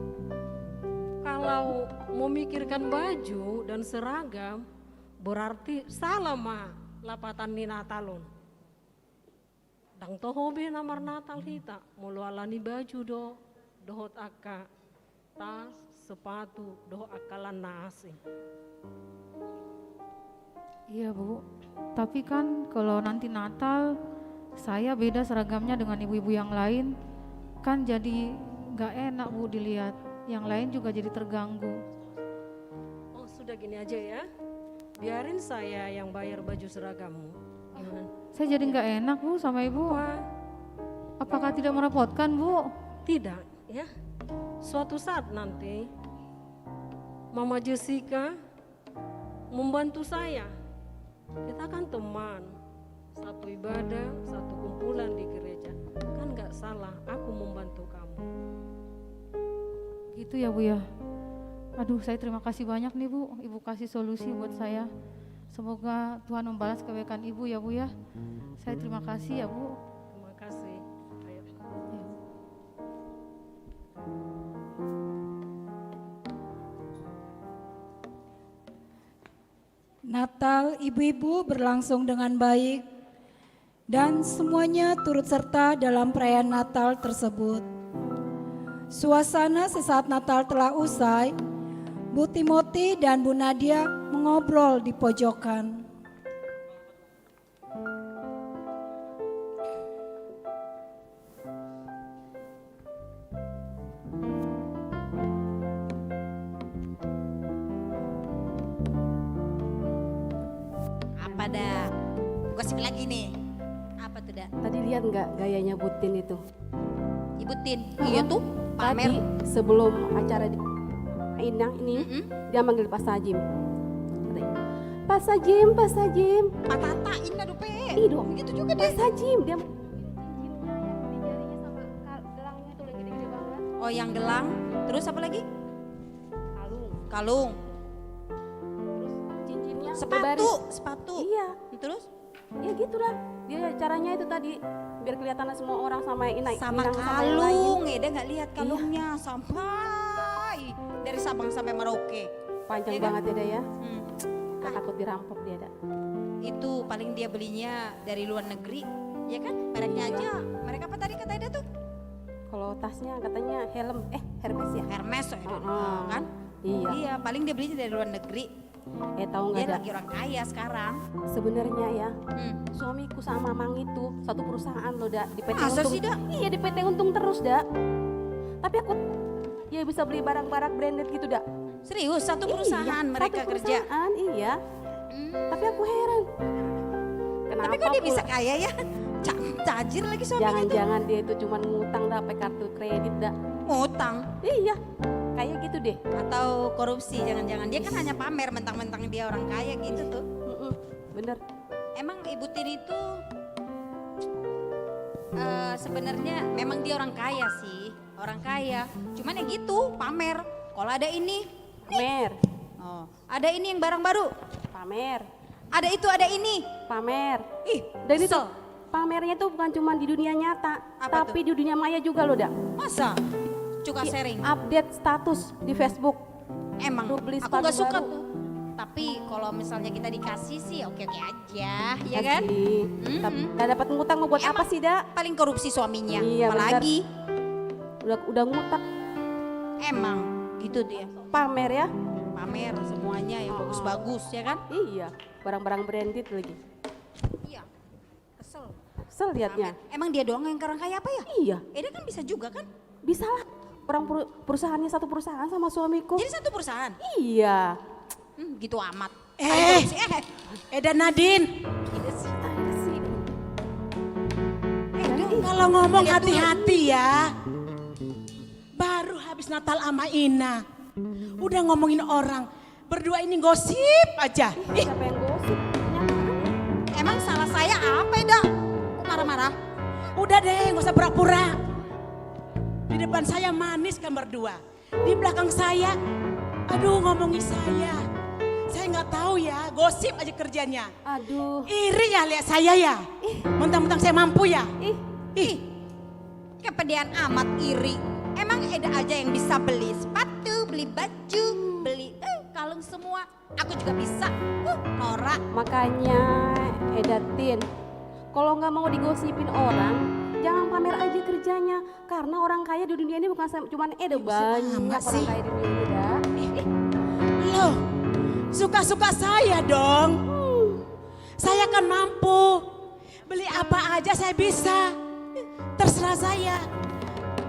Speaker 3: Kalau memikirkan baju dan seragam berarti salah mah lapatan ni Natalon. Dang tohobe namar Natal kita mulu alani baju dohot akka tas sepatu doh akalan nasi.
Speaker 1: Iya Bu, tapi kan kalau nanti Natal saya beda seragamnya dengan ibu-ibu yang lain, kan jadi gak enak Bu dilihat, yang lain juga jadi terganggu.
Speaker 3: Oh sudah gini aja ya, biarin saya yang bayar baju seragammu. Gimana?
Speaker 1: Saya jadi gak enak Bu sama Ibu. Apakah tidak merepotkan Bu?
Speaker 3: Tidak ya, suatu saat nanti Mama Jessica membantu saya. Kita kan teman, satu ibadah, satu kumpulan di gereja. Kan gak salah aku membantu kamu.
Speaker 1: Gitu ya Bu ya. Aduh saya terima kasih banyak nih Bu, Ibu kasih solusi buat saya. Semoga Tuhan membalas kebaikan Ibu ya Bu ya. Saya terima kasih ya Bu.
Speaker 3: Terima kasih. Ayo.
Speaker 11: Natal ibu-ibu berlangsung dengan baik dan semuanya turut serta dalam perayaan Natal tersebut. Suasana sesaat Natal telah usai, Bu Timothy dan Bu Nadia mengobrol di pojokan.
Speaker 21: Apa dah? Gosip lagi nih. Apa tuh dah?
Speaker 13: Tadi lihat nggak gayanya Butin itu?
Speaker 21: Ibu Tin, iya tuh pamer.
Speaker 13: Tadi sebelum acara Inang ini, dia manggil Pak Sajim. Pak Sajim, Pak Sajim.
Speaker 21: Pak Tata, Indah dupe.
Speaker 13: Ido,
Speaker 21: begitu juga deh.
Speaker 13: Pak Sajim, dia
Speaker 21: Oh yang gelang, terus apa lagi? Kalung.
Speaker 13: cincinnya
Speaker 21: Sepatu,
Speaker 13: berbaris.
Speaker 21: sepatu.
Speaker 13: Iya.
Speaker 21: Terus?
Speaker 13: Ya gitulah. Dia caranya itu tadi biar kelihatan semua orang sama Inang.
Speaker 21: Sama
Speaker 13: Inang
Speaker 21: kalung,
Speaker 13: yang lain.
Speaker 21: dia nggak lihat kalungnya sampai dari Sabang sampai Merauke.
Speaker 13: Panjang
Speaker 21: Iya kan?
Speaker 13: banget ya Dah ya. Gak takut dirampok dia Dah.
Speaker 21: Itu paling dia belinya dari luar negeri, ya kan? Mereknya
Speaker 13: Iya.
Speaker 21: aja. Merek apa tadi kata Ida tuh?
Speaker 13: Kalau tasnya katanya Hermes ya.
Speaker 21: Hermes itu kan?
Speaker 13: Iya.
Speaker 21: Iya, paling dia belinya dari luar negeri.
Speaker 13: Tahu nggak
Speaker 21: Dia
Speaker 13: ada?
Speaker 21: lagi orang kaya sekarang.
Speaker 13: Sebenarnya ya, suamiku sama Mamang itu satu perusahaan loh, Dak. Di PT
Speaker 21: Masa
Speaker 13: Untung.
Speaker 21: sih, Dak?
Speaker 13: Iya, di PT Untung terus, Dak. Tapi aku ya bisa beli barang-barang branded gitu, Dak.
Speaker 21: Serius, satu perusahaan mereka
Speaker 13: satu
Speaker 21: kerja.
Speaker 13: perusahaan, iya. Tapi aku heran. Kenapa
Speaker 21: Tapi kok dia
Speaker 13: pula?
Speaker 21: bisa kaya ya? Tajir lagi suaminya tuh.
Speaker 13: Jangan-jangan dia itu cuma ngutang dah, pakai kartu kredit dah.
Speaker 21: Ngutang?
Speaker 13: Iya, kayak gitu deh.
Speaker 21: Atau korupsi, jangan-jangan. Dia kan hanya pamer mentang-mentang dia orang kaya gitu tuh.
Speaker 13: Bener.
Speaker 21: Emang Ibu Tini itu sebenarnya memang dia orang kaya sih. Orang kaya. Cuman ya gitu, pamer. Kalau ada ini,
Speaker 13: pamer.
Speaker 21: Oh, ada ini yang barang baru,
Speaker 13: pamer.
Speaker 21: Ada itu, ada ini,
Speaker 13: pamer.
Speaker 21: Ih,
Speaker 13: Dan itu pamernya tuh bukan cuma di dunia nyata, tapi di dunia maya juga loh, Dak.
Speaker 21: Masa? Suka sharing?
Speaker 13: Update status di Facebook.
Speaker 21: Emang,
Speaker 13: beli
Speaker 21: aku nggak
Speaker 13: sepatu
Speaker 21: suka
Speaker 13: baru.
Speaker 21: tuh. Tapi kalau misalnya kita dikasih sih oke-oke aja, ya kan?
Speaker 13: Gak dapat ngutang mau buat apa sih, Dak?
Speaker 21: Paling korupsi suaminya,
Speaker 13: Iya,
Speaker 21: apalagi.
Speaker 13: Udah ngutang.
Speaker 21: Emang, gitu dia.
Speaker 13: Pamer ya?
Speaker 21: Pamer semuanya yang bagus-bagus, ya kan?
Speaker 13: Iya, barang-barang branded lagi.
Speaker 21: Iya, kesel.
Speaker 13: Kesel liatnya.
Speaker 21: Emang dia doang yang orang kaya apa ya?
Speaker 13: Iya.
Speaker 21: Dia kan bisa juga kan?
Speaker 13: Bisa lah. Orang perusahaannya satu perusahaan sama suamiku.
Speaker 21: Jadi satu perusahaan?
Speaker 13: Iya.
Speaker 21: Gitu amat.
Speaker 14: Eda Nadine. Kalau ngomong hati-hati ya. Baru habis Natal sama Ina. Udah ngomongin orang. Berdua ini gosip aja.
Speaker 13: Siapa yang gosip?
Speaker 21: Emang salah saya apa ya, Dak? Kok marah-marah?
Speaker 14: Udah deh, gak usah pura-pura. Di depan saya manis kan berdua. Di belakang saya, aduh ngomongin saya. Saya nggak tahu ya, gosip aja kerjanya.
Speaker 13: Aduh.
Speaker 14: Iri ya lihat saya ya. Mentang-mentang saya mampu ya.
Speaker 21: Ih, kepedean amat iri. Emang Eda aja yang bisa beli sepatu, beli baju, beli kalung semua. Aku juga bisa. Norak.
Speaker 13: Makanya Eda Tin, kalau nggak mau digosipin orang, jangan pamer aja kerjanya. Karena orang kaya di dunia ini bukan cuma Eda, banyak orang kaya di dunia ini, Dak.
Speaker 14: Loh, suka-suka saya dong. Saya kan mampu. Beli apa aja saya bisa. Terserah saya.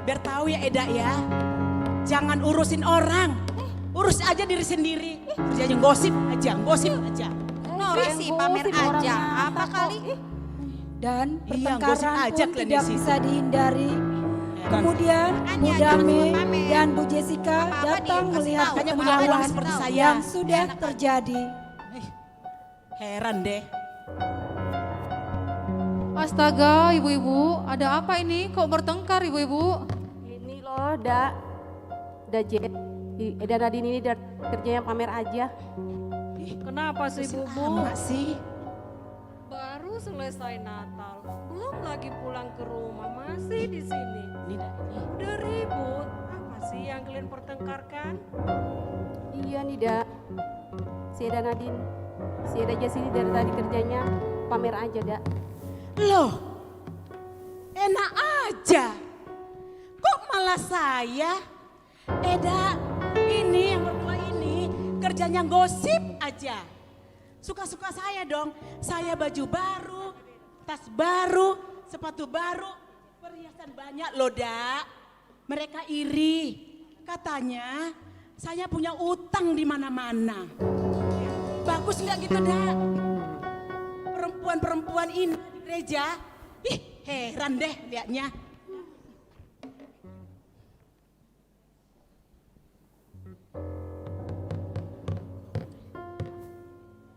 Speaker 14: Biar tahu ya Eda ya. Jangan urusin orang. Urus aja diri sendiri. Kerjanya gosip aja, gosip aja.
Speaker 21: Norak sih, pamer aja. Apa kali?
Speaker 11: Dan
Speaker 14: Iya,
Speaker 11: pertengkaran
Speaker 14: gosip aja
Speaker 11: pun
Speaker 14: kalian
Speaker 11: tidak
Speaker 14: di situ.
Speaker 11: bisa dihindari.
Speaker 14: Kan.
Speaker 11: Kemudian Bu Dame dan Bu Jessica datang melihat
Speaker 14: Makanya punya uang
Speaker 11: perkelahian
Speaker 14: seperti saya.
Speaker 11: yang sudah terjadi.
Speaker 14: Heran deh.
Speaker 1: Astaga, ibu-ibu, ada apa ini? Kok bertengkar, ibu-ibu?
Speaker 13: Ini loh, Jet. Eda Nadine ini kerjanya pamer aja.
Speaker 3: Kenapa sih, Bu?
Speaker 14: Sih.
Speaker 3: Baru selesai Natal, belum lagi pulang ke rumah, masih di sini. Udah ribut, apa sih yang kalian pertengkarkan?
Speaker 13: Iya nih, Dak. Si Eda Nadine, si Eda Jessie dari tadi kerjanya pamer aja, Dak.
Speaker 14: Loh, enak aja. Kok malah saya? Eda, ini yang berdua ini kerjanya gosip aja. Suka-suka saya dong. Saya baju baru, tas baru, sepatu baru, perhiasan banyak loh, Dak. Mereka iri. Katanya saya punya utang di mana-mana. Bagus nggak gitu, Dak? Perempuan-perempuan ini di gereja, ih heran deh liatnya.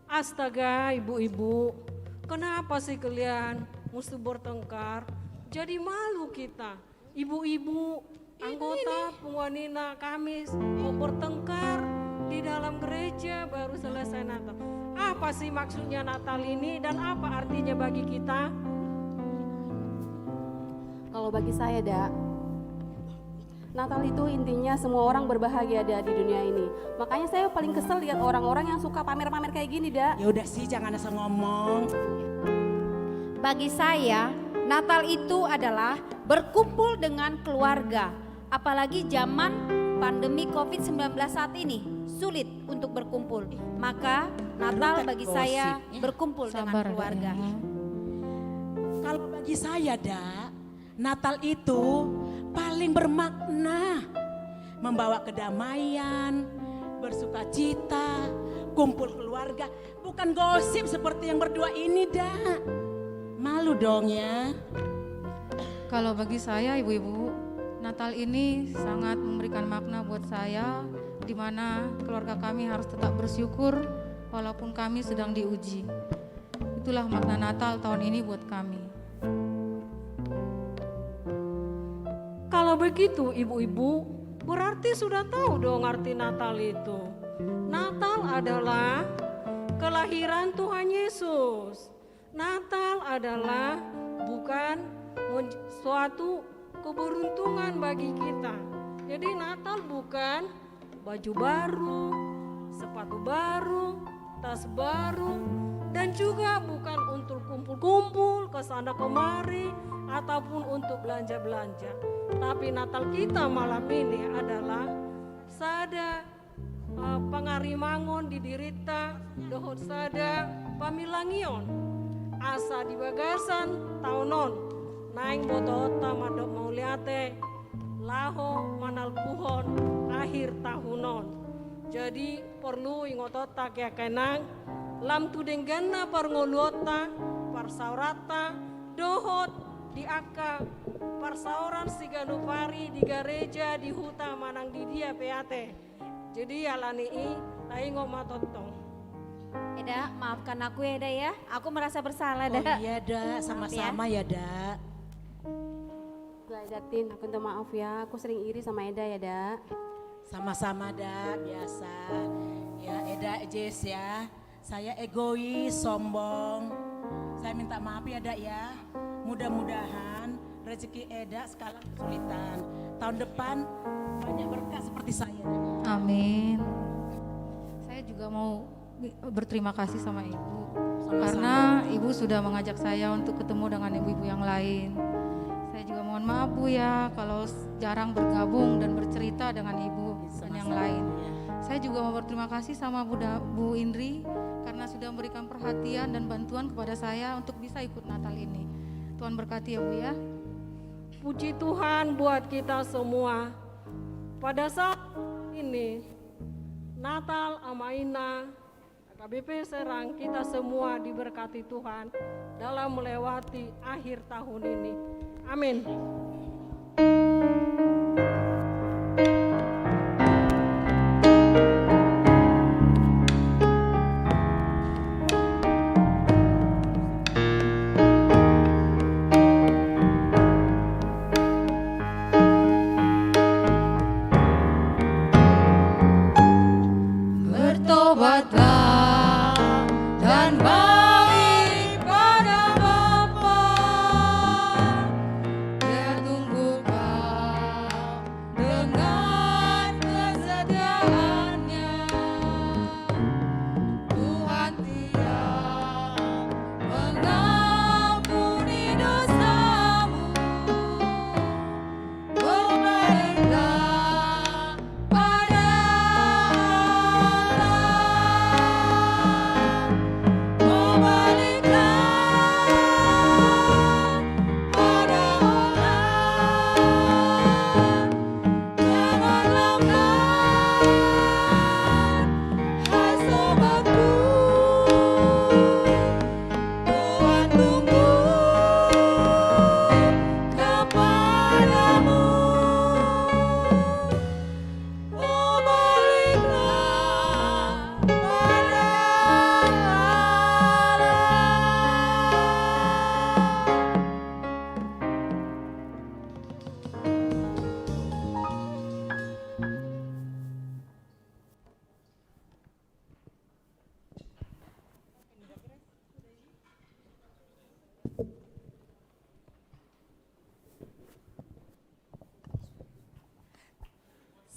Speaker 3: Astaga, ibu-ibu, kenapa sih kalian mesti bertengkar? Jadi malu kita, ibu-ibu, anggota penwanina Kamis mau bertengkar di dalam gereja baru selesai Natal. Apa sih maksudnya Natal ini dan apa artinya bagi kita?
Speaker 13: Kalau bagi saya, Dak, Natal itu intinya semua orang berbahagia ada di dunia ini. Makanya saya paling kesel lihat orang-orang yang suka pamer-pamer kayak gini, Dak.
Speaker 14: Ya udah sih, jangan asal ngomong.
Speaker 21: Bagi saya, Natal itu adalah berkumpul dengan keluarga. Apalagi zaman pandemi COVID-19 saat ini sulit untuk berkumpul. Maka Natal bagi saya berkumpul dengan
Speaker 14: Sabar,
Speaker 21: keluarga.
Speaker 14: Kalau bagi saya, Dak, Natal itu paling bermakna. Membawa kedamaian, bersuka cita, kumpul keluarga. Bukan gosip seperti yang berdua ini, Dak. Malu dong ya.
Speaker 1: Kalau bagi saya ibu-ibu, Natal ini sangat memberikan makna buat saya, di mana keluarga kami harus tetap bersyukur walaupun kami sedang diuji. Itulah makna Natal tahun ini buat kami.
Speaker 3: Kalau begitu ibu-ibu, berarti sudah tahu dong arti Natal itu. Natal adalah kelahiran Tuhan Yesus. Natal adalah bukan suatu keberuntungan bagi kita. Jadi Natal bukan baju baru, sepatu baru, tas baru, dan juga bukan untuk kumpul-kumpul ke sana kemari ataupun untuk belanja-belanja. Tapi Natal kita malam ini adalah sada pangarimangon didirita dohot sada pamilangion asa di bagasan taunon naing botota madok mauliate laho manalpuhon akhir tahunon. Jadi perlu ingotota kaya kenang lam tudengganna parngoluota parsaurata dohot di aka parsauran siganupari di gereja di huta manang di dia peate. Jadi alani taingo matotong.
Speaker 21: Eda, maafkan aku ya, Eda ya. Aku merasa bersalah,
Speaker 14: Oh
Speaker 21: Eda.
Speaker 14: iya, Dak, sama-sama ya, Dak.
Speaker 13: Gak Datin, aku minta maaf ya, aku sering iri sama Eda ya, Dak.
Speaker 14: Sama-sama, Dak, biasa. Ya, Eda, Jess ya. Saya egois, sombong. Saya minta maaf ya, Dak ya. Mudah-mudahan rezeki Eda skala kesulitan. Tahun depan banyak berkah seperti saya.
Speaker 1: Amin. Saya juga mau berterima kasih sama ibu.
Speaker 14: Sama-sama.
Speaker 1: Karena ibu sudah mengajak saya untuk ketemu dengan ibu-ibu yang lain. Saya juga mohon maaf Bu ya kalau jarang bergabung dan bercerita dengan ibu dan yang lain. Saya juga mau berterima kasih sama Bu Indri karena sudah memberikan perhatian dan bantuan kepada saya untuk bisa ikut Natal ini. Tuhan berkati ya Bu ya.
Speaker 3: Puji Tuhan buat kita semua. Pada saat ini Natal Amaina KBP Serang kita semua diberkati Tuhan dalam melewati akhir tahun ini. Amin.
Speaker 1: Bertobatlah dan balik pada Bapa. Dia tunggu kau dengan kesediaannya. Tuhan tiap mengampuni dosamu. Berbaliklah pada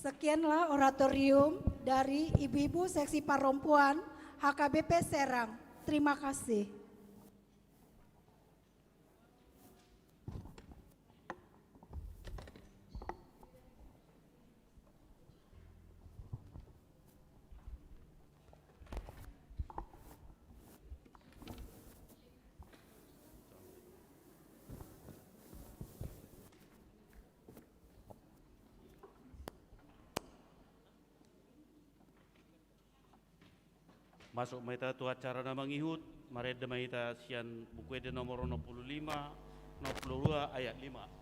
Speaker 11: Sekianlah oratorium dari Ibu-Ibu Seksi Perempuan HKBP Serang. Terima kasih.
Speaker 8: Masuk maita tu acara na mangihut, mareda maita sian buku ede nomor 65, 62 ayat 5.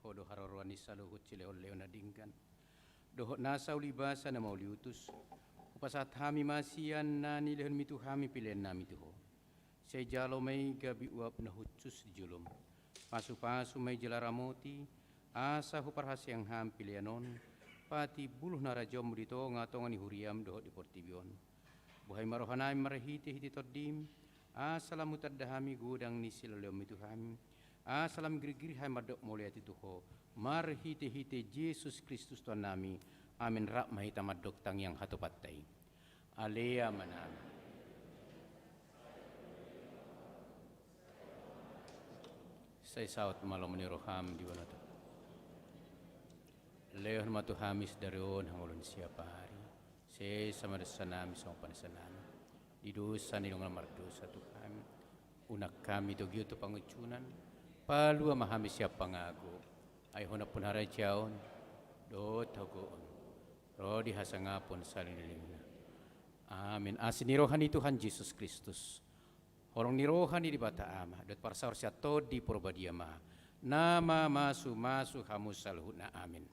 Speaker 7: Hodo harorwani saluhut silehon leon nadingkan. Dohot nasa ulibasa na mauliutus. Upasat hami masian na nilehon mitu hami pilihan nami tuho. Say jalo may gabi uap na hutsus di julum. Pasu-pasu may jalaramoti. Asa huparhasi ang ham pilihanon. Pati buluh na rajom dito ngatongan ni huriam dohot di portibion. Buhay marohanay marahiti hiti todim. Asalamutad dahami gudang ni silaleom mitu hami. Asalam giri-giri hai madok mulia tituho. Marhite-hite Yesus Kristus Tuhan nami. Amin rak mahita madok tang yang hatupatay. Alea manami. Say saut malam meniroham di wala to. Leon matuhamis darion hangulun siapa hari. Say sama desanami sama panasanami. Di dosa ni nungal mardosa Tuhan. Unak kami to giyo to pangucunan. Palua mahami siapa ngago. Ay hona pun harajaon. Do tagoon. Rodi hasangapon salinilingna. Amin. Asin nirohani Tuhan Yesus Kristus. Horong nirohani di bata ama. Dot parsaur siya to di porbadia ma. Nama masu hamus salhuna. Amin.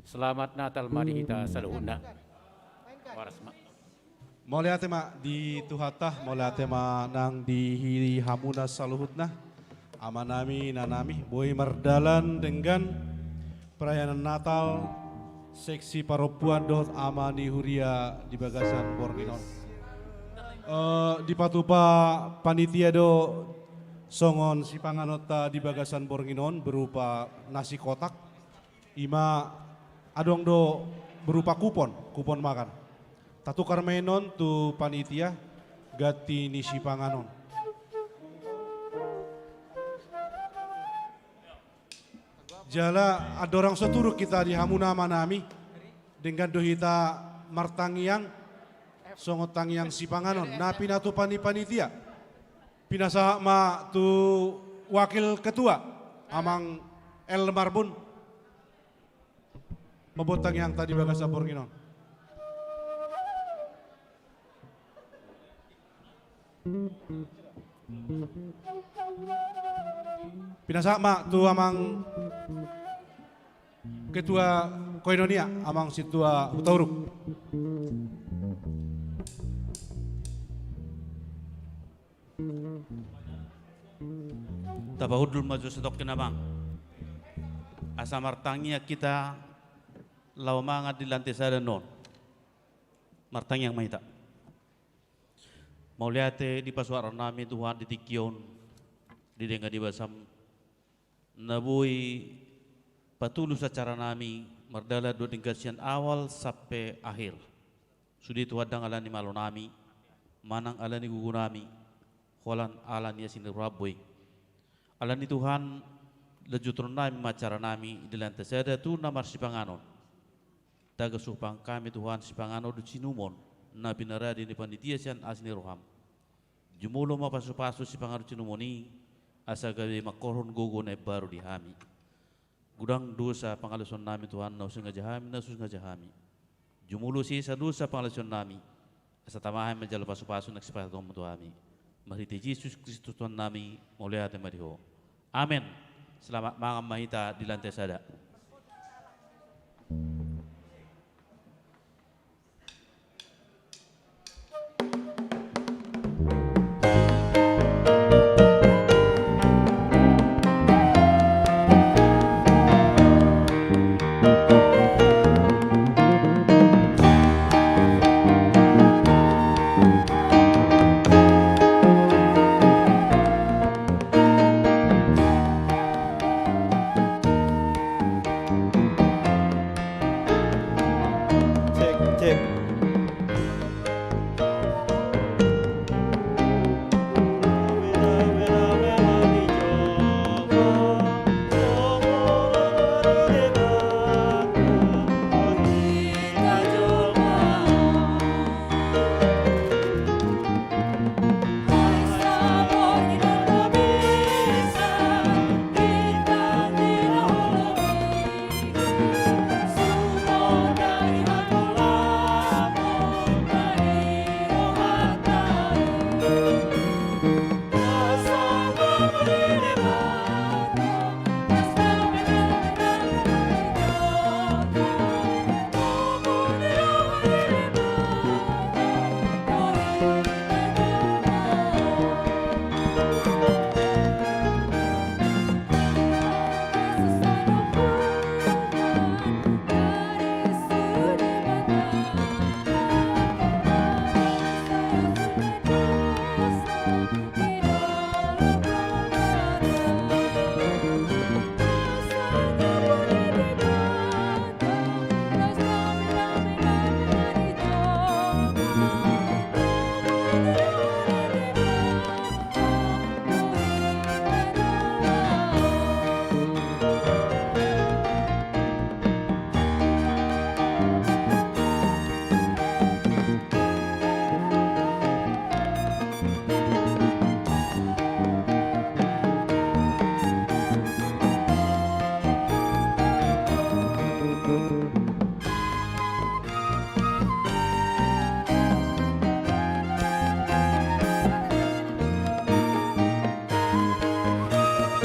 Speaker 7: Selamat Natal mari kita saluhuna. Waras mak.
Speaker 2: Mulai tema di tuhatah, mulai tema nang di hamuna saluhutna. Amanami nanami, boy merdalan dengan perayaan Natal seksi paropuan dot amani huria di Bagasan Borginon. Di patupa panitia do songon si panganota di Bagasan Borginon berupa nasi kotak. Ima adong do berupa kupon makan. Tatukar menon tu panitia gati nisi panganon. Jala ada orang seturuk kita di hamuna manami dengan dohita martangiang songot tangiang si panganon. Na pinatu panitia. Pinasa ma tu wakil ketua amang El Marbun. Mebotang yang tadi Bagasa Borginon. Pinasa mak tu amang ketua Koinonia amang situa Utauruk.
Speaker 8: Tabahudul maju setok kenabang. Asa martangia kita laumangat di lantai sada non. Martang yang mahita. Mau lihat di pasuaran nami Tuhan di tikion di dengar di basam nabui patulus acara nami merdala do dengkasian awal sampai akhir. Sudi Tuhan dang alani malo nami manang alani gugu nami holan alani yasin rabui alani Tuhan lejutron nami macara nami di lantai sada tu namar si panganon. Taga supang kami Tuhan si pangano du cinumon na pinaradi ni panitia siyan asni roham. Jumulo mapasu-pasu si pangaru cinumoni asa gawe makoron gogo na baru di hami. Gudang dosa pangaluson nami Tuhan na usung ngajahami na usung ngajahami. Jumulo si sa dosa pangaluson nami asa tamahay majalo pasu-pasu nagsipatong Tuhan. Mariti Yesus Kristus Tuhan nami mulia at mariho. Amen. Selamat malam mahita di lantai sada.